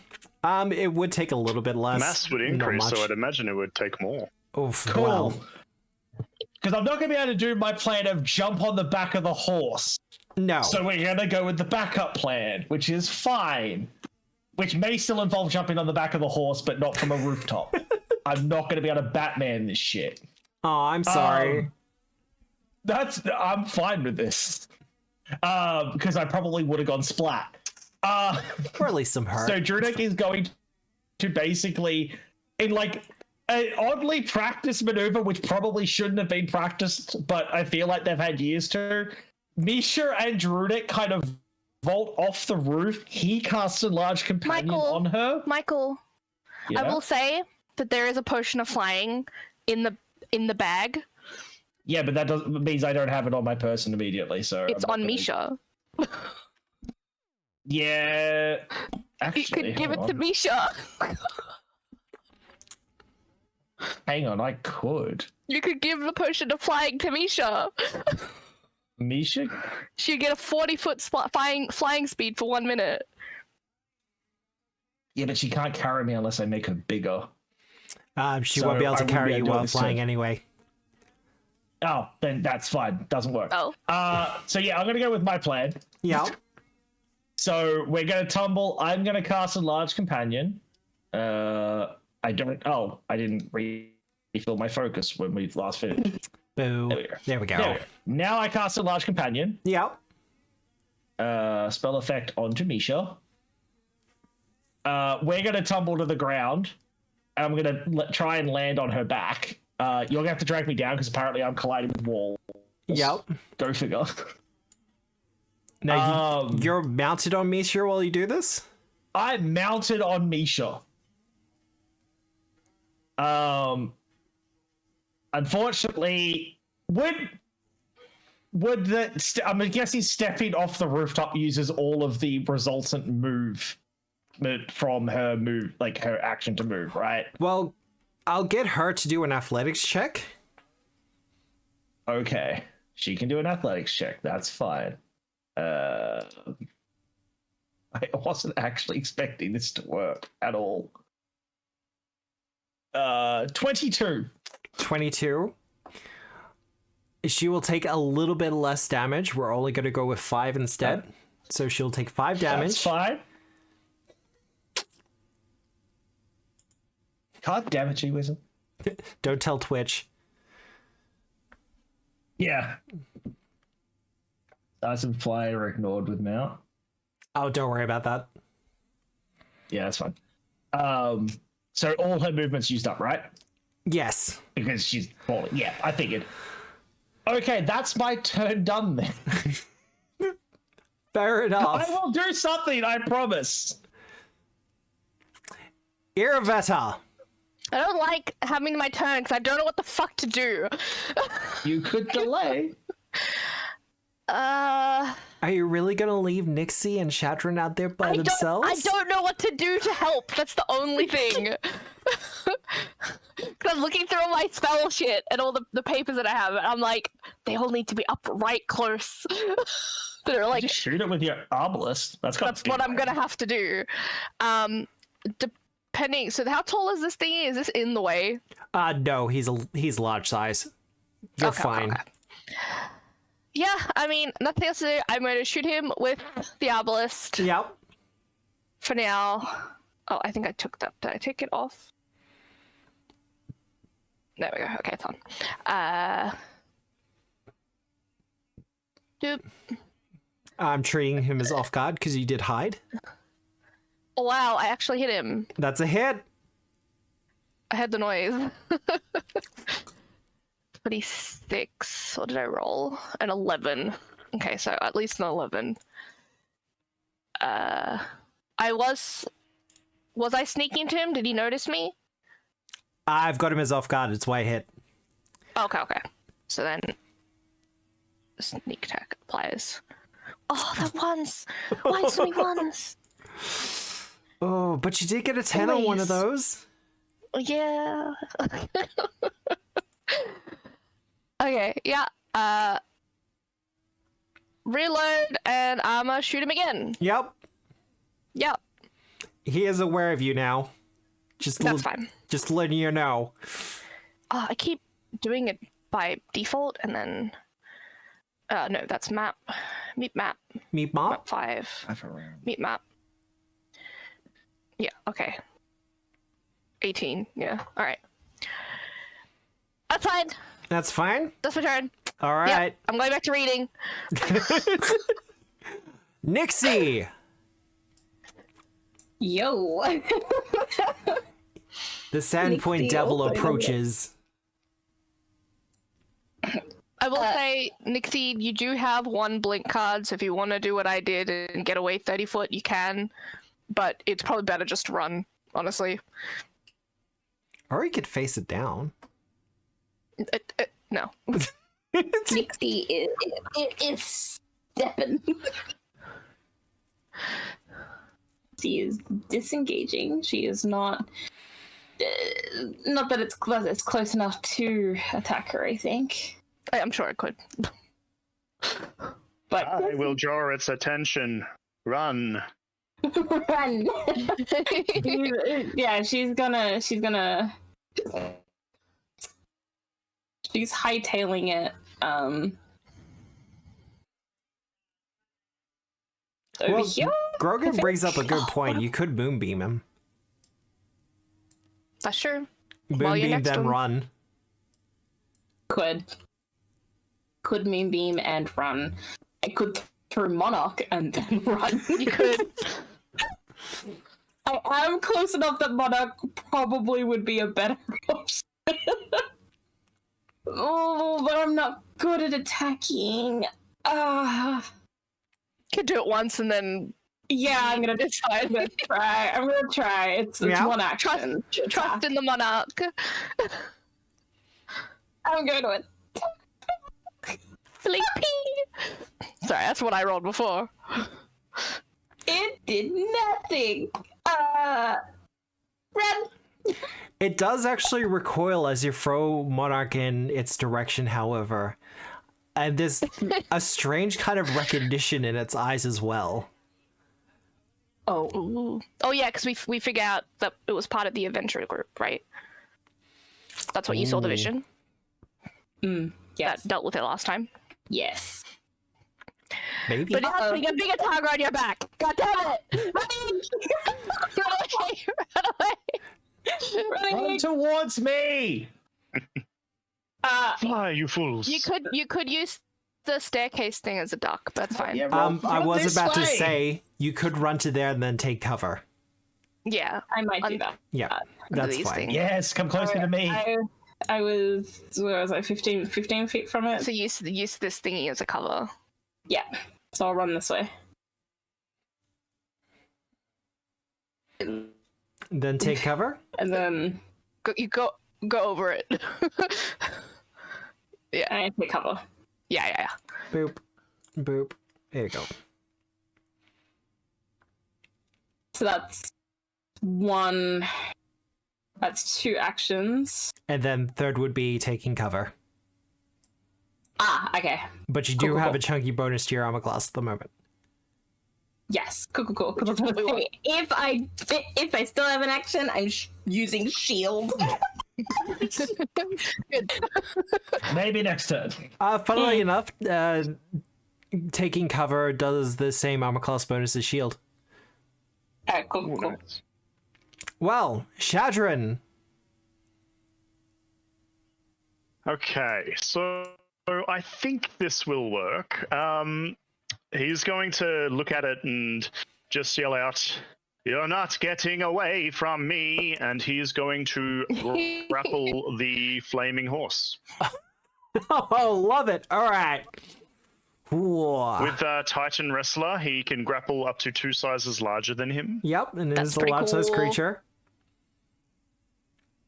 It would take a little bit less. Mass would not increase, much. so I'd imagine it would take more. Oof, Cool. well. Because I'm not going to be able to do my plan of jump on the back of the horse. No. So we're going to go with the backup plan, which is fine. Which may still involve jumping on the back of the horse, but not from a rooftop. I'm not going to be able to Batman this shit. Oh, I'm sorry. I'm fine with this. Because I probably would have gone splat. Or at least some hurt. So Druidic is going to basically, in like an oddly practiced maneuver, which probably shouldn't have been practiced, but I feel like they've had years to. Misha and Druidic kind of vault off the roof. He casts a large companion Michael. on her. Michael, Yeah. I will say that there is a potion of flying in the bag. Yeah, but that means I don't have it on my person immediately. So It's I'm not on gonna- Misha. Yeah. You Actually, could give it hold to on. Misha. Hang on, I could. You could give the potion to flying to Misha. Misha? She'd get a 40-foot flying speed for 1 minute. Yeah, but she can't carry me unless I make her bigger. She So won't be able I to wouldn't carry be you able to do while this flying too. anyway. Oh, then that's fine. Doesn't work. Oh. So yeah, I'm gonna go with my plan. Yeah. So we're gonna tumble. I'm gonna cast a large companion. I didn't refill my focus when we last finished. Boo. There we go. There we go. Now I cast a large companion. Yeah. Spell effect onto Misha. We're gonna tumble to the ground. I'm gonna try and land on her back. You're gonna have to drag me down because apparently I'm colliding with walls. Yep. Go figure. Now you're mounted on Misha while you do this? I'm mounted on Misha. Unfortunately, would the I'm guessing stepping off the rooftop uses all of the resultant movement from her move, like her action to move, right? Well, I'll get her to do an athletics check. Okay, she can do an athletics check. That's fine. I wasn't actually expecting this to work at all. 22. 22. She will take a little bit less damage. We're only going to go with 5 instead. So she'll take 5 damage. That's fine. God damn it, G-Wizard. Don't tell Twitch. Yeah. Dice of fly are ignored with mount. Oh, don't worry about that. Yeah, that's fine. So all her movements used up, right? Yes. Because she's falling. Yeah, I figured. Okay, that's my turn done then. Fair enough. I will do something, I promise. Iravetta. I don't like having my turn because I don't know what the fuck to do. You could delay. Uh, Are you really going to leave Nixie and Shatron out there by themselves? I don't know what to do to help. That's the only thing. Because I'm looking through all my spell shit and all the papers that I have, and I'm like, they all need to be up right close. They're like, Just shoot it with your obelisk. That's what I'm gonna have to do. Depending. So how tall is this thing? Is this in the way? No, he's large size. You're Okay, fine. okay. Yeah, I mean, nothing else to do. I'm going to shoot him with the obelisk Yep. for now. Oh, I think I took that. Did I take it off? There we go. Okay, it's on. Doop. I'm treating him as off guard because you did hide. Oh, wow, I actually hit him. That's a hit. I had the noise. 26. What did I roll? An 11. Okay, so at least an 11. I was I sneaking to him? Did he notice me? I've got him as off guard. It's why I hit. Okay. So then, sneak attack applies. Oh, that ones! Why so many ones? Oh, but you did get a 10 on one of Please. those. Yeah. Okay, yeah. Reload and I'ma shoot him again. Yep. Yep, He is aware of you now. that's fine. Just letting you know. I keep doing it by default and then... no, that's map. Meet map. Meep mop. Map 5. Meet map. Yeah, okay. 18, yeah. Alright. That's fine. That's fine. That's my turn. All Yep, right. I'm going back to reading. Nixie. Yo. The Sandpoint Nixie Devil also. approaches. I will say, Nixie, you do have one blink card, so if you want to do what I did and get away 30 foot, you can. But it's probably better just to run, honestly. Or you could face it down. No. Nixie is stepping. She is disengaging. She is not Not that it's close enough to attack her, I think. I'm sure it could. But I will draw its attention. Run. run. Yeah, she's hightailing it. Over Well, here. Grogan brings up a good point. You could moonbeam him. That's true. While you're Moonbeam, next to then him. run. Could moonbeam and run. I could throw monarch and then run. You could. I am close enough that monarch probably would be a better option. Oh, but I'm not good at attacking. Could do it once and then Yeah, I'm gonna try. I'm gonna try. It's Yeah. one action. trust in the monarch. I'm going to it. Sleepy. Sorry, that's what I rolled before. It did nothing. Run. It does actually recoil as you throw Monarch in its direction, however. And there's a strange kind of recognition in its eyes as well. Oh, Ooh. Oh yeah, because we figured out that it was part of the adventure group, right? That's what you saw the vision yes, that dealt with it last time. yes. Maybe. But it's putting a big attack on your back. God damn it! Run away! Run away! Run towards me! Fly, you fools. You could use the staircase thing as a duck, but that's fine. Yeah, I run was this about to way. say you could run to there and then take cover. Yeah. I might do that. Yeah, Under that's these fine. things. Yes, come closer to me. I was, where was I, 15 feet from it? So use this thingy as a cover. Yeah, so I'll run this way. Then take cover. And then You go over it. Yeah. I take cover. Yeah. Boop. Boop. There you go. So that's two actions. And then third would be taking cover. Okay. But you do Cool. have a chunky bonus to your armor class at the moment. Yes, cool. Because I was gonna say, if I still have an action, I'm using shield. Good. Maybe next turn. Funnily enough, taking cover does the same armor class bonus as shield. Alright, cool. Nice. Well, Shadrin. Okay, so I think this will work. He's going to look at it and just yell out, "You're not getting away from me!" And he's going to grapple the flaming horse. Oh, love it. All right. Whoa. With Titan Wrestler, he can grapple up to 2 sizes larger than him. Yep, and it That's is a pretty large-sized cool. creature.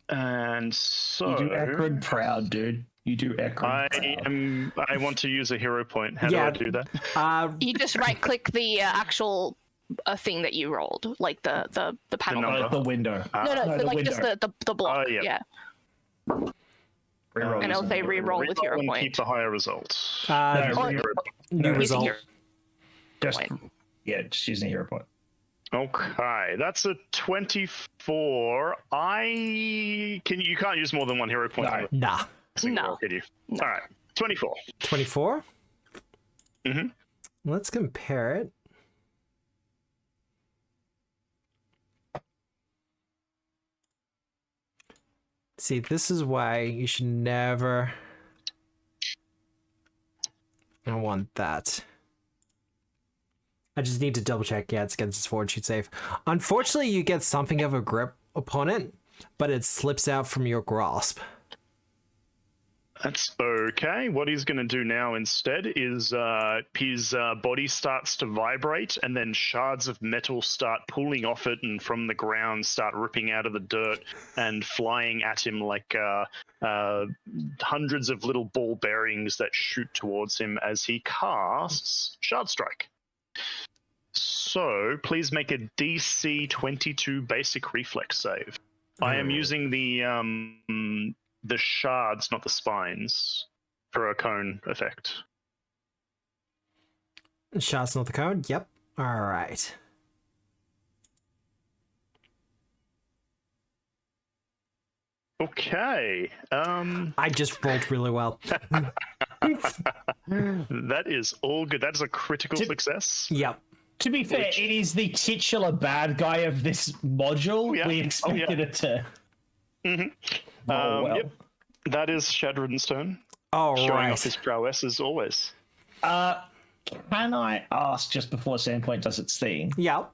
And so You do Ekrid proud, dude. You do Ekrid proud. I want to use a hero point. How do I do that? You just right click the actual thing that you rolled, like the panel. number. The window. No, the like window. just the block. yeah. Yeah. Reroll And this it'll say one. reroll with hero and point. keep the higher result. No, Oh, reroll. New No, result. hero Just, point. yeah, just using a hero point. Okay, that's a 24. You can't use more than 1 hero point. No. Nah. No. Can you? All right, 24. 24? Mm-hmm. Let's compare it. See, this is why you should never... I want that. I just need to double check. Yeah, it's against its forward shoot save. Unfortunately, you get something of a grip upon it, but it slips out from your grasp. That's okay. What he's going to do now instead is his body starts to vibrate, and then shards of metal start pulling off it and from the ground start ripping out of the dirt and flying at him like hundreds of little ball bearings that shoot towards him as he casts Shard Strike. So please make a DC 22 basic reflex save. I am using the shards, not the spines, for a cone effect. Shots, not the cone. Yep. All right. Okay. I just rolled really well. That is all good. That is a critical success. Yep. To be fair, it is the titular bad guy of this module. Yeah. We expected it to. Mm-hmm. Well. That is Shadrin's turn. All Showing right. off his prowess as always. Can I ask just before Sandpoint does its thing? Yep.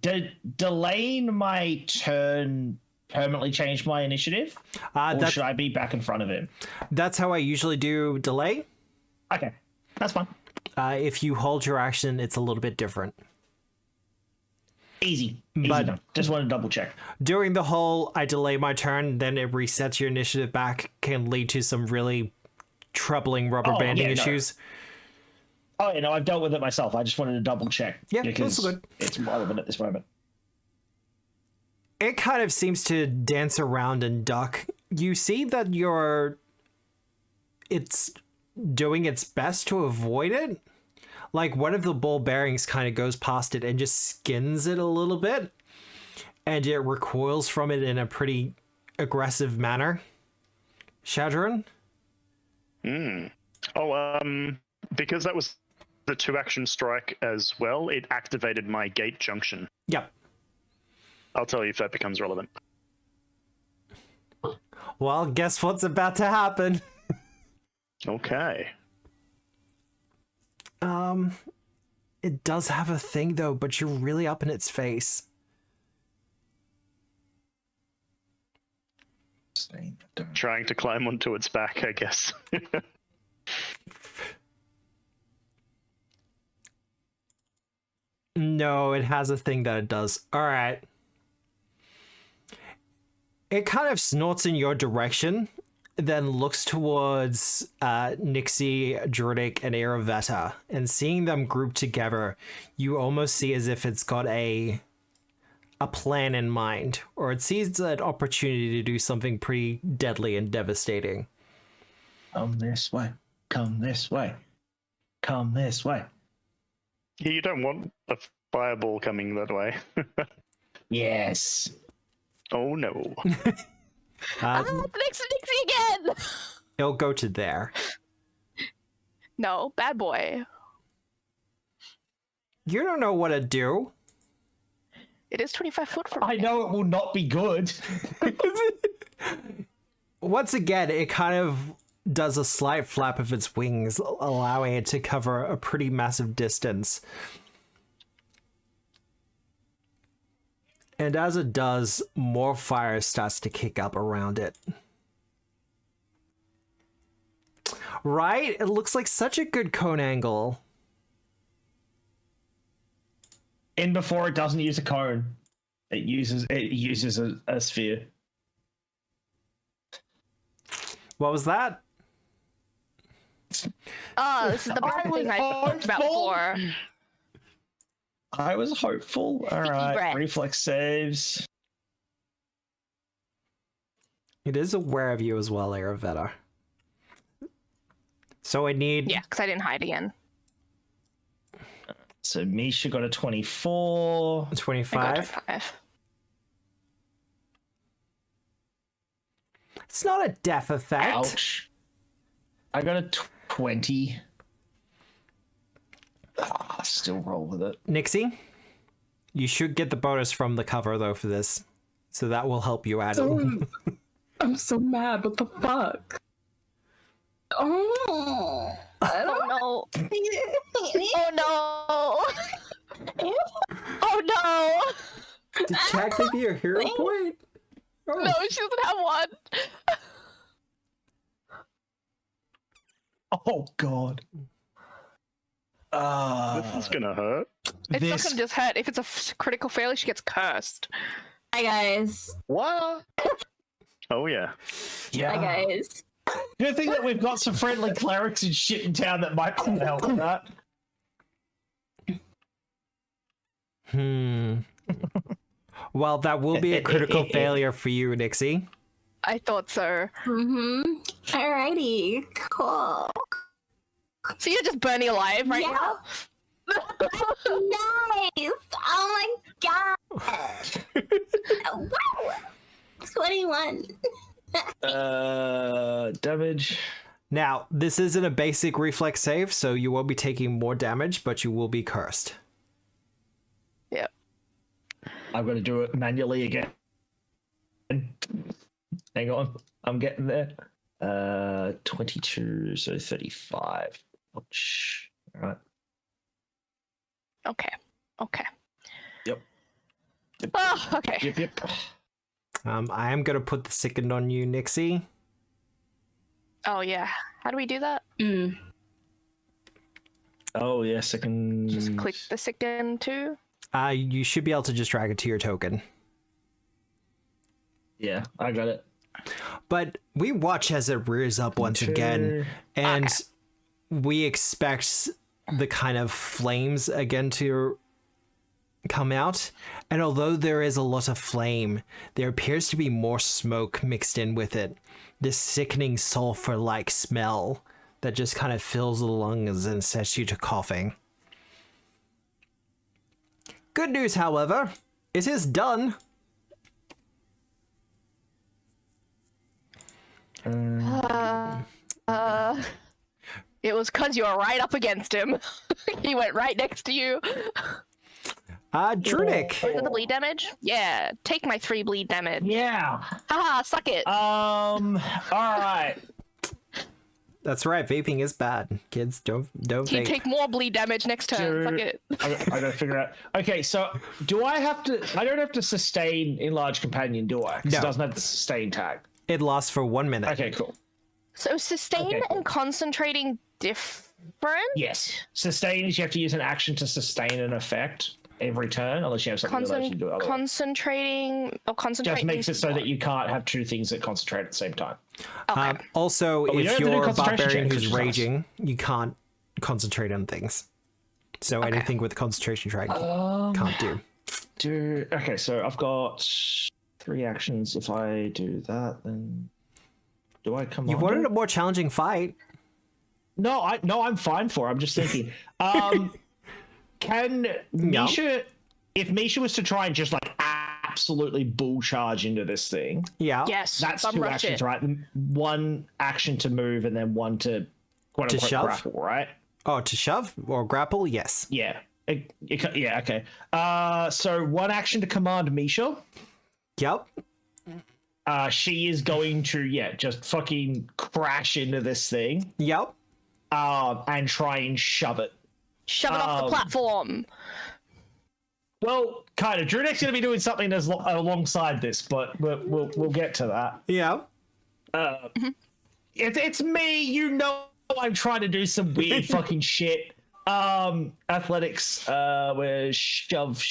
Did delaying my turn permanently change my initiative? Or should I be back in front of him? That's how I usually do delay. Okay, that's fine. If you hold your action, it's a little bit different. Easy But- done. Just want to double check. Doing the whole I delay my turn, then it resets your initiative back can lead to some really troubling rubber banding issues. Oh, you know, I've dealt with it myself. I just wanted to double check. Yeah, because that's good. It's relevant at this moment. It kind of seems to dance around and duck. You see that it's doing its best to avoid it. Like one of the ball bearings kind of goes past it and just skins it a little bit. And it recoils from it in a pretty aggressive manner. Shadron? Because that was the 2-action strike as well, it activated my gate junction. Yep. I'll tell you if that becomes relevant. Well, guess what's about to happen? Okay. It does have a thing though, but you're really up in its face. Trying to climb onto its back, I guess. No, it has a thing that it does. All right. It kind of snorts in your direction, then looks towards Nixie, Druidic, and Aravetta, and seeing them grouped together, you almost see as if it's got a plan in mind, or it sees an opportunity to do something pretty deadly and devastating. Come this way. Come this way. Come this way. You don't want a fireball coming that way. Yes. Oh no. Nixie again! It'll go to there. No, bad boy. You don't know what to do. It is 25 foot from I me. know it will not be good. Once again, it kind of does a slight flap of its wings, allowing it to cover a pretty massive distance. And as it does, more fire starts to kick up around it. Right? It looks like such a good cone angle. In before it doesn't use a cone. It uses a sphere. What was that? Oh, this is the bad thing I talked about before. I was hopeful. All right, breath. reflex saves. It is aware of you as well, Aravetta. So I need... Yeah, because I didn't hide again. So Misha got a 24. 25. I got to 5. It's not a death effect. Ouch. I got a 20. Still roll with it. Nixie, you should get the bonus from the cover, though, for this. So that will help you out. I'm so mad. What the fuck? Oh. Oh no. Oh no. Oh no. Did Jack give you a hero point? Oh. No, she doesn't have one. Oh god. This is gonna hurt. It's not gonna just hurt. If it's a critical failure, she gets cursed. Hi guys. What? Oh yeah. Yeah. Hi guys. Good thing that we've got some friendly clerics and shit in town that might help with that. Well, that will be a critical failure for you, Nixie. I thought so. Alrighty. Cool. So you're just burning alive right now? Nice. Oh my god. Wow. 21. Damage. Now, this isn't a basic reflex save, so you won't be taking more damage, but you will be cursed. Yep. I've got to do it manually again. Hang on, I'm getting there. 22, so 35. Ouch. All right. Okay. Yep. Oh, okay. Yep. I am going to put the sickened on you, Nixie. Oh, yeah. How do we do that? Oh, yeah, second. Just click the sicken too? You should be able to just drag it to your token. Yeah, I got it. But we watch as it rears up once again, and we expect the kind of flames again to come out. And although there is a lot of flame, there appears to be more smoke mixed in with it. This sickening sulfur-like smell that just kind of fills the lungs and sets you to coughing. Good news, however, it is done. It was because you were right up against him. He went right next to you. Druidic. Is it the bleed damage? Yeah, take my 3 bleed damage. Yeah. Haha, suck it. All right. That's right, vaping is bad. Kids, don't You vape. take more bleed damage next turn. Suck it. I gotta figure out. Okay, so do I have to? I don't have to sustain Enlarged Companion, do I? 'Cause No. It doesn't have the sustain tag. It lasts for 1 minute. Okay, cool. So sustain Okay, cool. and concentrating different? Yes. Sustain is you have to use an action to sustain an effect every turn, unless you have something that allows you to do it otherwise. Concentrating or concentrating. Just makes it so that you can't have two things that concentrate at the same time. Okay. Also, But we don't if have to do you're a concentration barbarian checks, who's which is nice. raging, you can't concentrate on things. So anything with concentration track can't do. Okay, so I've got 3 actions. If I do that, then do I come? You wanted a more challenging fight. No, I'm fine for it. I'm just thinking. Can Misha, if Misha was to try and just like absolutely bull charge into this thing, Yeah. Yes. that's bum 2 rush actions, it. right? 1 action to move and then 1 to quote To unquote shove? grapple, right? Oh, to shove or grapple? Yes. Yeah. Yeah. Okay. So 1 action to command Misha. Yep. She is going to just fucking crash into this thing. Yep. And try and shove it. Shove it off the platform. Well, kind of. Drudek's going to be doing something that's alongside this, but we'll get to that. Yeah. It's me. You know, I'm trying to do some weird fucking shit. Athletics. Where shove.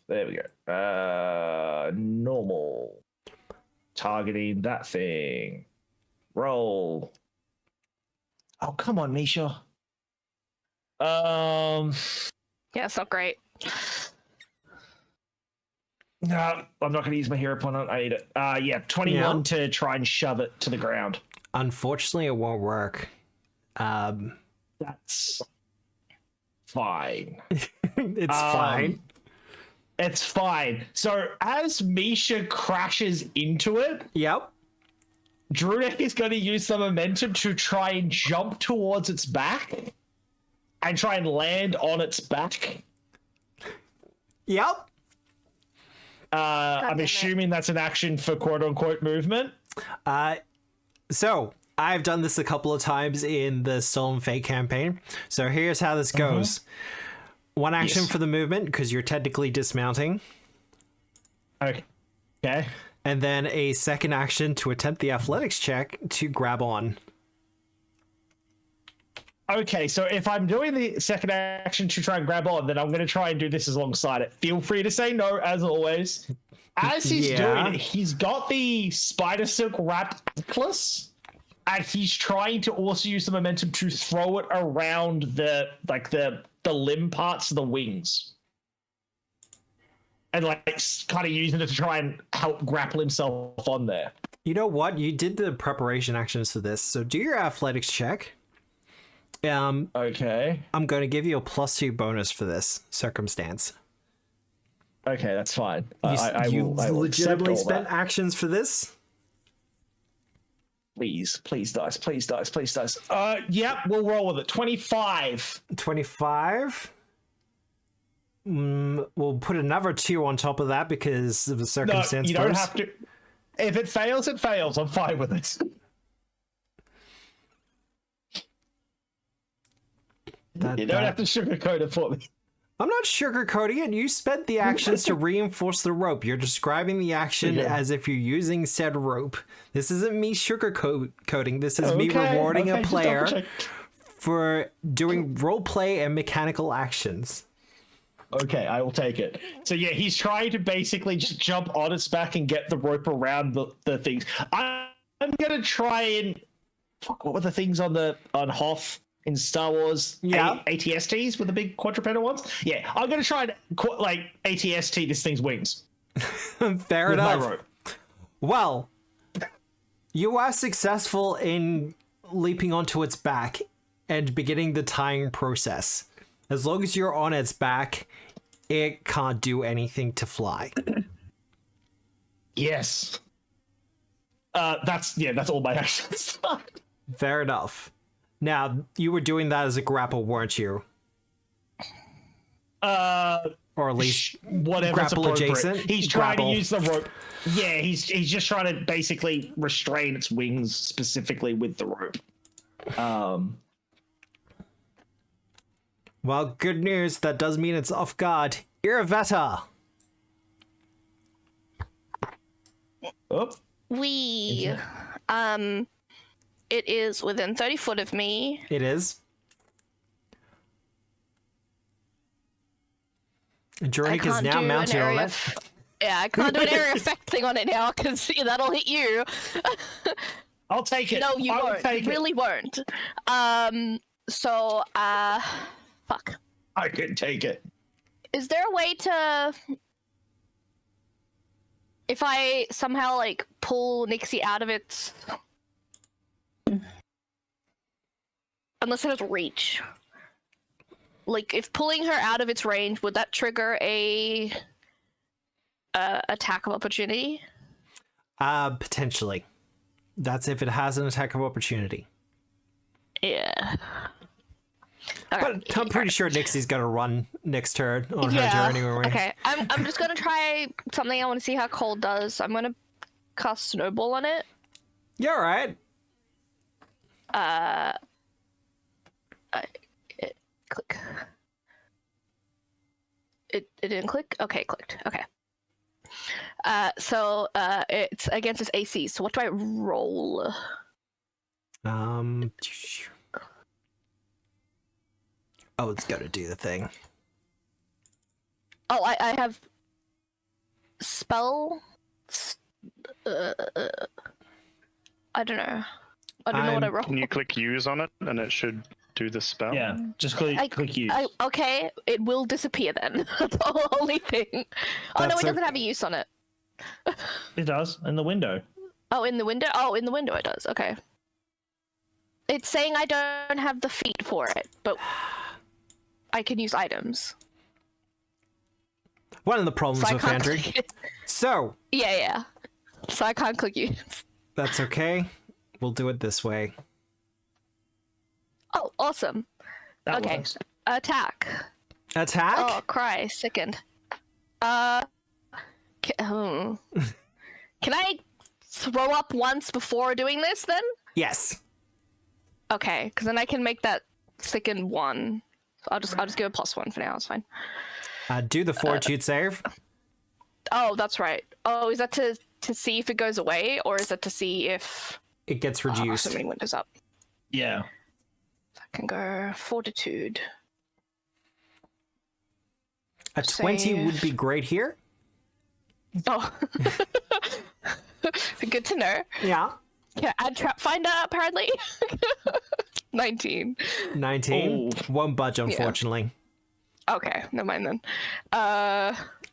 There we go. Normal. Targeting that thing. Roll. Oh, come on, Misha. Yeah, it's not great. No, I'm not going to use my hero point on. I need it. 21 to try and shove it to the ground. Unfortunately, it won't work. That's fine. It's fine. It's fine. So as Misha crashes into it, Yep. Drudek is going to use the momentum to try and jump towards its back and try and land on its back. Yep. I'm damn it. assuming that's an action for quote-unquote movement. So I've done this a couple of times in the Stolen Fate campaign. So here's how this goes. 1 action Yes. for the movement, because you're technically dismounting. Okay. And then a 2nd action to attempt the athletics check to grab on. Okay, so if I'm doing the 2nd action to try and grab on, then I'm going to try and do this alongside it. Feel free to say no, as always. As he's doing it, he's got the spider silk wrapped necklace, and he's trying to also use the momentum to throw it around the limb parts of the wings. and like kind of using it to try and help grapple himself on there. You know what? You did the preparation actions for this, so do your athletics check. Okay. I'm going to give you a +2 bonus for this circumstance. Okay, that's fine. You, I you will legitimately accept all spent that. actions for this? Please dice. Yep, we'll roll with it. 25. 25. We'll put another 2 on top of that because of the No, circumstance. you don't first. have to. If it fails, it fails. I'm fine with it. You don't have to sugarcoat it for me. I'm not sugarcoating it. You spent the actions to reinforce the rope. You're describing the action as if you're using said rope. This isn't me sugarcoating. This is me rewarding a player for doing role play and mechanical actions. Okay, I will take it. So yeah, he's trying to basically just jump on its back and get the rope around the things. I'm gonna try and what were the things on Hoth in Star Wars? Yeah, ATSTs with the big quadrupedal ones. Yeah, I'm gonna try and like ATST this thing's wings. Fair with enough. my rope. Well, you are successful in leaping onto its back and beginning the tying process. As long as you're on its back, it can't do anything to fly. Yes. That's all my actions. Fair enough. Now, you were doing that as a grapple, weren't you? Or at least whatever grapple adjacent. He's trying to use the rope. Yeah, he's just trying to basically restrain its wings specifically with the rope. Well, good news. That does mean it's off guard. Iravetta. Oh. It is within 30 foot of me. It is. Journick is now mounted on it. Yeah, I can't do an area effect thing on it now because that'll hit you. I'll take it. No, you I won't. You really won't. Fuck. I can take it. Is there a way to... If I somehow, like, pull Nixie out of its... Unless it has reach. Like, if pulling her out of its range, would that trigger a... attack of opportunity? Potentially. That's if it has an attack of opportunity. Yeah. But I'm pretty sure Nixie's gonna run next turn on her journey. Okay, I'm just gonna try something. I want to see how cold does. I'm gonna cast Snowball on it. You're alright. Click. It didn't click? Okay, it clicked. Okay. So it's against its AC. So what do I roll? Oh, it's gotta do the thing. Oh, I have spell. I don't know. I don't know what I roll. Can you click use on it and it should do the spell? Yeah, just click use. Okay, it will disappear then. That's the only thing. Oh no, it doesn't have a use on it. It does in the window. Oh, in the window? Oh, in the window it does. Okay. It's saying I don't have the feat for it, but I can use items. One of the problems So with Andrew. So. Yeah. So I can't click use. That's okay. We'll do it this way. Oh, awesome. That okay. works. Attack. Attack? Oh, cry. Sickened. Can I throw up once before doing this then? Yes. Okay, because then I can make that sickened 1. So I'll just give it +1 for now. It's fine. Do the fortitude save. Oh, that's right. Oh, is that to see if it goes away, or is that to see if it gets reduced? So many windows up. Yeah. I can go fortitude. A 20 would be great here. Oh. Good to know. Yeah. Yeah, add trap finder apparently. 19. 19 won't budge, unfortunately. Okay, never mind then.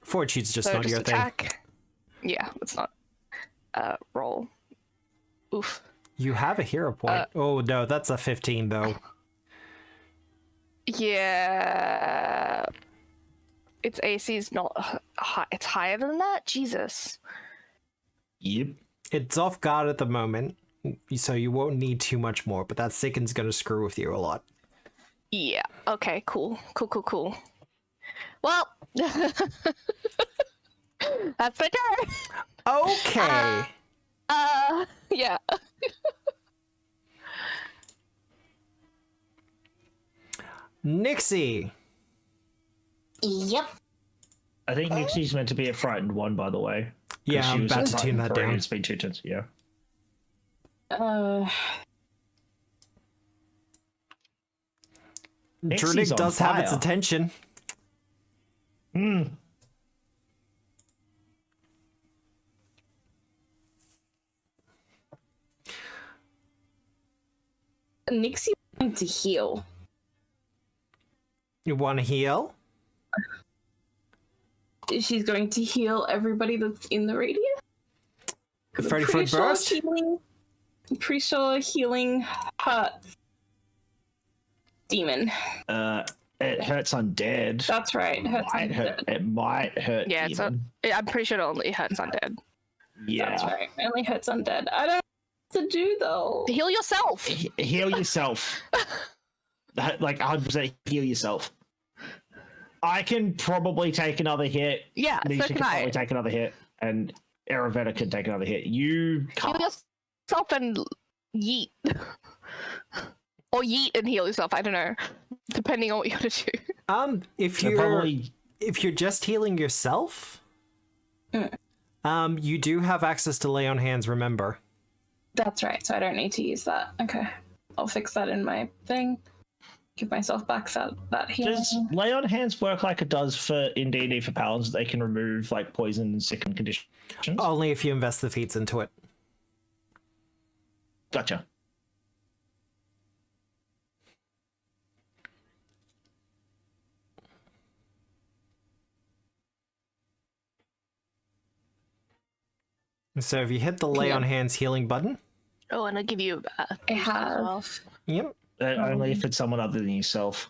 Fortune's just So not just your thing. attack. Yeah, it's not. Roll. Oof. You have a hero point. Oh no, that's a 15 though. Yeah. Its AC's not high. It's higher than that? Jesus. Yep. It's off guard at the moment, so you won't need too much more, but that sicken's gonna screw with you a lot. Yeah. Okay, cool. Cool. Well, that's my turn. Okay. Yeah. Nixie. Yep. I think Nixie's meant to be a frightened one, by the way. 'Cause Yeah, she I'm was about a to tune frightened that three, down. It's been 2 turns, yeah. Nixie's Drunig on does have its fire. attention. Nixie wanting to heal. You want to heal? She's going to heal everybody that's in the radius. 'Cause I'm 30-foot pretty sure burst? I'm pretty sure healing hurts demon. It hurts undead. That's right. Hurts Might hurt, undead. it might hurt Yeah, it's a, demon. I'm pretty sure it only hurts undead. Yeah. That's right. It only hurts undead. I don't know what to do though. Heal yourself. Heal yourself. Like 100% heal yourself. I can probably take another hit. Yeah, Nisha so can can I. probably take another hit, and Aravetta can take another hit. You Heal can't. yourself and yeet. Or yeet and heal yourself. I don't know. Depending on what you want to do. If So you're probably if you're just healing yourself, you do have access to lay on hands, remember. That's right. So I don't need to use that. Okay. I'll fix that in my thing. Give myself back that healing. does lay on hands work like it does for in D&D for paladins? They can remove like poison and sicken conditions. Only if you invest the feats into it. Gotcha. So if you hit the lay on hands healing button, Oh, and I'll give you I have. yep. Only if it's someone other than yourself.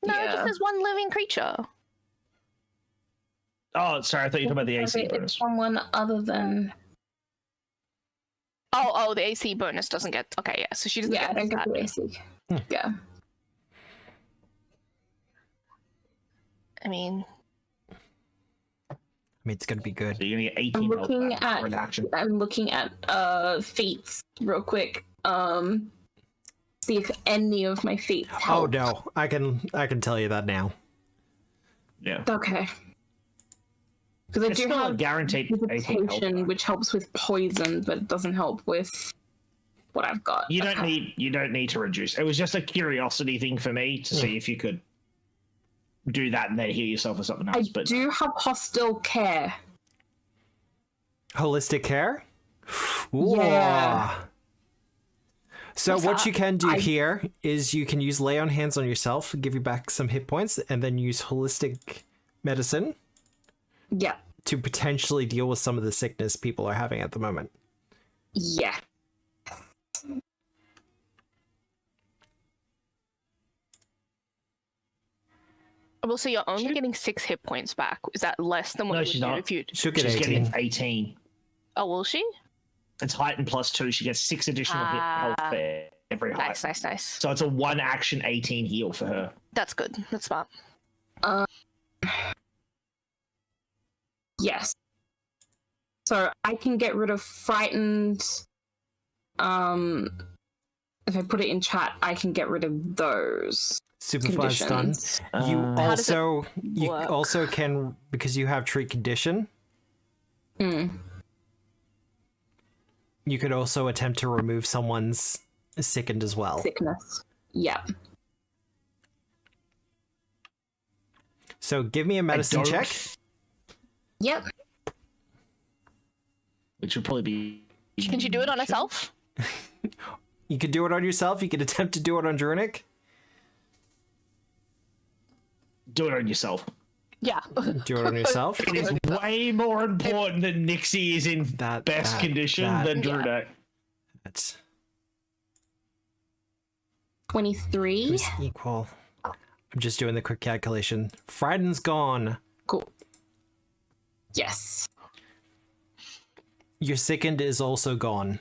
No, Yeah. just as one living creature. Oh, sorry, I thought you were talking about the AC It's bonus. someone other than. Oh, the AC bonus doesn't get. Okay, yeah, so she doesn't Yeah, I don't get get that. the AC. Yeah. I mean, It's gonna be good. So you're gonna get 18 I'm health looking back for an at. action. I'm looking at feats real quick. See if any of my feats Oh help. no, I can tell you that now. Yeah. Okay. Because I It's do still a have guaranteed 18 health visitation, back. which helps with poison, but it doesn't help with what I've got. You don't Okay. need to reduce. It was just a curiosity thing for me to see if you could do that and then heal yourself or something I else. But do have hostile care. Holistic care? Yeah. So What's what that? you can do I- here is you can use lay on hands on yourself, give you back some hit points, and then use holistic medicine Yeah. to potentially deal with some of the sickness people are having at the moment. Yeah. well, so you're only getting 6 hit points back. Is that less than what No, you she's would do not. if you? She'll get she's 18. getting 18. Oh, will she? It's heightened plus 2. She gets 6 additional hit health for every height. Nice. So it's a 1 action 18 heal for her. That's good. That's smart. Yes. So I can get rid of frightened. If I put it in chat, I can get rid of those Superfly stun. conditions. You How does it also work? can, because you have treat condition, Mm. you could also attempt to remove someone's sickened as well. Sickness. Yeah. So give me a medicine I don't- check. Yep. Which would probably be. Can she do it on herself? You could do it on yourself. You could attempt to do it on Drunic. Do it on yourself. Yeah. Do it on yourself. It is way more important that Nixie is in best condition than Drudak. That's 23. who's equal. I'm just doing the quick calculation. Friden's gone. Cool. Yes. Your second is also gone.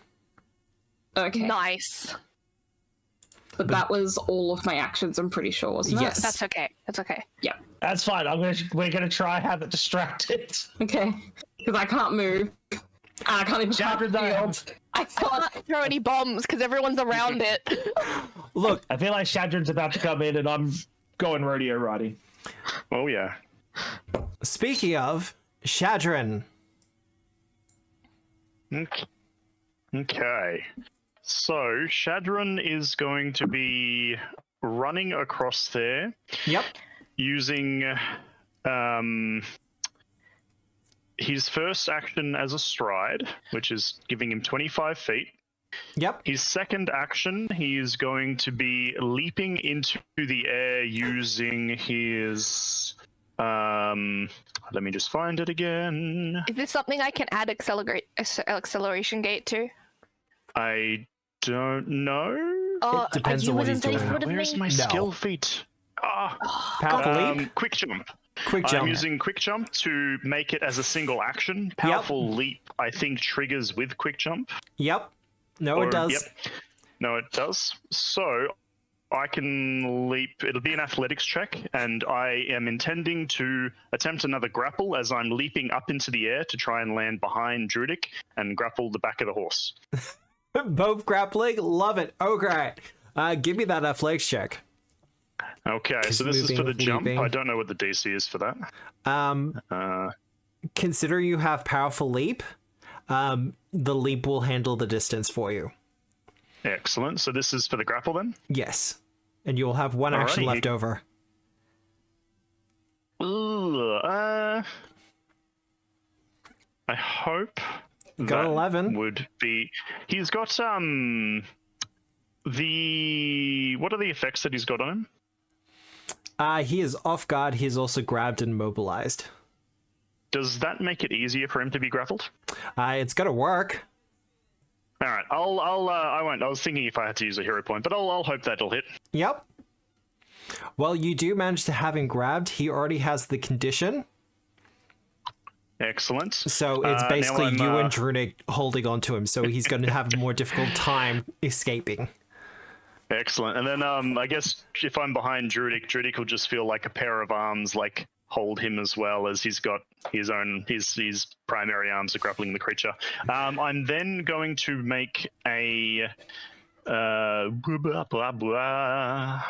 Okay. Nice. But that was all of my actions, I'm pretty sure, wasn't it? Yes. That's okay. That's okay. Yeah. That's fine. We're gonna try have it distracted. Okay. Because I can't move. And I can't even Chapter the nine. field. I can't throw any bombs because everyone's around it. Look, I feel like Shadron's about to come in, and I'm going rodeo riding. Oh yeah. speaking of, Shadron. Okay. So Shadron is going to be running across there Yep. using his first action as a stride, which is giving him 25 feet. Yep. His second action, he is going to be leaping into the air using his... let me just find it again. Is this something I can add acceleration gate to? I don't know. It depends on what he's doing. Where's my skill feat? Powerful leap. Quick jump. Quick I'm jump. using quick jump to make it as a single action. Powerful leap, I think, triggers with quick jump. Yep. No, it does. Yep. No, it does. So I can leap. It'll be an athletics check, and I am intending to attempt another grapple as I'm leaping up into the air to try and land behind Drudic and grapple the back of the horse. Both grappling. Love it. Okay. Give me that athletics check. Okay, so this is for the jump. I don't know what the DC is for that. Consider you have powerful leap. The leap will handle the distance for you. Excellent. So this is for the grapple then? Yes. And you'll have one action Alrighty. left over. I hope Got that 11. would be... He's got, the... What are the effects that he's got on him? He is off guard. He is also grabbed and mobilized. Does that make it easier for him to be grappled? It's gonna work. All right, I won't. I was thinking if I had to use a hero point, but I'll hope that'll hit. Yep. Well, you do manage to have him grabbed. He already has the condition. Excellent. So it's now basically I'm, you and Drudic holding on to him, so he's going to have a more difficult time escaping. Excellent. And then I guess if I'm behind Drudic will just feel like a pair of arms like hold him as well, as he's got his own his primary arms are grappling the creature. I'm then going to make a blah, blah, blah.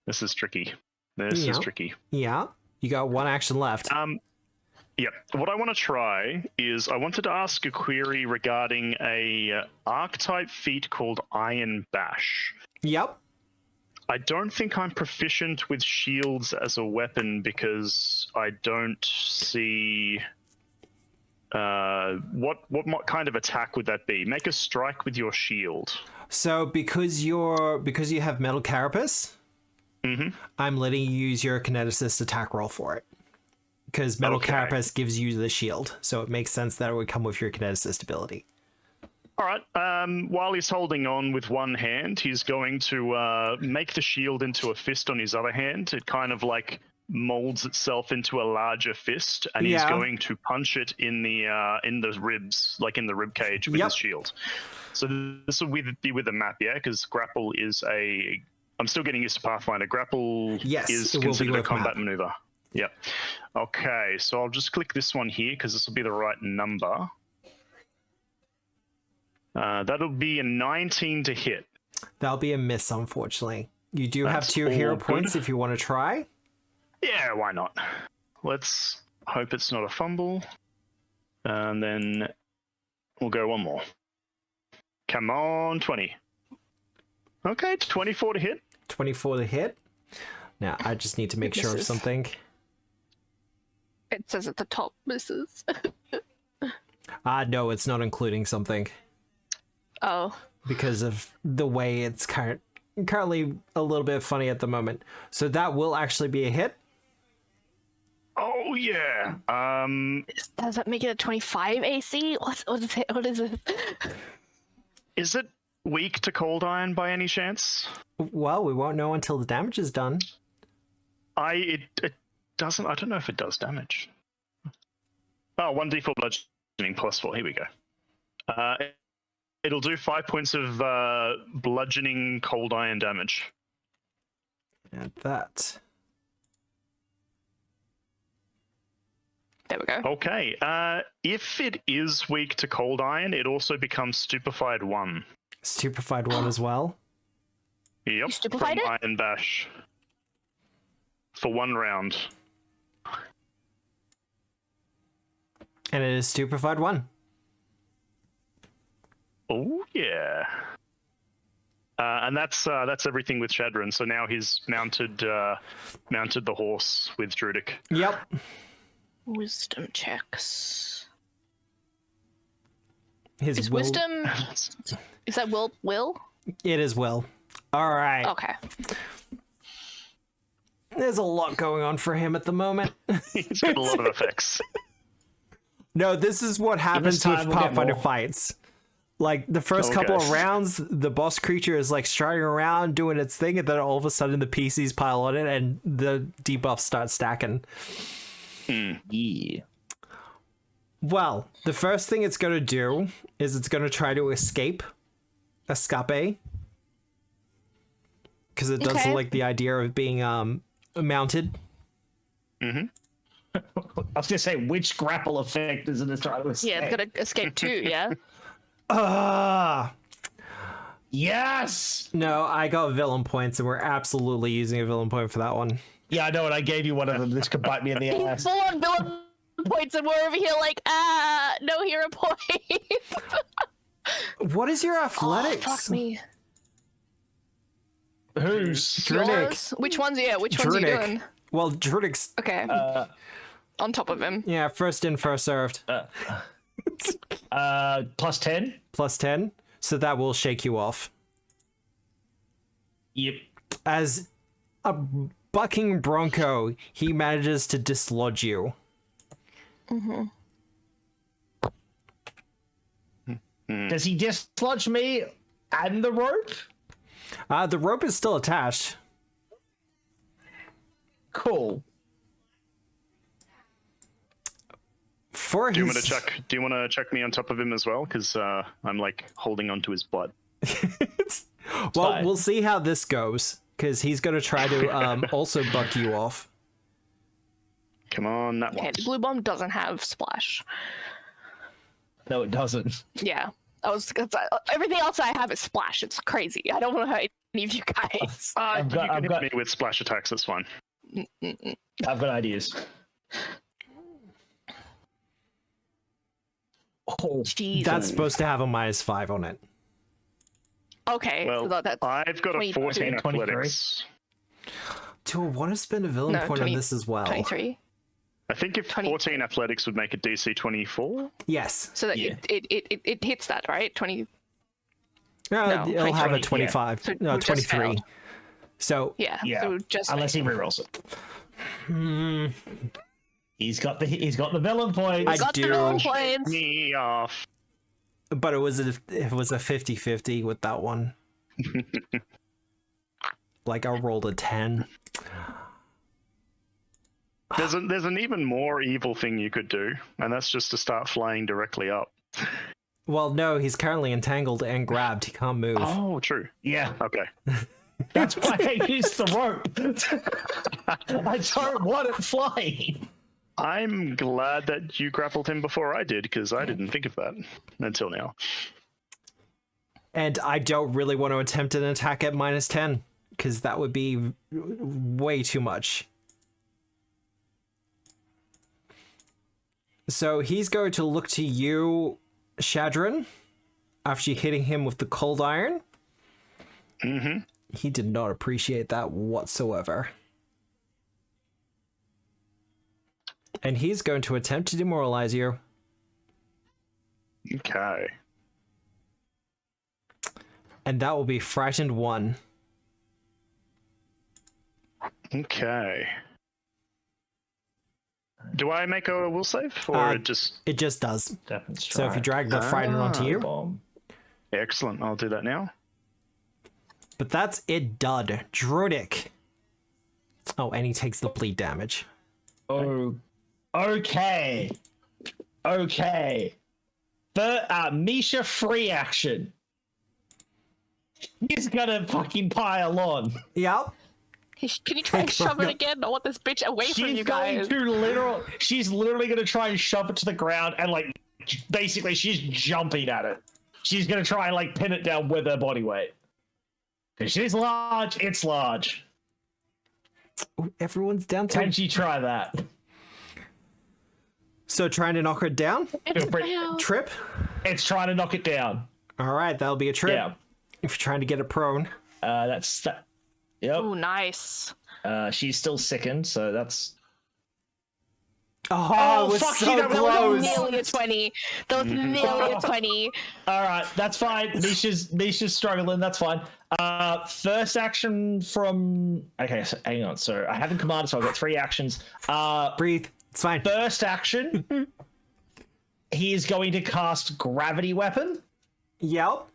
This is tricky. This is tricky. Yeah. You got one action left. Yep. What I want to try is I wanted to ask a query regarding a archetype feat called Iron Bash. Yep. I don't think I'm proficient with shields as a weapon because I don't see what kind of attack would that be? Make a strike with your shield. So because you have metal carapace, I'm letting you use your kineticist attack roll for it. Because metal carapace gives you the shield, so it makes sense that it would come with your kineticist ability. All right. While he's holding on with one hand, he's going to make the shield into a fist on his other hand. It kind of like molds itself into a larger fist, and he's going to punch it in the ribs, like in the rib cage with his shield. So this will be with a map, yeah? Because grapple is a... I'm still getting used to Pathfinder. Grapple is considered a combat maneuver. Yep. Okay, so I'll just click this one here because this will be the right number. That'll be a 19 to hit. That'll be a miss, unfortunately. You do have 2 hero points if you want to try. Yeah, why not? Let's hope it's not a fumble. And then we'll go one more. Come on, 20. Okay, 24 to hit. 24 to hit. Now, I just need to make sure of something. It says at the top, misses. No, it's not including something. Oh. Because of the way it's kind of... currently a little bit funny at the moment. So that will actually be a hit. Oh yeah. Does that make it a 25 AC? What is it? Is it weak to cold iron by any chance? Well, we won't know until the damage is done. It doesn't. I don't know if it does damage. Oh, 1d4 bludgeoning plus 4. Here we go. It'll do 5 points of bludgeoning cold iron damage. And that. There we go. Okay. If it is weak to cold iron, it also becomes stupefied 1. Stupefied 1 as well. Yep. You stupefied from it? Iron Bash. For 1 round. And it is stupefied 1. Oh yeah. And that's everything with Shadron. So now he's mounted the horse with Druidic. Yep. Wisdom checks. His Is will... wisdom? Is that will? Will? It is will. All right. Okay. There's a lot going on for him at the moment. He's got a lot of effects. No, this is what happens time, with we'll get Pathfinder more. fights. Like, the first couple of rounds, the boss creature is, like, striding around, doing its thing, and then all of a sudden the PCs pile on it, and the debuffs start stacking. Yeah. Well, the first thing it's going to do is it's going to try to escape. Because it doesn't Okay. like the idea of being mounted. Mm-hmm. I was gonna say, which grapple effect is it trying to escape? Yeah, it's gonna escape too. Yeah. Yes. No, I got villain points, and we're absolutely using a villain point for that one. Yeah, I know, and I gave you one of them. This could bite me in the ass. Full on villain points, and we're over here like, no hero point. What is your athletics? Fuck me. Who's? Druidic. Yours? Which ones? Yeah, which ones are you Druidic. doing? Well, Druidic's, Okay. On top of him. yeah, first in, first served. Plus 10. Plus 10, so that will shake you off. Yep. As a bucking bronco, he manages to dislodge you. Does he dislodge me and the rope? The rope is still attached. Cool. For Do you his... want to chuck? Do you want to chuck me on top of him as well? Because I'm like holding onto his butt. Well, fine. we'll see how this goes, because he's going to try to also buck you off. Come on, that Okay, one. the blue bomb doesn't have splash. No, it doesn't. Yeah. Everything else I have is splash. It's crazy. I don't want to hurt any of you guys. I've You can got, hit me with splash attacks. That's fine. I've got ideas. Oh, Jeez. That's supposed to have a -5 on it. Okay. Well, so that's I've got a 14 23. athletics. Do I want to spend a villain No, point 20 on this as well? 23. I think if 20. 14 athletics would make it DC 24. Yes. So that Yeah. it hits that, right? 20. No, No, it'll have a 23, 25. So No, we just 23. failed. So, Yeah. yeah. So just Unless he rerolls it. He's got the villain points. I got do. the villain points. Me off. but it was a 50-50 with that one. Like, I rolled a 10. There's an even more evil thing you could do, and that's just to start flying directly up. Well, no, he's currently entangled and grabbed. He can't move. Oh, true. Yeah, Okay. that's why I used the rope. I don't want it flying. I'm glad that you grappled him before I did, because I didn't think of that until now. And I don't really want to attempt an attack at -10, because that would be way too much. So he's going to look to you, Shadron, after hitting him with the cold iron. Mm-hmm. He did not appreciate that whatsoever. And he's going to attempt to demoralize you. Okay. And that will be frightened 1. Okay. Do I make a will save, or it just... It just does. Definitely So if you drag the frightened onto you, bomb. Excellent, I'll do that now. but that's it done. Druidic. Oh, and he takes the bleed damage. Oh, okay. The Misha free action. He's gonna fucking pile on. Yep. Can you try and shove it again? I want this bitch away from you guys. She's literally gonna try and shove it to the ground and like basically she's jumping at it. She's gonna try and like pin it down with her body weight. Cause she's large, it's large. Ooh, everyone's down to... Can she try that? So trying to knock her down? Fail. Trip? It's trying to knock it down. Alright, that'll be a trip. Yeah. If you're trying to get it prone. That's that. Yep. Oh, nice. She's still sickened, so that's... Oh, it was fuck so you, that was close. Nearly a 20. That was nearly a 20. Alright, that's fine. Nisha's struggling, that's fine. First action from... Okay, so hang on. So I haven't commanded, so I've got 3 actions. Breathe. It's fine. First action, he is going to cast Gravity Weapon. Yep.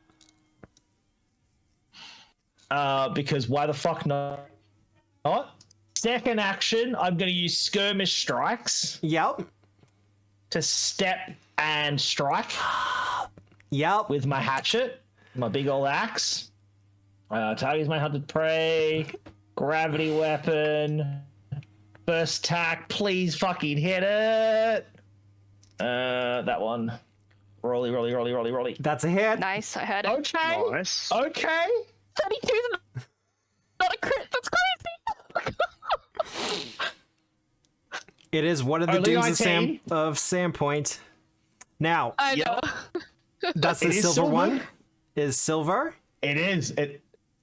Because why the fuck not? Second action, I'm going to use Skirmish Strikes Yep. to step and strike Yep. with my hatchet, my big old axe. Target is my hunted prey. Gravity Weapon. First attack, please fucking hit it. That one. Rolly. That's a hit. Nice, I heard it. Okay. Nice. Okay. 32 is not a crit. That's crazy. It is one of the Only dudes 19. of Sandpoint. Now, I know. that's the It is silver silver? one. Is silver? It is.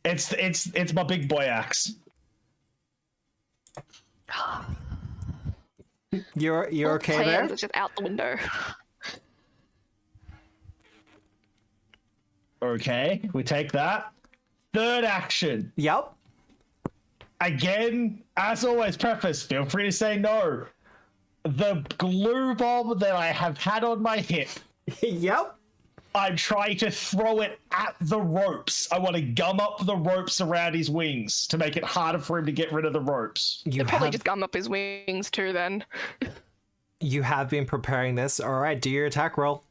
It's my big boy axe. You're All okay plans there? are just out the window. Okay, we take that. Third action. Yep. Again, as always, preface, feel free to say no. The glue bomb that I have had on my hip, Yep. I'm trying to throw it at the ropes. I want to gum up the ropes around his wings to make it harder for him to get rid of the ropes. You Probably have, just gum up his wings too then. you have been preparing this. All right, do your attack roll.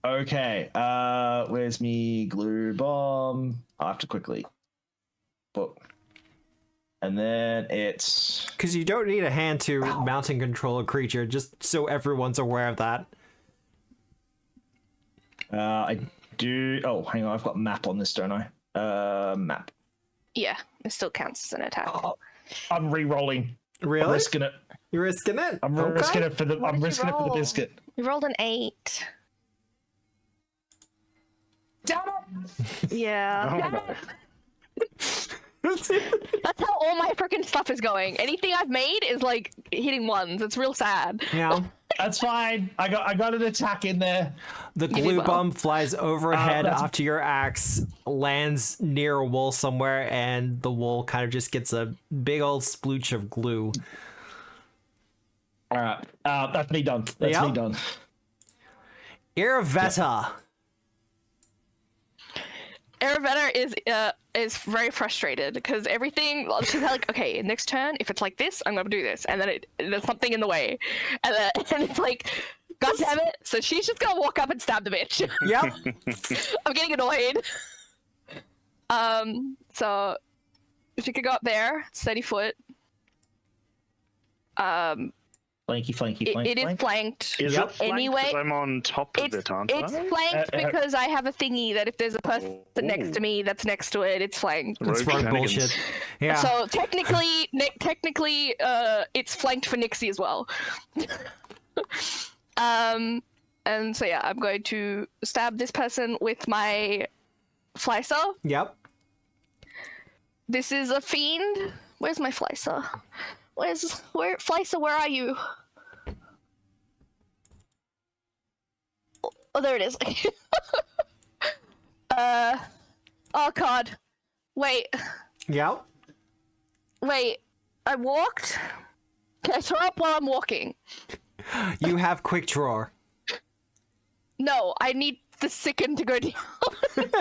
Okay, where's me glue bomb? I have to quickly book. And then it's... Because you don't need a hand to mount and control a creature, just so everyone's aware of that. I do... Oh, hang on, I've got map on this, don't I? Map. Yeah, it still counts as an attack. Oh, I'm re-rolling. Really? I'm risking it. You're risking it? I'm Okay. risking it for the. I'm did you risking it for the roll? biscuit. You rolled an 8. Damn it! Yeah. Oh, That's how all my freaking stuff is going. Anything I've made is like hitting ones. It's real sad. Yeah. That's fine. I got an attack in there. The did glue well. bomb flies overhead that's- after your axe, lands near a wall somewhere, and the wall kind of just gets a big old splooch of glue. All right. That's me done. That's Yeah. me done. Iravetta. Aravetta is very frustrated because everything she's like, okay, next turn, if it's like this, I'm gonna do this, and then there's something in the way, and it's like, god damn it! So she's just gonna walk up and stab the bitch. Yep. I'm getting annoyed. So she could go up there, it's 30 foot. Flanky. It is flanked. Is Yep. it flanked? Anyway, 'Cause I'm on top of it, aren't It's I? flanked because I have a thingy that if there's a person next to me that's next to it, it's flanked. It's Rogue rogue bullshit. shenanigans. Yeah. So technically, it's flanked for Nixie as well. And so yeah, I'm going to stab this person with my Flysaw. Yep. This is a fiend. Where's my Flysaw? Flysaw, where are you? Oh, there it is. Oh god. Wait. Yep. Wait, I walked? Can I throw up while I'm walking? You have quick draw. No, I need the sicken to go down.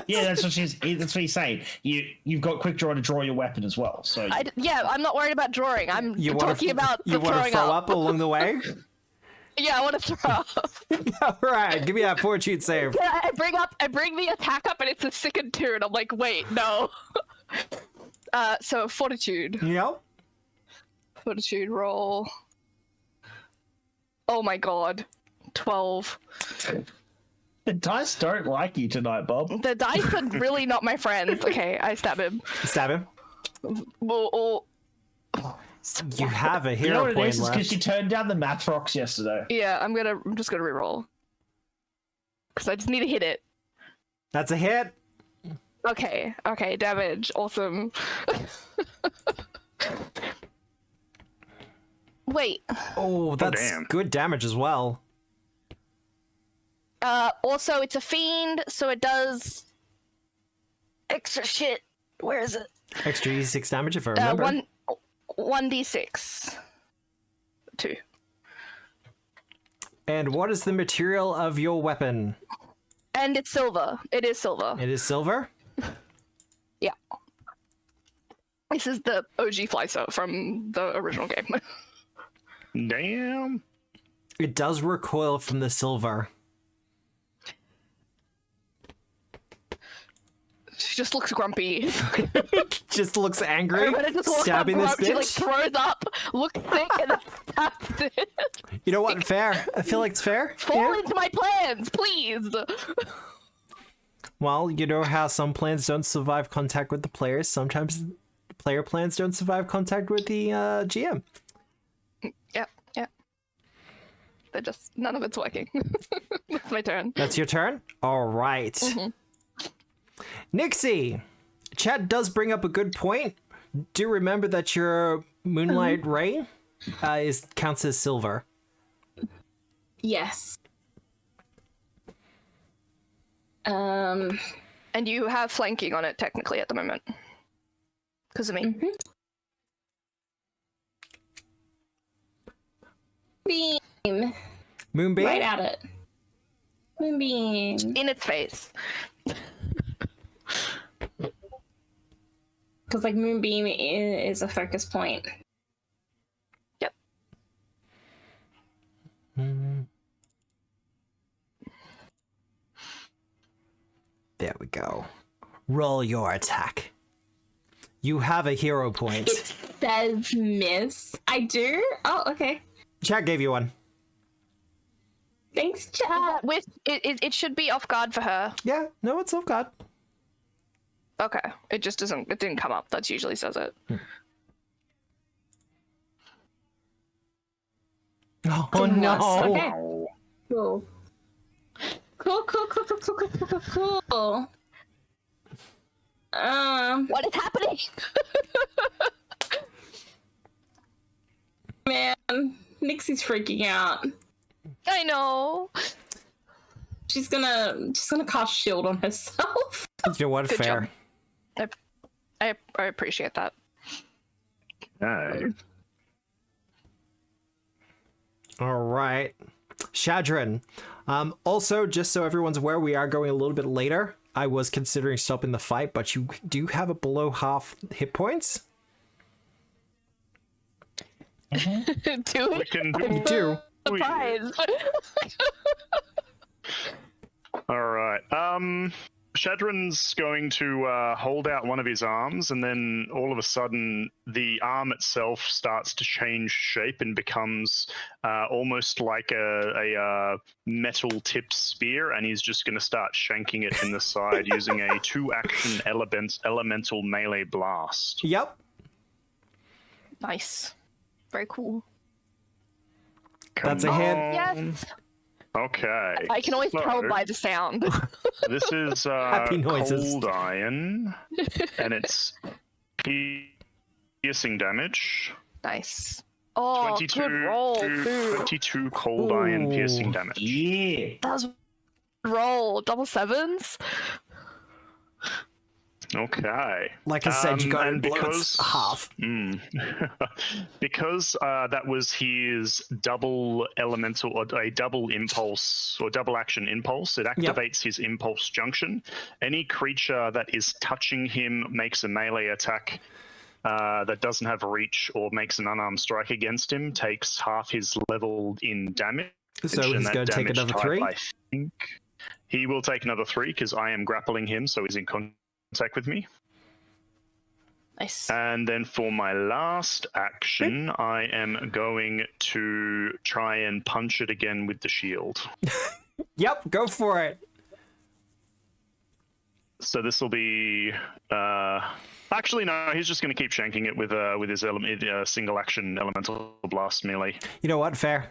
Yeah, that's what he's saying. You've got quick draw to draw your weapon as well. So Yeah, I'm not worried about drawing. I'm talking about the you want to throwing throw up. up along the way? Yeah, I want to throw up. All right, give me that fortitude save. I bring the attack up, and it's a sicken 2, and I'm like, wait, no. So fortitude. Yep. Fortitude roll. Oh my god. 12. the dice don't like you tonight, Bob. The dice are really not my friends. Okay, I stab him. Stab him. Oh, You have a You hero know what it point is? It's left. because you turned down the math rocks yesterday. yeah, I'm just gonna reroll. Because I just need to hit it. That's a hit. Okay, damage. Awesome. Wait. Oh, that's damn. good damage as well. Also, it's a fiend, so it does extra shit. Where is it? Extra E6 damage if I remember. 1d6. 2. And what is the material of your weapon? And it's silver. It is silver. It is silver? Yeah. This is the OG Flyso from the original game. Damn. It does recoil from the silver. She just looks grumpy. Just looks angry, Everybody just walks stabbing up, this she like bitch. throws up, looks sick, and then stabs it. You know what? Fair. I feel like it's fair. Fall Yeah. into my plans, please. Well, you know how some plans don't survive contact with the players. Sometimes player plans don't survive contact with the GM. Yep. They're just none of it's working. That's my turn. That's your turn? All right. Mm-hmm. Nixie, chat does bring up a good point. Do remember that your Moonlight Ray counts as silver. Yes. And you have flanking on it technically at the moment. Because of me. Beam. Moonbeam? Right at it. Moonbeam. In its face. Because like Moonbeam is a focus point. Yep. There we go. Roll your attack. You have a hero point. It says miss. I do? Oh, okay. Chat gave you one. Thanks, chat. With it should be off guard for her. Yeah, no, it's all God. Okay. It just doesn't it didn't come up. That usually says it. Oh no. Okay. Cool. Cool. What is happening? Man, Nixie's freaking out. I know. She's gonna cast shield on herself. You know what? Good Fair. job. I appreciate that. Okay. All right. Shadrin. Also, just so everyone's aware, we are going a little bit later. I was considering stopping the fight, but you do have a below half hit points. Do We it. can You do. Surprise. All right. Shadrin's going to hold out one of his arms, and then all of a sudden, the arm itself starts to change shape and becomes almost like a metal-tipped spear, and he's just going to start shanking it in the side using a 2-action elemental melee blast. Yep. Nice. Very cool. That's a hit. Yes. Okay. I can always so tell by the sound. This is Happy noises. cold iron, and it's piercing damage. Nice. Oh, 22, good roll, too. 22 cold iron piercing Ooh. damage. Yeah. That was roll. Double sevens. Okay. Like I said, you got and it because half. Because that was his double elemental or a double impulse or double action impulse. It activates his impulse junction. Any creature that is touching him makes a melee attack that doesn't have reach or makes an unarmed strike against him takes half his level in damage. So he's going to take another 3? I think he will take another 3 because I am grappling him, so he's in contact with me. Nice. And then for my last action, I am going to try and punch it again with the shield. Yep, go for it. So this will be. Actually, no. He's just going to keep shanking it with his single action elemental blast melee. You know what? Fair.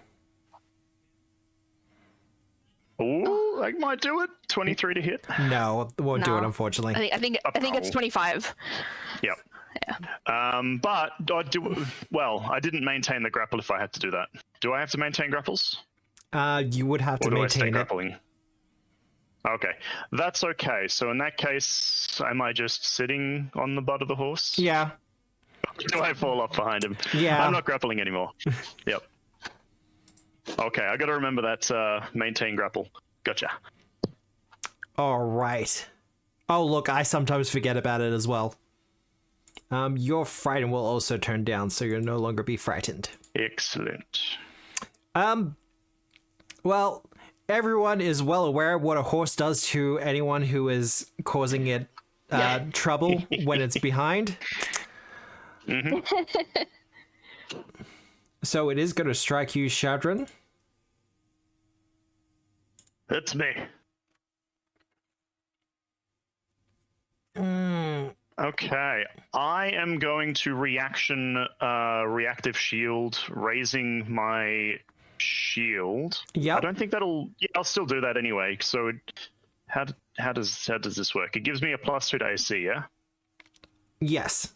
Oh, I might do it. 23 to hit. No, won't do it, No. unfortunately. I think it's 25. Yep. But I didn't maintain the grapple if I had to do that. Do I have to maintain grapples? You would have to Or do I stay maintain it. grappling? Okay, that's okay. So in that case, am I just sitting on the butt of the horse? Yeah. Do I fall off behind him? Yeah. I'm not grappling anymore. Yep. Okay, I got to remember that maintain grapple. Gotcha. All right. Oh, look, I sometimes forget about it as well. Your frightened will also turn down, so you'll no longer be frightened. Excellent. Well, everyone is well aware of what a horse does to anyone who is causing it trouble when it's behind. So it is going to strike you, Shadron. That's me. Okay, I am going to reactive shield, raising my shield. Yep. I don't think that'll. Yeah, I'll still do that anyway. So, how does this work? It gives me a +2 to AC. Yeah. Yes.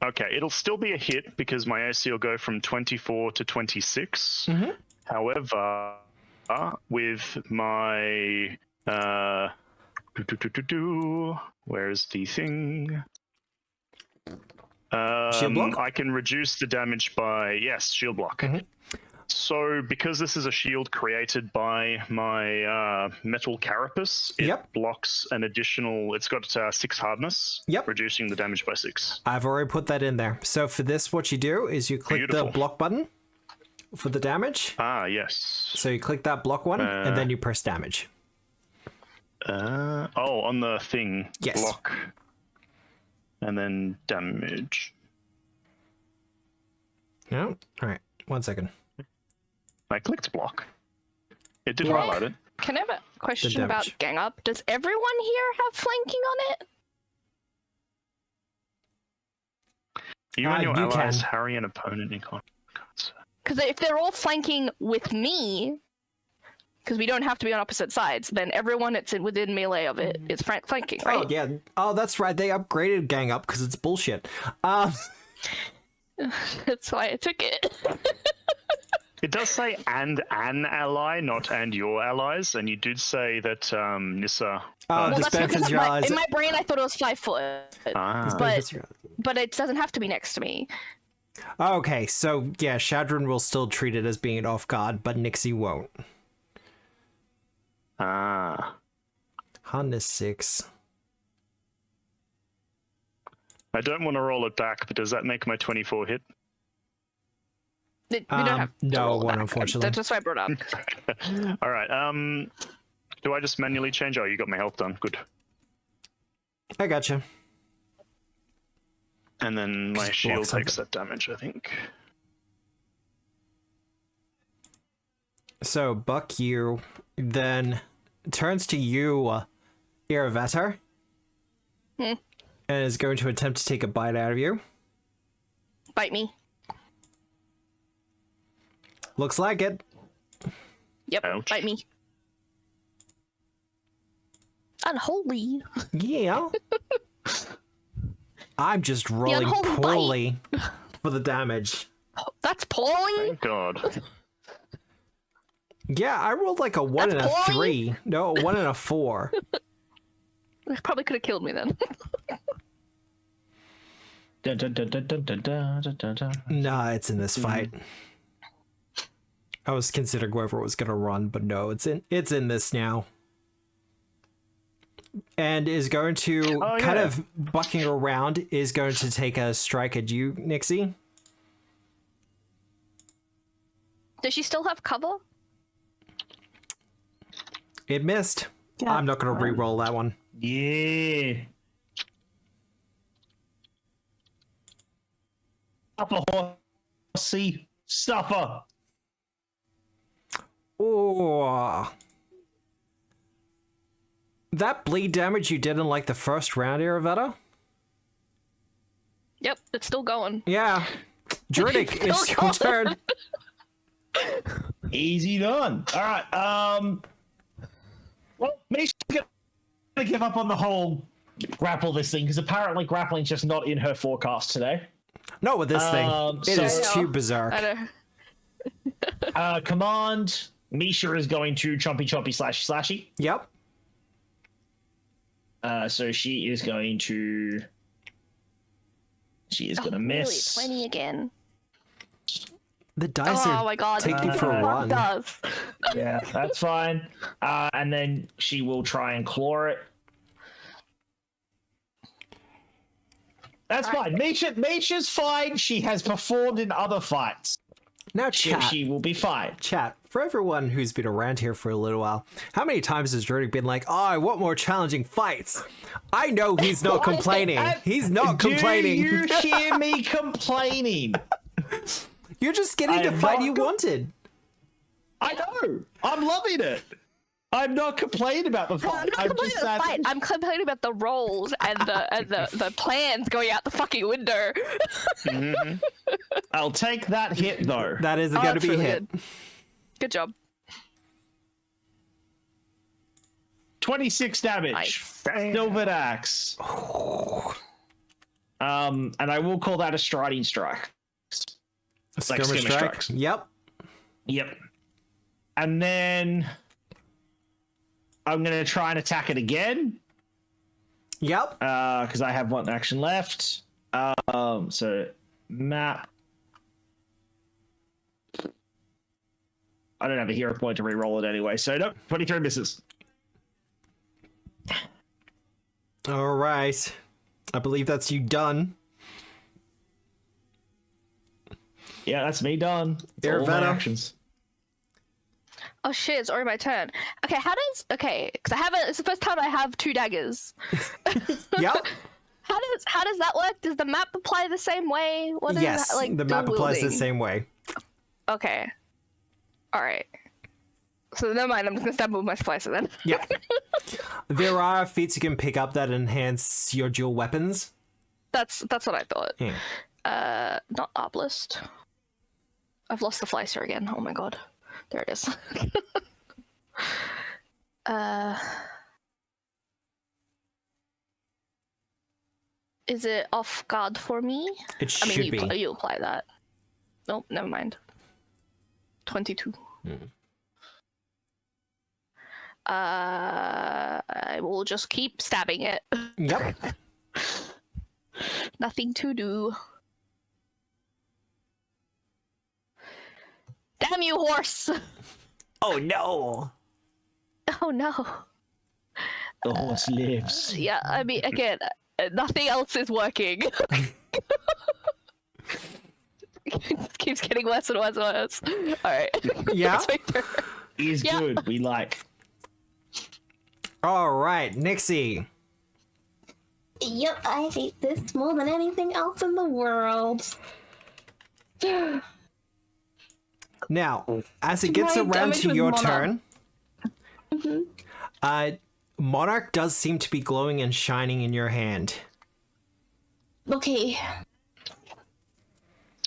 Okay, it'll still be a hit because my AC will go from 24 to 26. However, with my where's the thing? Shield block? I can reduce the damage by shield block. So because this is a shield created by my metal carapace, it blocks an additional. It's got 6 hardness, reducing the damage by 6. I've already put that in there. So for this, what you do is you click the block button for the damage. Ah, yes. So you click that block one, and then you press damage. On the thing. Yes. Block. And then damage. No? All right. 1 second. I clicked block. It did highlight it. Can I have a question about damage. gang up? Does everyone here have flanking on it? You and your you allies can. harry an opponent in combat. Because if they're all flanking with me, because we don't have to be on opposite sides, then everyone that's within melee of it is flanking, right? Oh, yeah. Oh, that's right. They upgraded gang up because it's bullshit. That's why I took it. It does say and an ally, not and your allies, and you did say that Nissa. Well, this that's benefits because your allies. in my brain I thought it was 5 foot, Benefits your- but it doesn't have to be next to me. Okay, so yeah, Shadron will still treat it as being off guard, but Nixie won't. Harness 6. I don't want to roll it back, but does that make my 24 hit? We don't have to no, roll it won't, back. unfortunately. That's just why I brought it up. All right. Do I just manually change? Oh, you got my health done. Good. I gotcha. And then my Just shield block something. takes that damage, I think. So, Buck, you then turns to you, Iravetter, and is going to attempt to take a bite out of you. Bite me. Looks like it. Yep, Ouch. bite me. Unholy. Yeah. I'm just rolling unholy poorly for the damage. That's poorly. Thank God. Yeah, I rolled like a 1 That's and a poorly. 3. No, a 1 and a 4. It probably could have killed me then. Dun, dun, dun, dun, dun, dun, dun, dun, dun, dun. Nah, it's in this fight. I was considering whether it was gonna run, but no, it's in this now. And is going to kind of bucking around, is going to take a strike at you, Nixie. Does she still have cover? It missed. I'm not gonna re-roll that one. Yeah. Suffer, horsey. Suffer. Oh. That bleed damage you did in like the first round, Iravetta? Yep, it's still going. Yeah. Druidic, it's your turn. Easy done. All right. Well, Misha's gonna give up on the whole grapple this thing because apparently grappling's just not in her forecast today. Not with this thing. It is too berserk. Command. Misha is going to chompy slashy. Yep. So she is going to. She is going to miss. Really, 20 again. The dice are my god! taking for a run. Does. Yeah, that's fine. And then she will try and claw it. That's fine. Misha's fine. She has performed in other fights. Now, chat. She will be fine. Chat, for everyone who's been around here for a little while, how many times has Druidic been like, oh, I want more challenging fights? I know he's not complaining. He's not complaining. Do you hear me complaining? You're just getting the fight you wanted. I know. I'm loving it. I'm not complaining about the fight. I'm complaining about the rolls and the plans going out the fucking window. Mm-hmm. I'll take that hit though. That isn't going to be really hit. Good job. 26 damage. Nice. Silvered axe. And I will call that a striding strike. A skirmish strike? strikes. Yep. And then I'm going to try and attack it again. Yep. Because I have one action left. So map. I don't have a hero point to re-roll it anyway, so nope, 23 misses. All right. I believe that's you done. Yeah, that's me done. That's all my actions. Oh shit, it's already my turn. Okay, because it's the first time I have 2 daggers. Yep. How does that work? Does the map apply the same way? What is Yes, that, like, the map applies the dual-wielding? same way. Okay. Alright. So never mind, I'm just gonna stab with my splicer then. Yep. There are feats you can pick up that enhance your dual weapons. That's what I thought. Yeah. Not obelisk. I've lost the flicer again. Oh my god. There it is. Is it off guard for me? It should be. You apply that. Nope, never mind. 22. I will just keep stabbing it. Yep. Nothing to do. Damn you, horse! Oh no! Oh no. The horse lives. Yeah, I mean, again, nothing else is working. It keeps getting worse and worse and worse. Alright. Yeah? Is good, we like. Alright, Nixie. Yep, I hate this more than anything else in the world. Now, as it Can gets I around damage to with your Monarch? turn, Monarch does seem to be glowing and shining in your hand. Okay.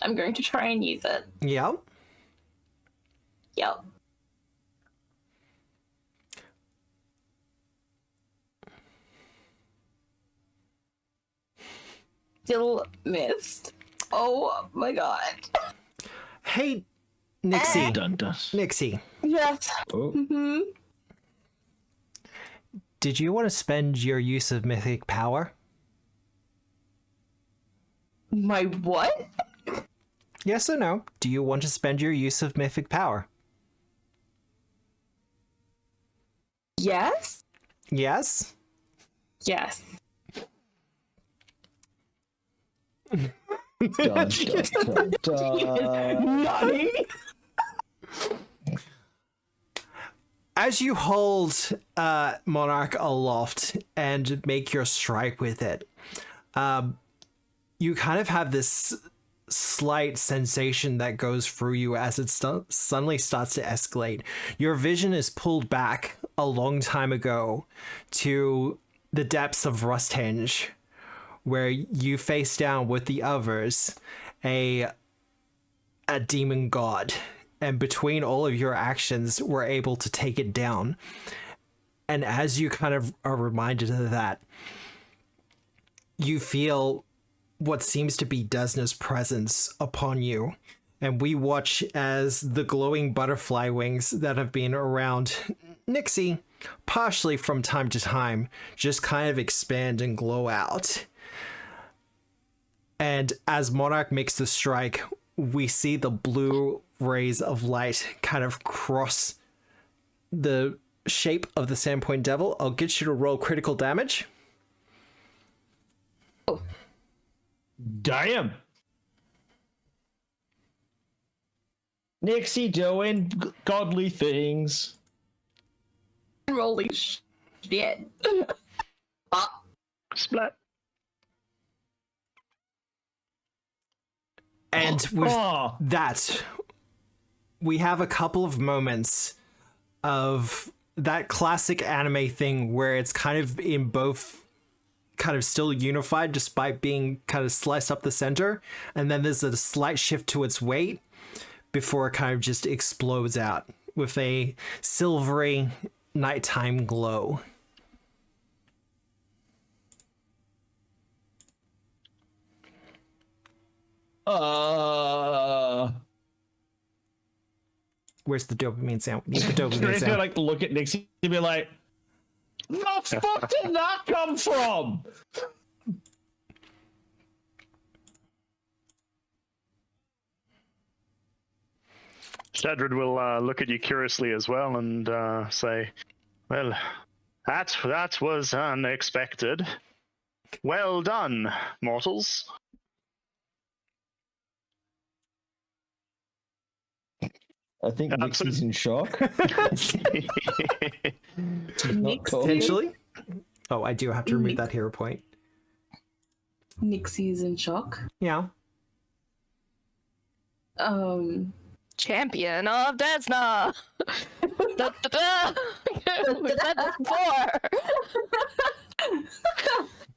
I'm going to try and use it. Yep. Yep. Still missed. Oh my god. Hey, Nixie. Dun, dun. Nixie, Yes. Oh. Mm-hmm. did you want to spend your use of mythic power? My what? Yes or no? Do you want to spend your use of mythic power? Yes? Yes? Yes. Dun, dun, dun, dun. Nutty. As you hold Monarch aloft and make your strike with it, you kind of have this slight sensation that goes through you as it suddenly starts to escalate. Your vision is pulled back a long time ago to the depths of Rusthenge, where you face down with the others a demon god, and between all of your actions were able to take it down. And as you kind of are reminded of that, you feel what seems to be Desna's presence upon you. And we watch as the glowing butterfly wings that have been around Nixie, partially from time to time, just kind of expand and glow out. And as Monarch makes the strike, we see the blue rays of light kind of cross the shape of the Sandpoint Devil. I'll get you to roll critical damage. Damn. Nixie doing godly things. Holy shit. Splat. And with Oh. that, we have a couple of moments of that classic anime thing where it's kind of in both kind of still unified despite being kind of sliced up the center, and then there's a slight shift to its weight before it kind of just explodes out with a silvery nighttime glow. Where's the dopamine sound? We need the dopamine Grace sound. gonna like look at Nixie and be like, "The fuck did that come from?" Shadrid will look at you curiously as well and say, "Well, that was unexpected. Well done, mortals." I think Nixie's in shock. Potentially. Oh, I do have to remove that hero point. Nixie's in shock. Yeah. Champion of Desna! Da, da, da. We've had this before!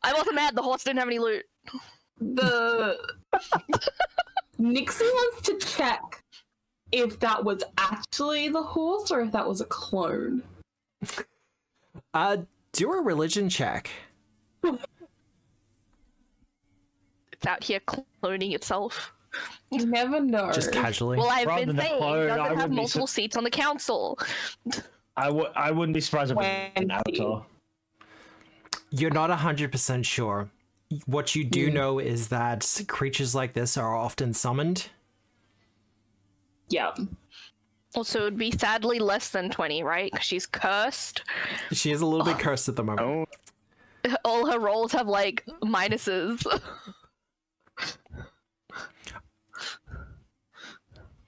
I wasn't mad, the horse didn't have any loot. The Nixie wants to check if that was actually the horse or if that was a clone. Do a religion check. It's out here cloning itself. You never know. Just casually. Well, I've Rather been than a saying clone, it I doesn't have wouldn't be multiple seats on the council. I wouldn't be surprised if it was an avatar. You're not 100% sure. What you do know is that creatures like this are often summoned. Yeah. Also, it would be sadly less than 20, right? Because she's cursed. She is a little bit cursed at the moment. Oh, All her rolls have, like, minuses.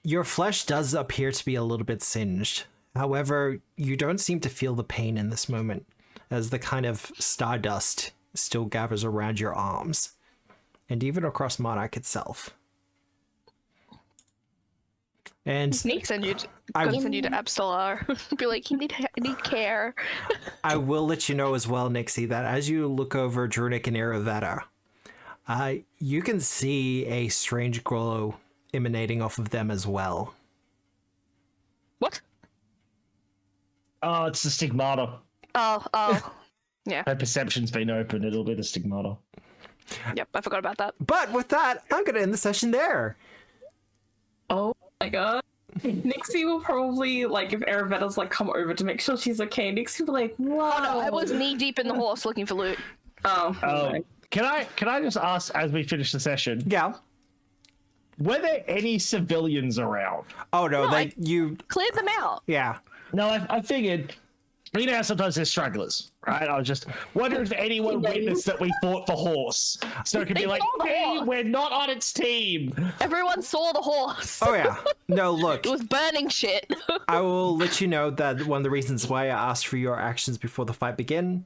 Your flesh does appear to be a little bit singed. However, you don't seem to feel the pain in this moment, as the kind of stardust still gathers around your arms, and even across Monarch itself. And Sneak send you to, I- gonna send you to Absolar. Be like, you need care. I will let you know as well, Nixie, that as you look over Drunic and Iravetta, you can see a strange glow emanating off of them as well. What? Oh, it's the stigmata. Oh. Yeah. Her perception's been open. It'll be the stigmata. Yep, I forgot about that. But with that, I'm going to end the session there. Oh my god. Nixie will probably, like, if Aravetta's, like, come over to make sure she's okay, Nixie will be like, wow. Oh no, I was knee deep in the horse looking for loot. Oh, okay. Can I just ask as we finish the session? Yeah. Were there any civilians around? Oh no, I- you. Cleared them out. Yeah. No, I figured. You know, sometimes there's stragglers, right? I was just wondering if anyone witnessed that we fought the horse, so it could be They like, saw the "Hey, horse." we're not on its team." Everyone saw the horse. Oh yeah. No, look. It was burning shit. I will let you know that one of the reasons why I asked for your actions before the fight began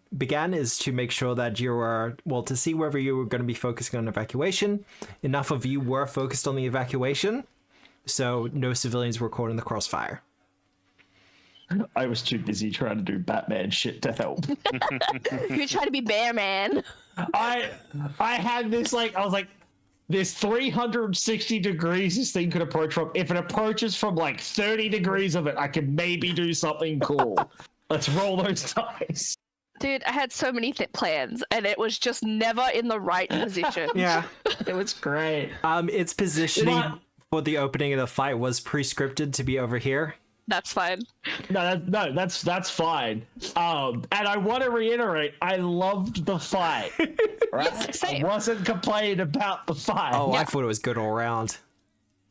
is to make sure that you were, well, to see whether you were going to be focusing on evacuation. Enough of you were focused on the evacuation, so no civilians were caught in the crossfire. I was too busy trying to do Batman shit to help. You were trying to be Bear Man. I had this I was like, there's 360 degrees this thing could approach from. If it approaches from like 30 degrees of it, I could maybe do something cool. Let's roll those dice. Dude, I had so many plans, and it was just never in the right position. Yeah. It was great. Its positioning for the opening of the fight was pre-scripted to be over here. That's fine. No, that's fine. And I want to reiterate, I loved the fight. Right? Yes, same. I wasn't complaining about the fight. Oh, I thought it was good all around.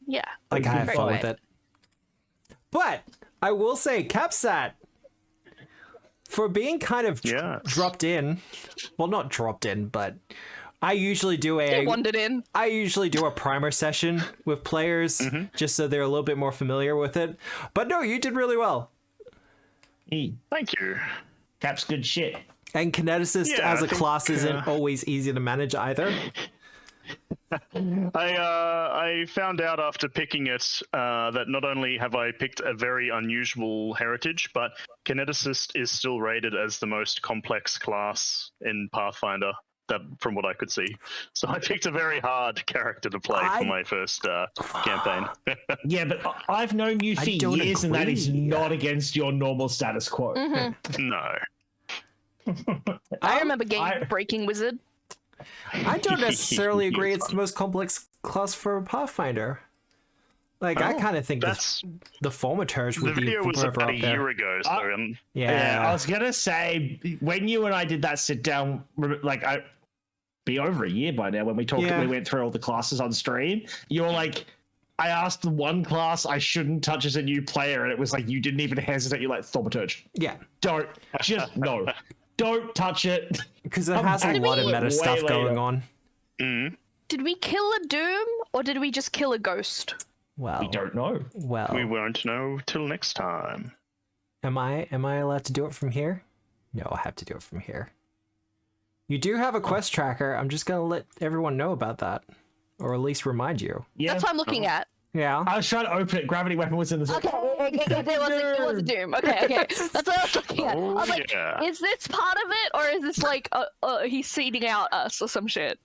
Yeah. Like, I had Great fun fight. with it. But I will say, Capsat, for being kind of Yes. dropped in, well, not dropped in, but I usually do They wandered in. a primer session with players just so they're a little bit more familiar with it. But no, you did really well. Thank you. Cap's good shit. And Kineticist Yeah, as I a think, class isn't always easy to manage either. I found out after picking it that not only have I picked a very unusual heritage, but Kineticist is still rated as the most complex class in Pathfinder. That, from what I could see, so I picked a very hard character to play for my first campaign. Yeah, but I've known you for don't years, and that is agree. not against your normal status quo. No, I remember getting Breaking Wizard. I don't necessarily agree it's the most complex class for Pathfinder. Like, I kind of think that's the Thaumaturge the would be video was forever about up a there. year ago. So Yeah, I Yeah. was gonna say when you and I did that sit down, be over a year by now when we talked. Yeah. We went through all the classes on stream. You were like, I asked the one class I shouldn't touch as a new player, and it was like you didn't even hesitate. You're like, Thaumaturge, Yeah. don't no, don't touch it. Because it has a Did lot we- of meta way stuff going later. on. Did we kill a Doom, or did we just kill a ghost? Well, We don't know. well. we won't know till next time. Am I allowed to do it from here? No, I have to do it from here. You do have a quest tracker. I'm just gonna let everyone know about that, or at least remind you. Yeah, That's what I'm looking at. Yeah. I was trying to open it. Gravity weapon was in the. Okay, there was a Doom. Okay. That's what I was looking at. I was like, yeah. is this part of it, or is this like he's seeding out us or some shit?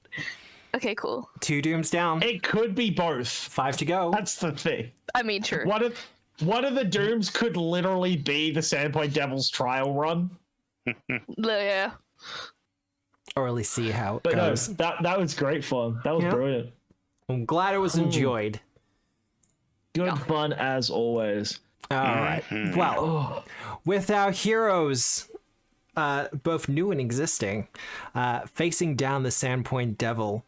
Okay, cool. 2 dooms down. It could be both. 5 to go. That's the thing. I mean, true. One of the dooms could literally be the Sandpoint Devil's trial run. Yeah. Or at least see how it But goes. no, that was great fun. That was Yeah. brilliant. I'm glad it was enjoyed. Good fun as always. All right. Well, with our heroes, both new and existing, facing down the Sandpoint Devil,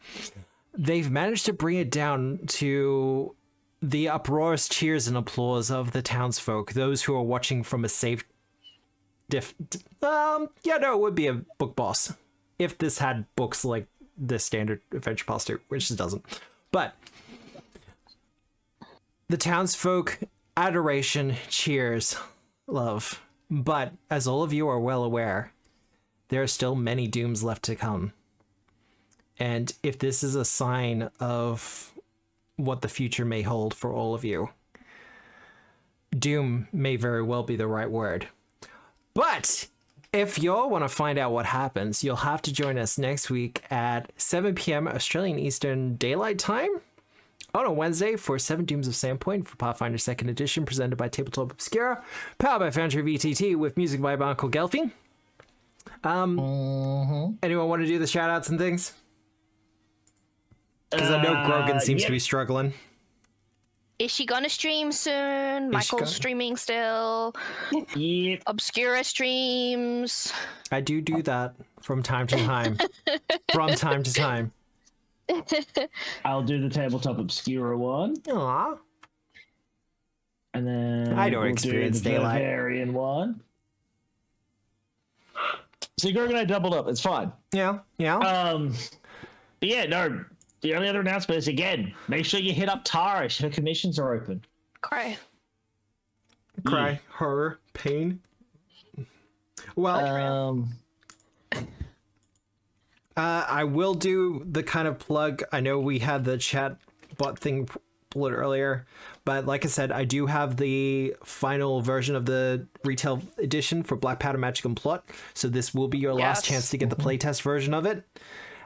they've managed to bring it down to the uproarious cheers and applause of the townsfolk, those who are watching from a safe it would be a book boss if this had books like the standard Adventure Pass 2, which it doesn't. But the townsfolk, adoration, cheers, love. But as all of you are well aware, there are still many dooms left to come. And if this is a sign of what the future may hold for all of you, doom may very well be the right word. But if y'all want to find out what happens, you'll have to join us next week at 7 p.m. Australian Eastern Daylight Time on a Wednesday for 7 Dooms of Sandpoint for Pathfinder 2nd Edition, presented by Tabletop Obscura, powered by Foundry VTT, with music by my Uncle Gelfie. Anyone want to do the shout-outs and things? Because I know Grogan seems to be struggling. Is she gonna stream soon? Michael's streaming still. Yep. Obscura streams. I do that from time to time. From time to time. I'll do the tabletop Obscura one. Aww. And then I don't experience do the daylight. Bavarian one. So you're gonna double up. It's fine. Yeah. But yeah, no. The only other announcement is, again, make sure you hit up Tara. Her commissions are open. Cry. Cry, horror, pain. Well, I will do the kind of plug. I know we had the chat bot thing pulled earlier, but like I said, I do have the final version of the retail edition for Black Powder Magic and Plot. So this will be your last chance to get the playtest version of it.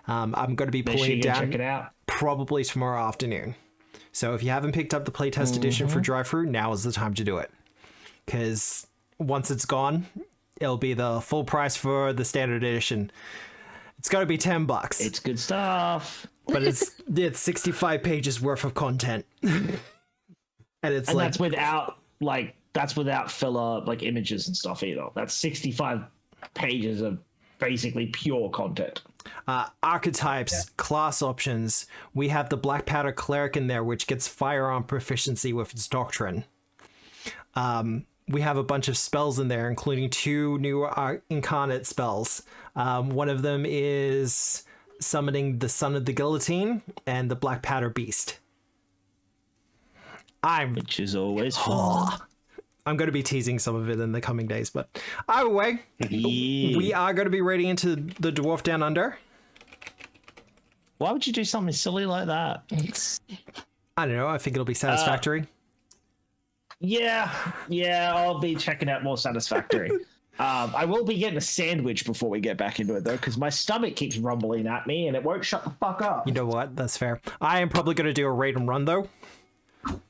I'm going to be pulling it down check it out. probably tomorrow afternoon. So if you haven't picked up the playtest edition for Drive-Thru, now is the time to do it. Because once it's gone, it'll be the full price for the standard edition. It's got to be $10. It's good stuff. But it's 65 pages worth of content. And that's without filler like images and stuff either. That's 65 pages of basically pure content. Archetypes, class options. We have the Black Powder Cleric in there, which gets firearm proficiency with its doctrine. We have a bunch of spells in there, including 2 new incarnate spells. One of them is summoning the Son of the Guillotine and the Black Powder Beast. Which is always fun. I'm going to be teasing some of it in the coming days, but either way, we are going to be raiding into the Dwarf Down Under. Why would you do something silly like that? I don't know. I think it'll be satisfactory. Yeah, I'll be checking out more Satisfactory. I will be getting a sandwich before we get back into it, though, because my stomach keeps rumbling at me and it won't shut the fuck up. You know what? That's fair. I am probably going to do a raid and run, though.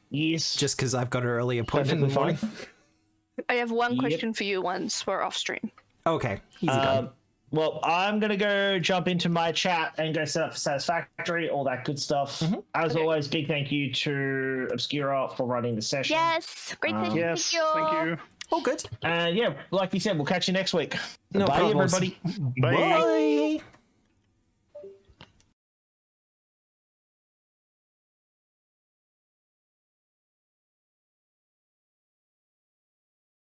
Yes. Just because I've got an early appointment in the morning. I have one question for you once we're off stream. Okay, easy going. Well, I'm going to go jump into my chat and go set up for Satisfactory, all that good stuff. As always, big thank you to Obscura for running the session. Yes, great session. Yes, thank thank you. Oh, good. And yeah, like you said, we'll catch you next week. No Bye, problems. everybody. Bye. Bye.